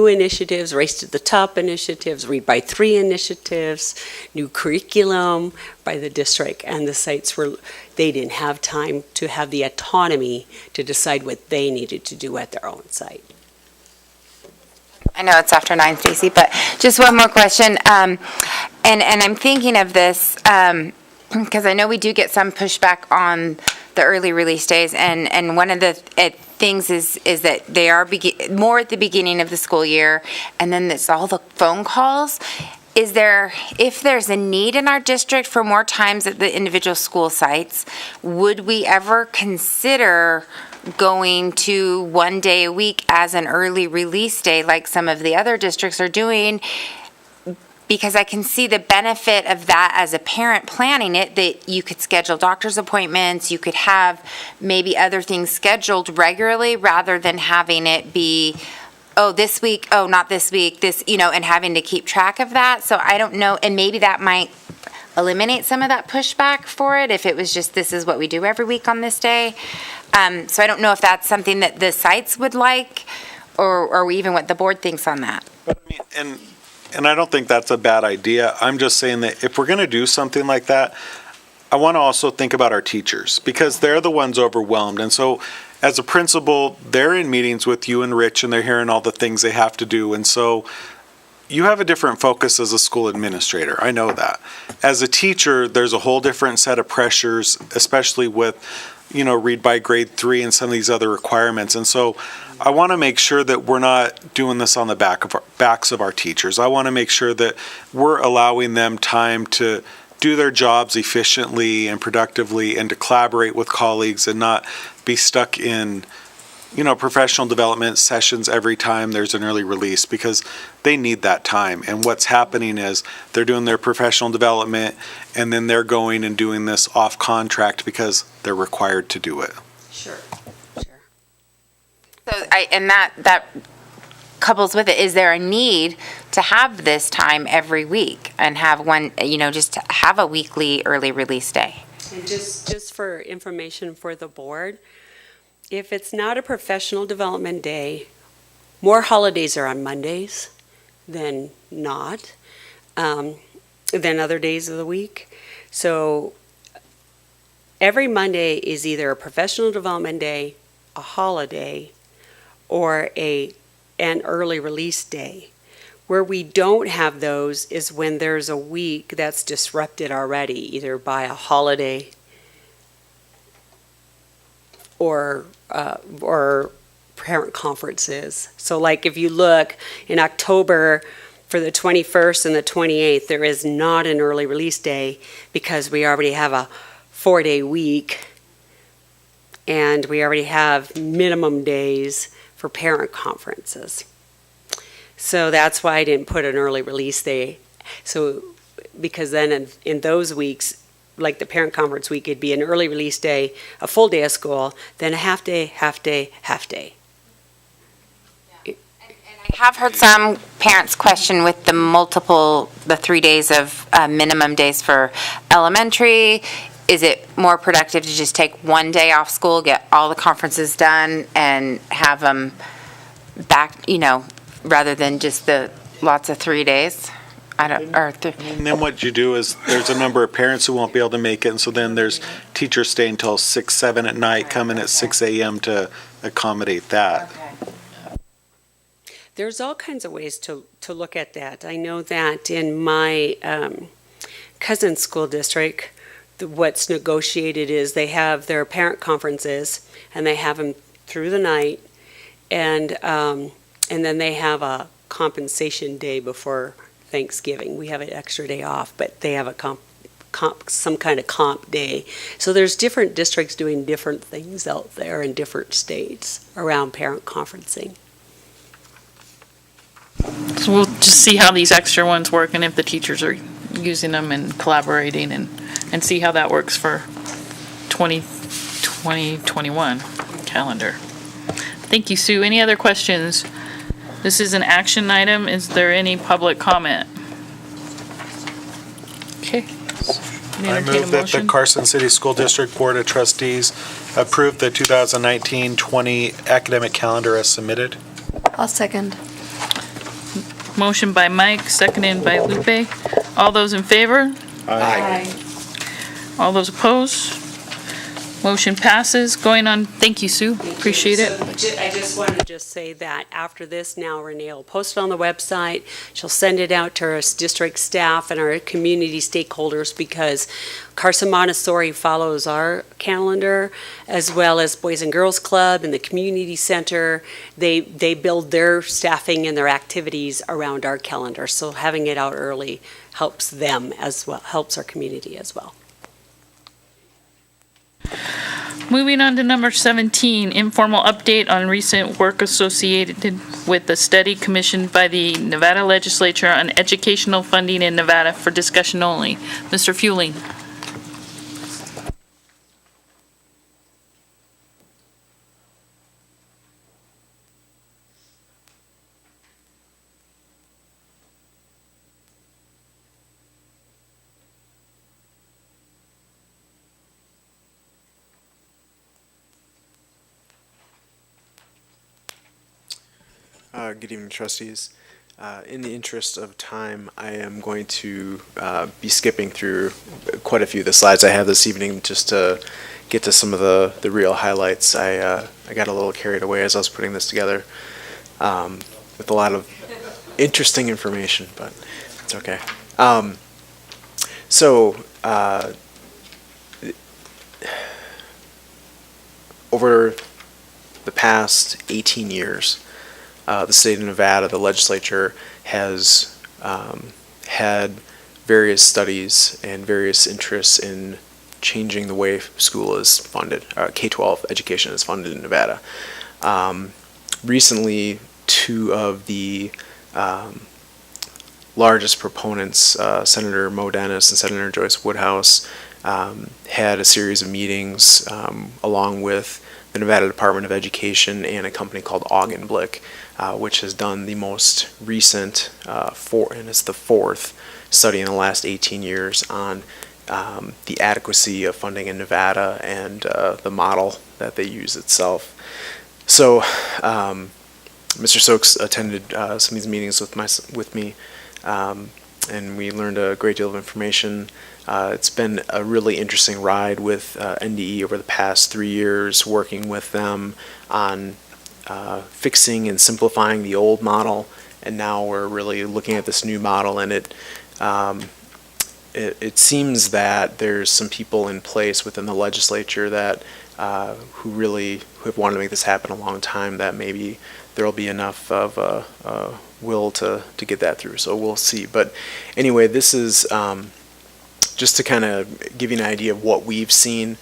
initiatives, Race to the Top initiatives, Read by 3 initiatives, new curriculum by the district, and the sites they didn't have time to have the autonomy to decide what they needed to do at their own site. I know it's after 9, Stacy, but just one more question. And I'm thinking of this, because I know we do get some pushback on the early release days, and one of the things is that they are more at the beginning of the school year, and then it's all the phone calls. If there's a need in our district for more times at the individual school sites, would we ever consider going to 1 day a week as an early release day, like some of the other districts are doing, because I can see the benefit of that as a parent planning it, that you could schedule doctor's appointments, you could have maybe other things scheduled regularly rather than having it be, oh, this week, oh, not this week, this, and having to keep track of that. So I don't know, and maybe that might eliminate some of that pushback for it if it was just, this is what we do every week on this day. So I don't know if that's something that the sites would like, or even what the board thinks on that. And I don't think that's a bad idea. I'm just saying that if we're going to do something like that, I want to also think about our teachers, because they're the ones overwhelmed. And so as a principal, they're in meetings with you and Rich, and they're hearing all the things they have to do. And so you have a different focus as a school administrator. I know that. As a teacher, there's a whole different set of pressures, especially with, read by grade 3 and some of these other requirements. And so I want to make sure that we're not doing this on the backs of our teachers. I want to make sure that we're allowing them time to do their jobs efficiently and productively, and to collaborate with colleagues and not be stuck in, professional development sessions every time there's an early release, because they need that time. And what's happening is they're doing their professional development, and then they're going and doing this off contract because they're required to do it. Sure. So that couples with it, is there a need to have this time every week and have one, just to have a weekly early release day? And just for information for the board, if it's not a professional development day, more holidays are on Mondays than not, than other days of the week. So every Monday is either a professional development day, a holiday, or an early release day. Where we don't have those is when there's a week that's disrupted already, either by a holiday or parent conferences. So like if you look in October for the 21st and the 28th, there is not an early release day because we already have a 4-day week, and we already have minimum days for parent conferences. So that's why I didn't put an early release day. So, because then in those weeks, like the parent conference week, it'd be an early release day, a full day of school, then a half day, half day, half day. I have heard some parents question with the 3 days of minimum days for elementary. Is it more productive to just take one day off school, get all the conferences done, and have them back, rather than just the lots of 3 days? And then what you do is there's a number of parents who won't be able to make it, and so then there's teachers staying until 6, 7 at night, coming at 6 a.m. to accommodate that. There's all kinds of ways to look at that. I know that in my cousin's school district, what's negotiated is they have their parent conferences, and they have them through the night, and then they have a compensation day before Thanksgiving. We have an extra day off, but they have a some kind of comp day. So there's different districts doing different things out there in different states around parent conferencing. So we'll just see how these extra ones work, and if the teachers are using them and collaborating, and see how that works for 2021 calendar. Thank you, Sue. Any other questions? This is an action item. Is there any public comment? Okay. I move that the Carson City School District Board of Trustees approve the 2019-20 academic calendar as submitted. I'll second. Motion by Mike, seconded by Lupe. All those in favor? Aye. All those opposed? Motion passes. Going on, thank you, Sue. Appreciate it. I just want to say that after this, now Renee will post it on the website. She'll send it out to our district staff and our community stakeholders, because Carson Montessori follows our calendar, as well as Boys and Girls Club and the Community Center. They build their staffing and their activities around our calendar. So having it out early helps them as well, helps our community as well. Moving on to number 17, informal update on recent work associated with the study commissioned by the Nevada Legislature on educational funding in Nevada for discussion only. Mr. Fueling. Good evening, trustees. In the interest of time, I am going to be skipping through quite a few of the slides I have this evening just to get to some of the real highlights. I got a little carried away as I was putting this together with a lot of interesting information, but it's okay. Over the past 18 years, the state of Nevada, the legislature, has had various studies and various interests in changing the way school is funded, K-12 education is funded in Nevada. Recently, two of the largest proponents, Senator Mo Dennis and Senator Joyce Woodhouse, had a series of meetings along with the Nevada Department of Education and a company called Augenblick, which has done the most recent, and it's the fourth study in the last 18 years on the adequacy of funding in Nevada and the model that they use itself. So, Mr. Stokes attended some of these meetings with me, and we learned a great deal of information. It's been a really interesting ride with NDE over the past 3 years, working with them on fixing and simplifying the old model, and now we're really looking at this new model, and it seems that there's some people in place within the legislature that who have wanted to make this happen a long time, that maybe there'll be enough of a will to get that through. So we'll see. But anyway, this is just to kind of give you an idea of what we've seen,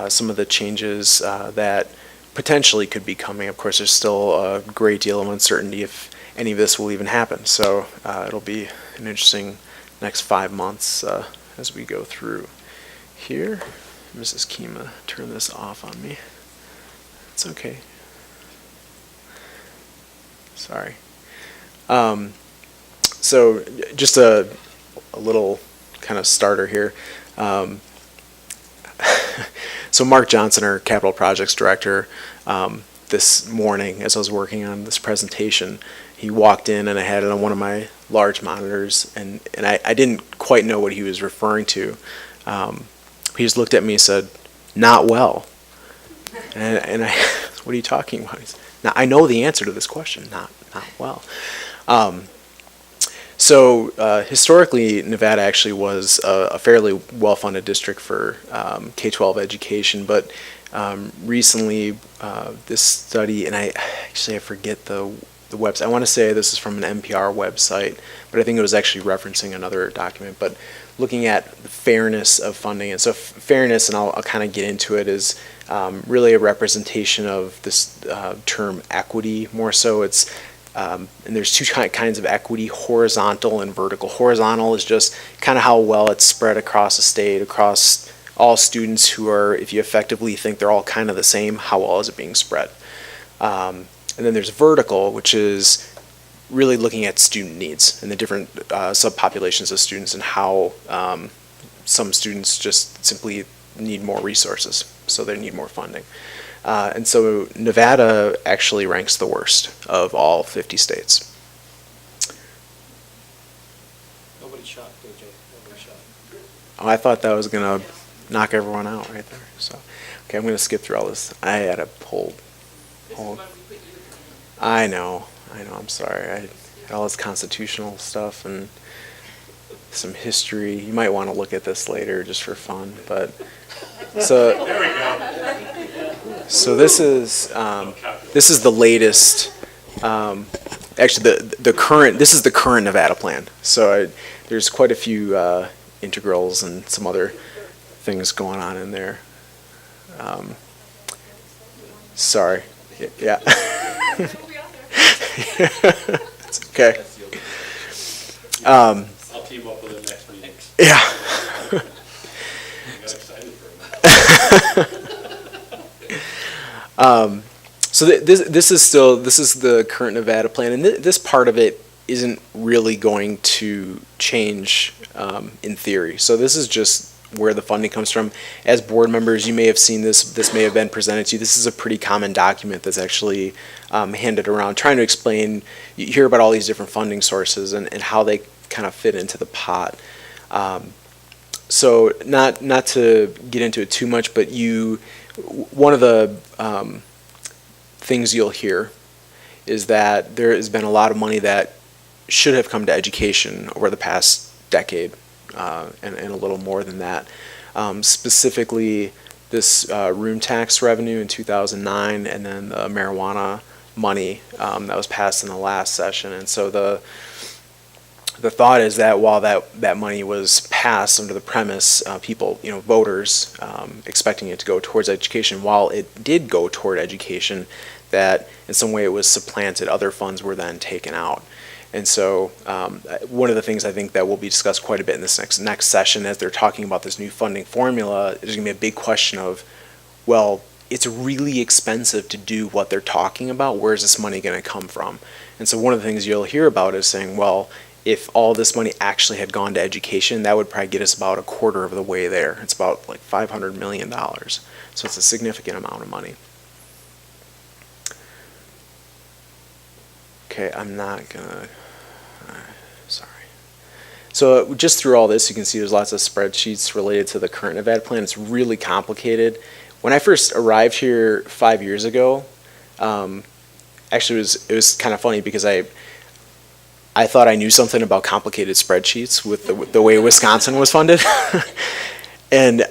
some of the changes that potentially could be coming. Of course, there's still a great deal of uncertainty if any of this will even happen. So it'll be an interesting next 5 months as we go through here. Mrs. Kima, turn this off on me. It's okay. Sorry. So just a little kind of starter here. So Mark Johnson, our capital projects director, this morning as I was working on this presentation, he walked in and I had it on one of my large monitors, and I didn't quite know what he was referring to. He just looked at me and said, "Not well." And I, what are you talking about? Now, I know the answer to this question, not well. So historically, Nevada actually was a fairly well-funded district for K-12 education, but recently this study, and I forget the website. I want to say this is from an NPR website, but I think it was actually referencing another document. But looking at the fairness of funding, and so fairness, and I'll kind of get into it, is really a representation of this term equity more so. It's and there's two kinds of equity, horizontal and vertical. Horizontal is just kind of how well it's spread across the state, across all students who are, if you effectively think they're all kind of the same, how well is it being spread? And then there's vertical, which is really looking at student needs and the different subpopulations of students and how some students just simply need more resources, so they need more funding. And so Nevada actually ranks the worst of all 50 states. Nobody shot, DJ. Nobody shot. Oh, I thought that was going to knock everyone out right there. So, okay, I'm going to skip through all this. I had a whole I know, I'm sorry. I had all this constitutional stuff and some history. You might want to look at this later just for fun, but so there we go. So this is the latest. Actually, the current. This is the current Nevada plan. So there's quite a few integrals and some other things going on in there. Sorry. Yeah. It's okay. I'll team up with it next meeting. Yeah. So this is the current Nevada plan, and this part of it isn't really going to change in theory. So this is just where the funding comes from. As board members, you may have seen this. This may have been presented to you. This is a pretty common document that's actually handed around, trying to explain. You hear about all these different funding sources and how they kind of fit into the pot. So not to get into it too much, but one of the things you'll hear is that there has been a lot of money that should have come to education over the past decade, and a little more than that. Specifically, this room tax revenue in 2009, and then the marijuana money that was passed in the last session. And so the thought is that while that money was passed under the premise, people, voters, expecting it to go towards education, while it did go toward education, that in some way it was supplanted. Other funds were then taken out. And so one of the things I think that will be discussed quite a bit in this next session, as they're talking about this new funding formula, there's going to be a big question of, well, it's really expensive to do what they're talking about. Where's this money going to come from? And so one of the things you'll hear about is saying, well, if all this money actually had gone to education, that would probably get us about a quarter of the way there. It's about like $500 million. So it's a significant amount of money. Okay, I'm not gonna, sorry. So just through all this, you can see there's lots of spreadsheets related to the current Nevada plan. It's really complicated. When I first arrived here 5 years ago, actually it was kind of funny because I thought I knew something about complicated spreadsheets with the way Wisconsin was funded, and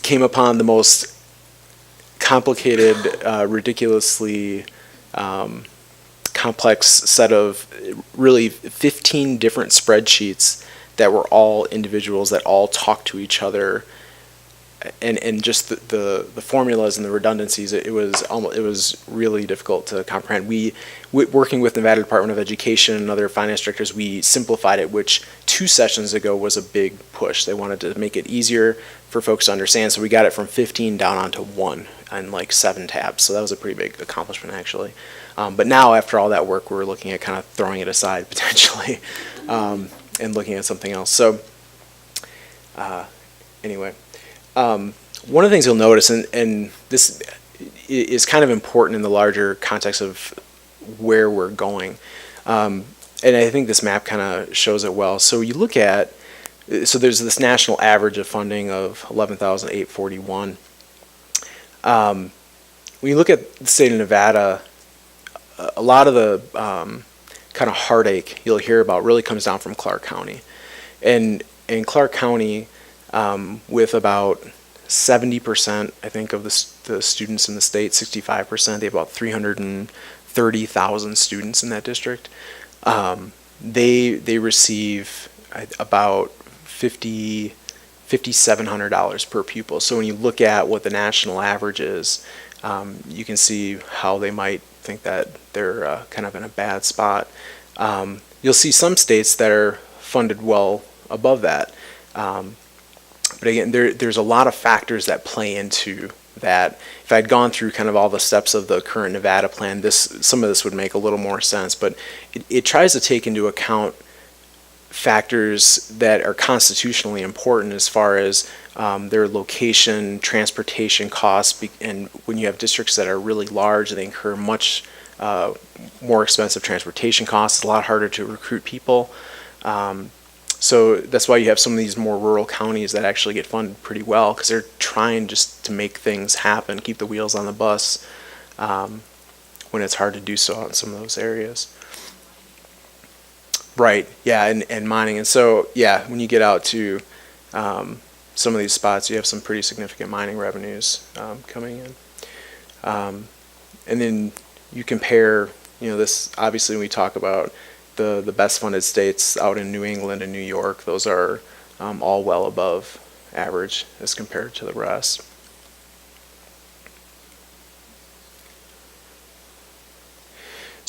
came upon the most complicated, ridiculously complex set of really 15 different spreadsheets that were all individuals that all talked to each other, and just the formulas and the redundancies. It was really difficult to comprehend. Working with Nevada Department of Education and other finance directors, we simplified it, which 2 sessions ago was a big push. They wanted to make it easier for folks to understand, so we got it from 15 down onto 1 and like 7 tabs. So that was a pretty big accomplishment, actually. But now, after all that work, we're looking at kind of throwing it aside potentially, and looking at something else. So anyway, one of the things you'll notice, and this is kind of important in the larger context of where we're going, and I think this map kind of shows it well. So you look at, so there's this national average of funding of $11,841. When you look at the state of Nevada, a lot of the kind of heartache you'll hear about really comes down from Clark County. And in Clark County, with about 70%, I think, of the students in the state, 65%, they have about 330,000 students in that district. They receive about $5,700 per pupil. So when you look at what the national average is, you can see how they might think that they're kind of in a bad spot. You'll see some states that are funded well above that. But again, there's a lot of factors that play into that. If I'd gone through kind of all the steps of the current Nevada plan, some of this would make a little more sense. But it tries to take into account factors that are constitutionally important as far as their location, transportation costs, and when you have districts that are really large, they incur much more expensive transportation costs. It's a lot harder to recruit people. So that's why you have some of these more rural counties that actually get funded pretty well, because they're trying just to make things happen, keep the wheels on the bus, when it's hard to do so in some of those areas. Right, yeah, and mining. And so, yeah, when you get out to some of these spots, you have some pretty significant mining revenues coming in. And then you compare, this, obviously when we talk about the best funded states out in New England and New York, those are all well above average as compared to the rest.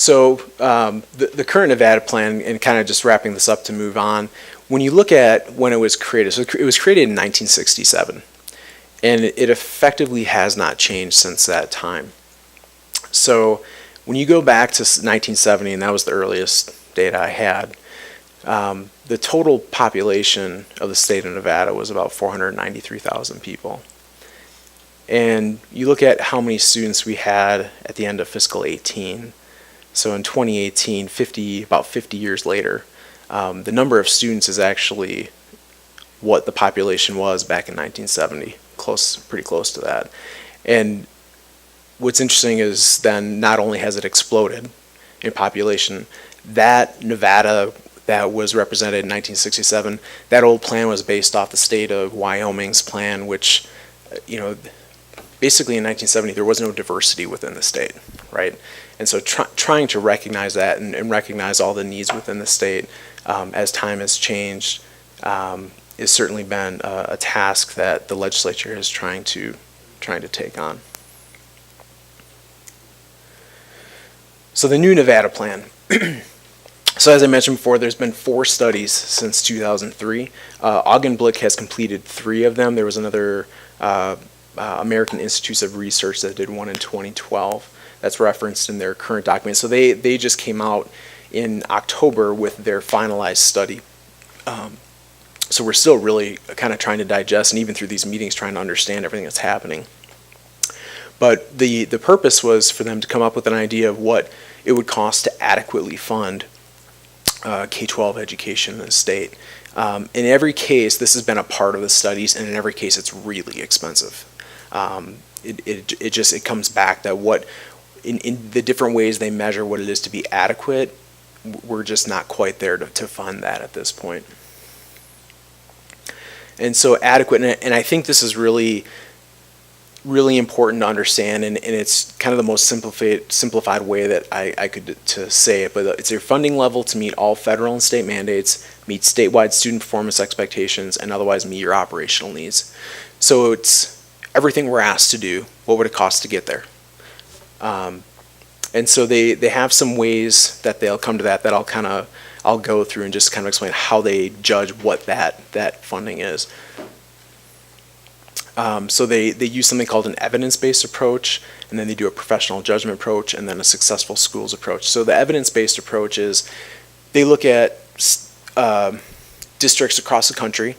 So the current Nevada plan, and kind of just wrapping this up to move on, when you look at when it was created, so it was created in 1967, and it effectively has not changed since that time. So when you go back to 1970, and that was the earliest data I had, the total population of the state of Nevada was about 493,000 people. And you look at how many students we had at the end of fiscal 18. So in 2018, about 50 years later, the number of students is actually what the population was back in 1970, pretty close to that. And what's interesting is then not only has it exploded in population, that Nevada that was represented in 1967, that old plan was based off the state of Wyoming's plan, which, basically in 1970 there was no diversity within the state, right? And so trying to recognize that and recognize all the needs within the state as time has changed has certainly been a task that the legislature is trying to take on. So the new Nevada plan. So as I mentioned before, there's been 4 studies since 2003. Augenblick has completed 3 of them. There was another American Institutes of Research that did one in 2012 that's referenced in their current document. So they just came out in October with their finalized study. So we're still really kind of trying to digest, and even through these meetings, trying to understand everything that's happening. But the purpose was for them to come up with an idea of what it would cost to adequately fund K-12 education in the state. In every case, this has been a part of the studies, and in every case, it's really expensive. It comes back that in the different ways they measure what it is to be adequate, we're just not quite there to fund that at this point. And so adequate, and I think this is really important to understand, and it's kind of the most simplified way that I could to say it, but it's your funding level to meet all federal and state mandates, meet statewide student performance expectations, and otherwise meet your operational needs. So it's everything we're asked to do. What would it cost to get there? And so they have some ways that they'll come to that I'll go through and just kind of explain how they judge what that funding is. So they use something called an evidence-based approach, and then they do a professional judgment approach, and then a successful schools approach. So the evidence-based approach is they look at districts across the country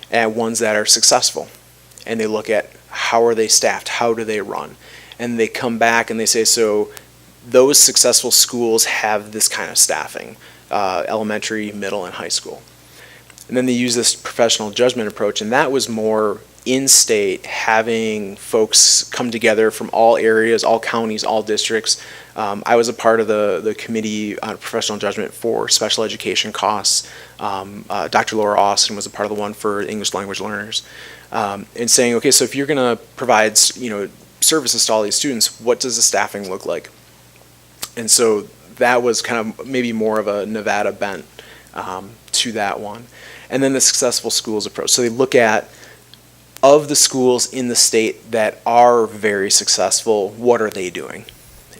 and ones that are successful, and they look at how are they staffed, how do they run, and they come back and they say, so those successful schools have this kind of staffing, elementary, middle, and high school. And then they use this professional judgment approach, and that was more in-state, having folks come together from all areas, all counties, all districts. I was a part of the committee on professional judgment for special education costs. Dr. Laura Austin was a part of the one for English language learners. And saying, okay, so if you're going to provide services to all these students, what does the staffing look like? And so that was kind of maybe more of a Nevada bent to that one. And then the successful schools approach. So they look at, of the schools in the state that are very successful, what are they doing?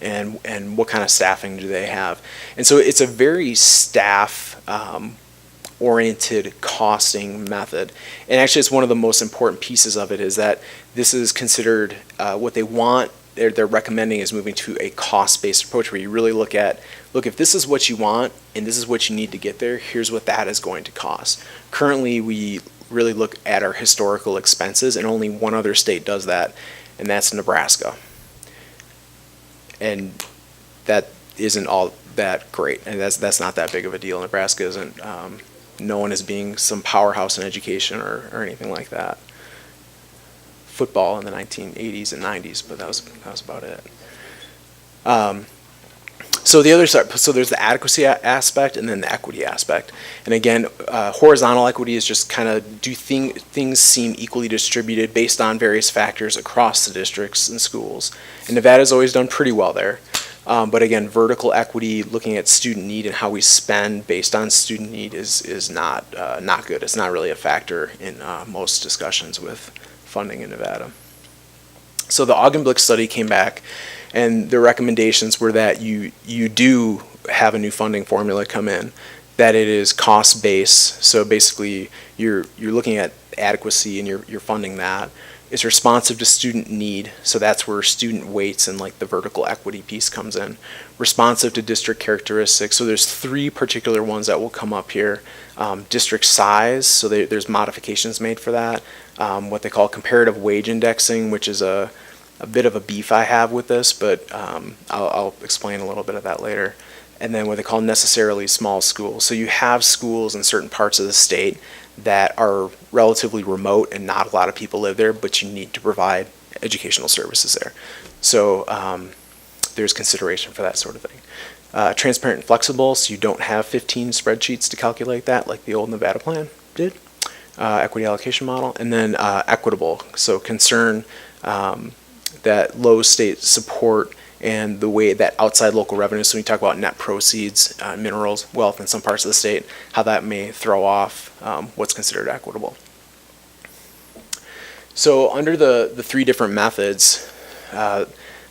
And what kind of staffing do they have? And so it's a very staff oriented costing method. And actually it's one of the most important pieces of it is that this is considered what they want, they're recommending is moving to a cost-based approach where you really look, if this is what you want and this is what you need to get there, here's what that is going to cost. Currently, we really look at our historical expenses, and only one other state does that, and that's Nebraska. And that isn't all that great, and that's not that big of a deal. Nebraska isn't known as being some powerhouse in education or anything like that. Football in the 1980s and 90s, but that was about it. So the other side, so there's the adequacy aspect and then the equity aspect. And again, horizontal equity is just kind of do things seem equally distributed based on various factors across the districts and schools. And Nevada's always done pretty well there. But again, vertical equity, looking at student need and how we spend based on student need is not good. It's not really a factor in most discussions with funding in Nevada. So the Augenblick study came back, and the recommendations were that you do have a new funding formula come in, that it is cost-based, so basically you're looking at adequacy and you're funding that. It's responsive to student need, so that's where student weights and like the vertical equity piece comes in. Responsive to district characteristics, so there's 3 particular ones that will come up here. District size, so there's modifications made for that. What they call comparative wage indexing, which is a bit of a beef I have with this, but I'll explain a little bit of that later. And then what they call necessarily small schools. So you have schools in certain parts of the state that are relatively remote and not a lot of people live there, but you need to provide educational services there. So there's consideration for that sort of thing. Transparent and flexible, so you don't have 15 spreadsheets to calculate that like the old Nevada plan did. Equity allocation model. And then equitable, so concern that low state support and the way that outside local revenue, so when you talk about net proceeds, minerals, wealth in some parts of the state, how that may throw off what's considered equitable. So under the 3 different methods, the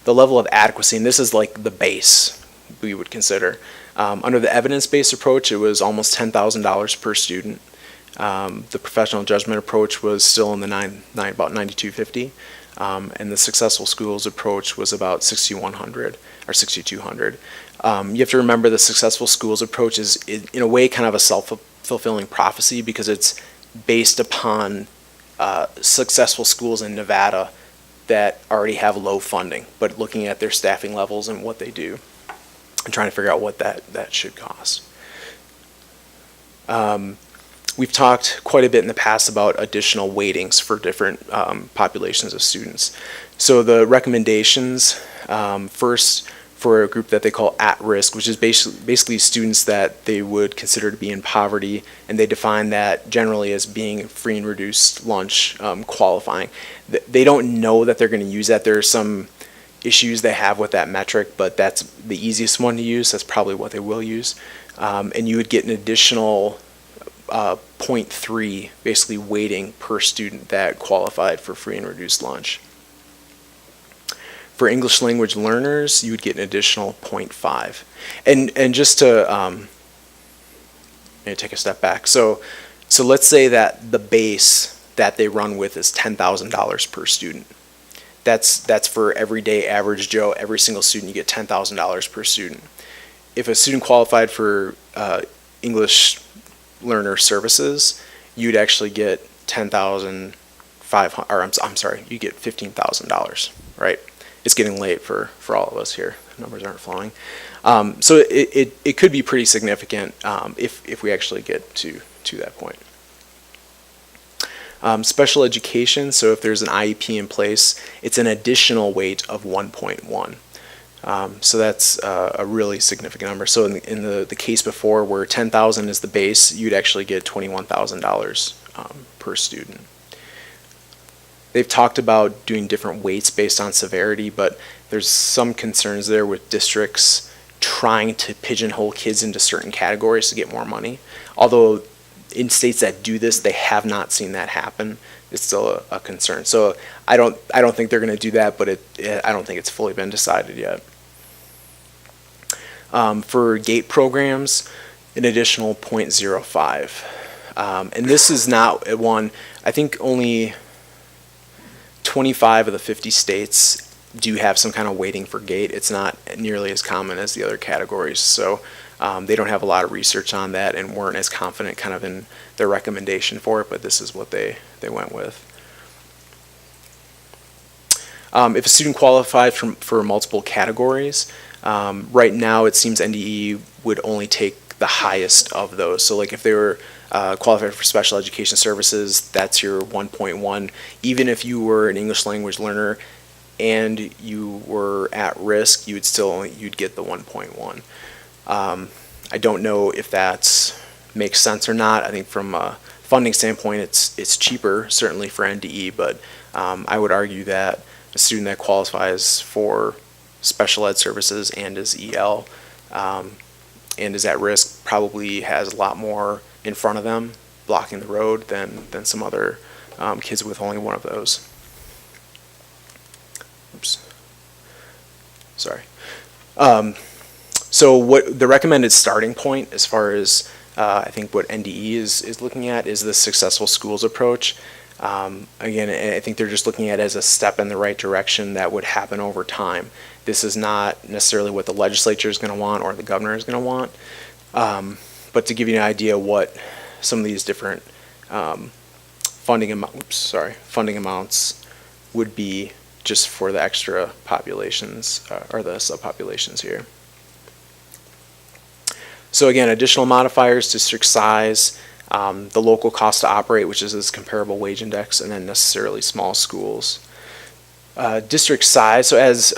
level of adequacy, and this is like the base we would consider. Under the evidence-based approach, it was almost $10,000 per student. The professional judgment approach was still in the about $9,250. And the successful schools approach was about $6,100 or $6,200. You have to remember the successful schools approach is in a way kind of a self-fulfilling prophecy because it's based upon successful schools in Nevada that already have low funding, but looking at their staffing levels and what they do and trying to figure out what that should cost. We've talked quite a bit in the past about additional weightings for different populations of students. So the recommendations, first for a group that they call at risk, which is basically students that they would consider to be in poverty, and they define that generally as being free and reduced lunch qualifying. They don't know that they're going to use that. There are some issues they have with that metric, but that's the easiest one to use. That's probably what they will use. And you would get an additional 0.3 basically weighting per student that qualified for free and reduced lunch. For English language learners, you would get an additional 0.5. And just to take a step back. So let's say that the base that they run with is $10,000 per student. That's for everyday average Joe. Every single student, you get $10,000 per student. If a student qualified for English learner services, you'd actually get $10,500, or I'm sorry, you get $15,000, right? It's getting late for all of us here. Numbers aren't flowing. So it could be pretty significant if we actually get to that point. Special education, so if there's an IEP in place, it's an additional weight of 1.1. So that's a really significant number. So in the case before where $10,000 is the base, you'd actually get $21,000 per student. They've talked about doing different weights based on severity, but there's some concerns there with districts trying to pigeonhole kids into certain categories to get more money. Although in states that do this, they have not seen that happen. It's still a concern. So I don't think they're going to do that, but I don't think it's fully been decided yet. For GATE programs, an additional 0.05. And this is not one, I think only 25 of the 50 states do have some kind of weighting for GATE. It's not nearly as common as the other categories. So they don't have a lot of research on that and weren't as confident kind of in their recommendation for it, but this is what they went with. If a student qualified for multiple categories, right now it seems NDE would only take the highest of those. So like if they were qualified for special education services, that's your 1.1. Even if you were an English language learner and you were at risk, you'd get the 1.1. I don't know if that makes sense or not. I think from a funding standpoint, it's cheaper certainly for NDE, but I would argue that a student that qualifies for special ed services and is EL and is at risk probably has a lot more in front of them blocking the road than some other kids with only one of those. oops, sorry. So what the recommended starting point as far as I think what NDE is looking at is the successful schools approach. Again, I think they're just looking at it as a step in the right direction that would happen over time. This is not necessarily what the legislature is going to want or the governor is going to want, but to give you an idea what some of these different funding amounts would be just for the extra populations or the subpopulations here. So again, additional modifiers, district size, the local cost to operate, which is this comparable wage index, and then necessarily small schools. District size, so as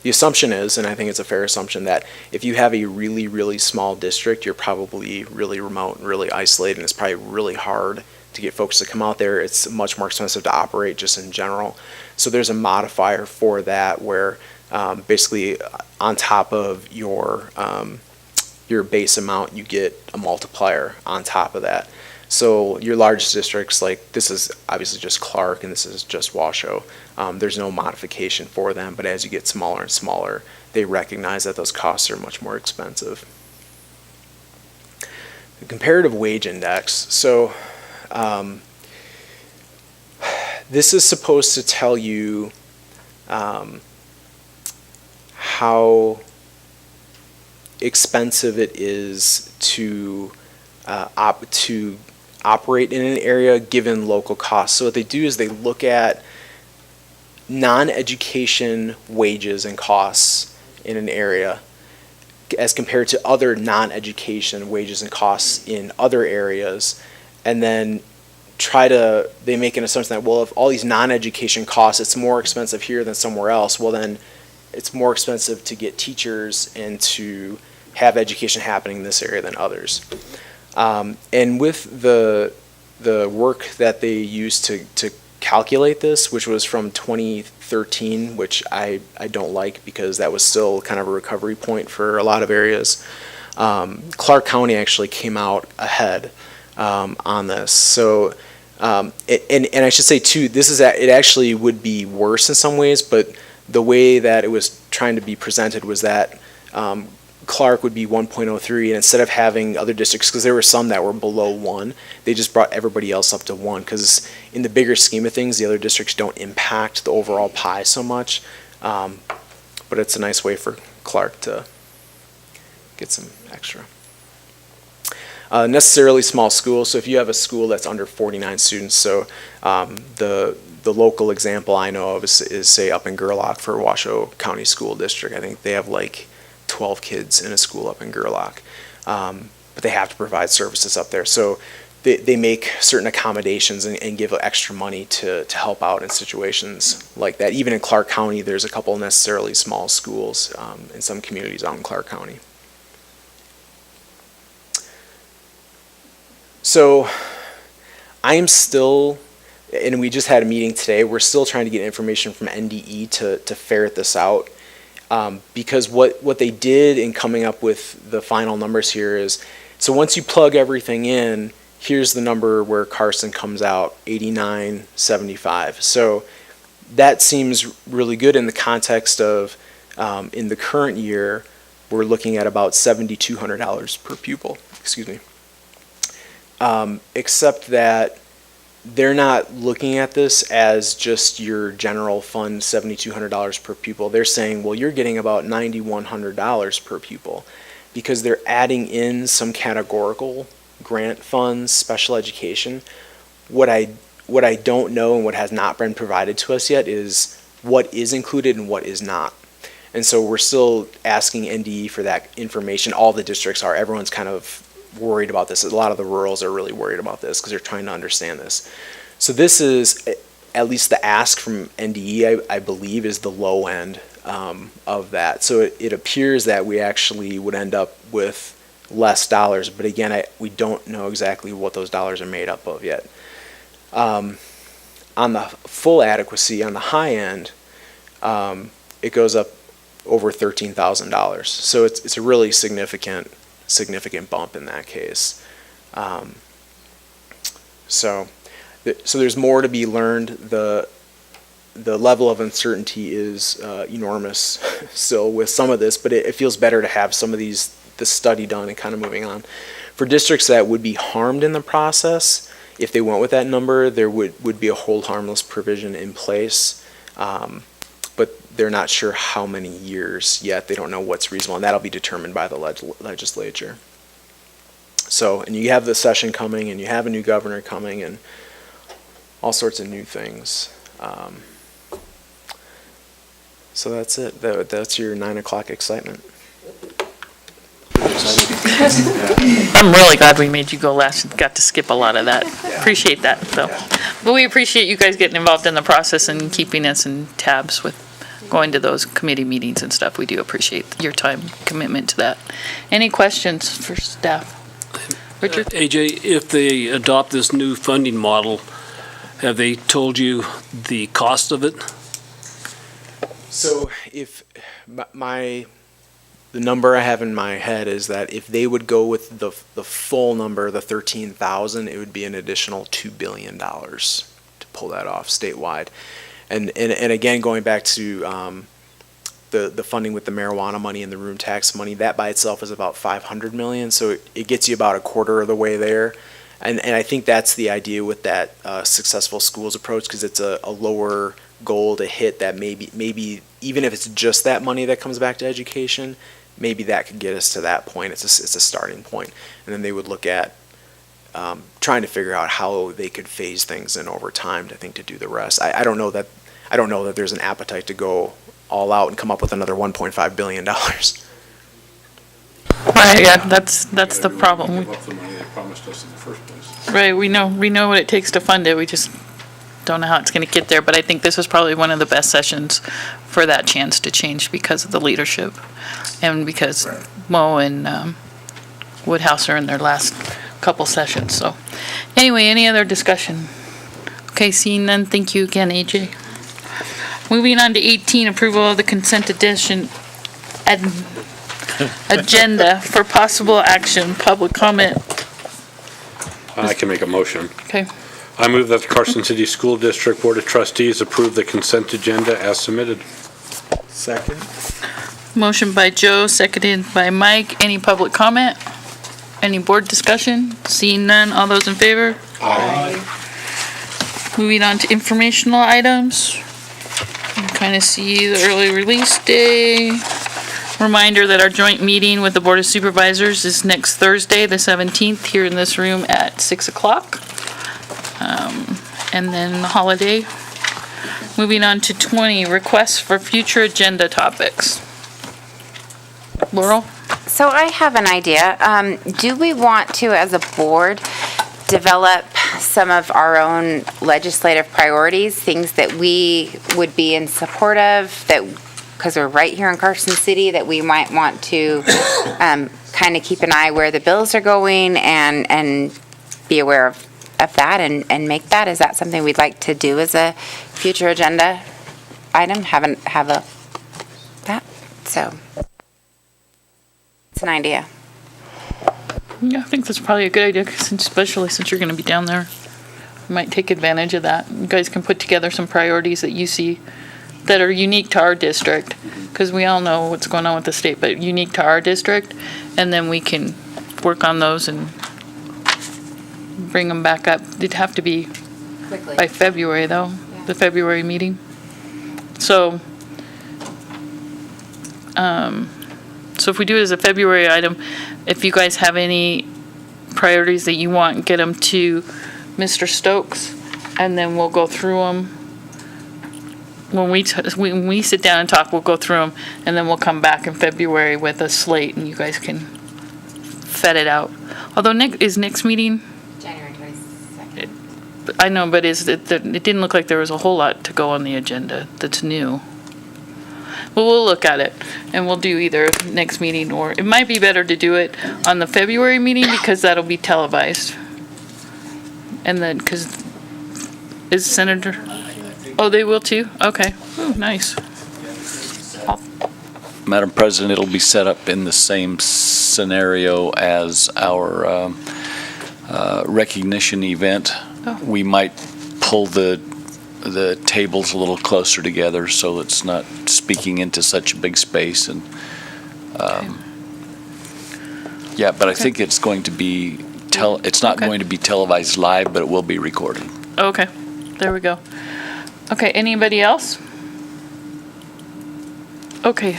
the assumption is, and I think it's a fair assumption, that if you have a really, really small district, you're probably really remote and really isolated, and it's probably really hard to get folks to come out there. It's much more expensive to operate just in general. So there's a modifier for that where basically on top of your base amount, you get a multiplier on top of that. So your largest districts, like this is obviously just Clark and this is just Washoe, there's no modification for them, but as you get smaller and smaller, they recognize that those costs are much more expensive. The comparative wage index, so this is supposed to tell you how expensive it is to operate in an area given local costs. So what they do is they look at non-education wages and costs in an area as compared to other non-education wages and costs in other areas, and then they make an assumption that, well, if all these non-education costs, it's more expensive here than somewhere else, well then it's more expensive to get teachers and to have education happening in this area than others. And with the work that they used to calculate this, which was from 2013, which I don't like because that was still kind of a recovery point for a lot of areas, Clark County actually came out ahead on this. So, and I should say too, it actually would be worse in some ways, but the way that it was trying to be presented was that Clark would be 1.03, and instead of having other districts, because there were some that were below 1, they just brought everybody else up to 1, because in the bigger scheme of things, the other districts don't impact the overall pie so much, but it's a nice way for Clark to get some extra. Necessarily small schools, so if you have a school that's under 49 students, so the local example I know of is say up in Gerlach for Washoe County School District. I think they have like 12 kids in a school up in Gerlach, but they have to provide services up there. So they make certain accommodations and give extra money to help out in situations like that. Even in Clark County, there's a couple necessarily small schools in some communities out in Clark County. So I am still, and we just had a meeting today, we're still trying to get information from NDE to ferret this out. Because what they did in coming up with the final numbers here is, so once you plug everything in, here's the number where Carson comes out, 89.75. So that seems really good in the context of, in the current year, we're looking at about $7,200 per pupil, excuse me. Except that they're not looking at this as just your general fund $7,200 per pupil. They're saying, well, you're getting about $9,100 per pupil because they're adding in some categorical grant funds, special education. What I don't know and what has not been provided to us yet is what is included and what is not. And so we're still asking NDE for that information. All the districts are. Everyone's kind of worried about this. A lot of the rurals are really worried about this because they're trying to understand this. So this is, at least the ask from NDE, I believe, is the low end of that. So it appears that we actually would end up with less dollars, but again, we don't know exactly what those dollars are made up of yet. On the full adequacy, on the high end, it goes up over $13,000. So it's a really significant bump in that case. So there's more to be learned. the level of uncertainty is enormous still with some of this, but it feels better to have some of this study done and kind of moving on. For districts that would be harmed in the process, if they went with that number, there would be a hold harmless provision in place. But they're not sure how many years yet. They don't know what's reasonable, and that'll be determined by the legislature. So, and you have the session coming, and you have a new governor coming, and all sorts of new things. So that's it. That's your 9 o'clock excitement. I'm really glad we made you go last and got to skip a lot of that. Appreciate that, though. But we appreciate you guys getting involved in the process and keeping us in tabs with going to those committee meetings and stuff. We do appreciate your time, commitment to that. Any questions for staff? Richard? AJ, if they adopt this new funding model, have they told you the cost of it? So if the number I have in my head is that if they would go with the full number, the 13,000, it would be an additional $2 billion to pull that off statewide. And again, going back to the funding with the marijuana money and the room tax money, that by itself is about $500 million. So it gets you about a quarter of the way there. And I think that's the idea with that successful schools approach, because it's a lower goal to hit that maybe even if it's just that money that comes back to education, maybe that could get us to that point. It's a starting point. And then they would look at trying to figure out how they could phase things in over time, I think, to do the rest. I don't know that there's an appetite to go all out and come up with another $1.5 billion. Right, yeah, that's the problem. Give up the money they promised us in the first place. Right, we know what it takes to fund it. We just don't know how it's going to get there. But I think this is probably one of the best sessions for that chance to change because of the leadership and because Mo and Woodhouse are in their last couple sessions. So anyway, any other discussion? Okay, seeing none, thank you again, AJ. Moving on to 18, approval of the consent agenda for possible action, public comment. I can make a motion. Okay. I move that the Carson City School District Board of Trustees approve the consent agenda as submitted. Second. Motion by Joe, seconded by Mike. Any public comment? Any board discussion? Seeing none, all those in favor? Aye. Moving on to informational items. You kind of see the early release day. Reminder that our joint meeting with the Board of Supervisors is next Thursday, the 17th, here in this room at 6 o'clock. And then the holiday. Moving on to 20, requests for future agenda topics. Laurel? So I have an idea. Do we want to, as a board, develop some of our own legislative priorities, things that we would be in support of, that, because we're right here in Carson City, that we might want to kind of keep an eye where the bills are going and be aware of that and make that? Is that something we'd like to do as a future agenda item? So it's an idea. Yeah, I think that's probably a good idea, especially since you're going to be down there. You might take advantage of that. You guys can put together some priorities that you see that are unique to our district, because we all know what's going on with the state, but unique to our district, and then we can work on those and bring them back up. It'd have to be Quickly. by February, though, the February meeting. So if we do it as a February item, if you guys have any priorities that you want, get them to Mr. Stokes, and then we'll go through them. When we sit down and talk, we'll go through them, and then we'll come back in February with a slate, and you guys can vet it out. Although is Nick's meeting? January 22nd. I know, but it didn't look like there was a whole lot to go on the agenda that's new. Well, we'll look at it, and we'll do either next meeting, or it might be better to do it on the February meeting, because that'll be televised. And then, because is Senator, oh, they will too? Okay. Oh, nice. Madam President, it'll be set up in the same scenario as our recognition event. Oh. We might pull the the tables a little closer together so it's not speaking into such a big space and, yeah, but I think it's going to be, it's not going to be televised live, but it will be recorded. Okay, there we go. Okay, anybody else? Okay.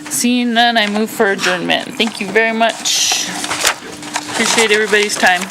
Seeing none, I move for adjournment. Thank you very much. Appreciate everybody's time.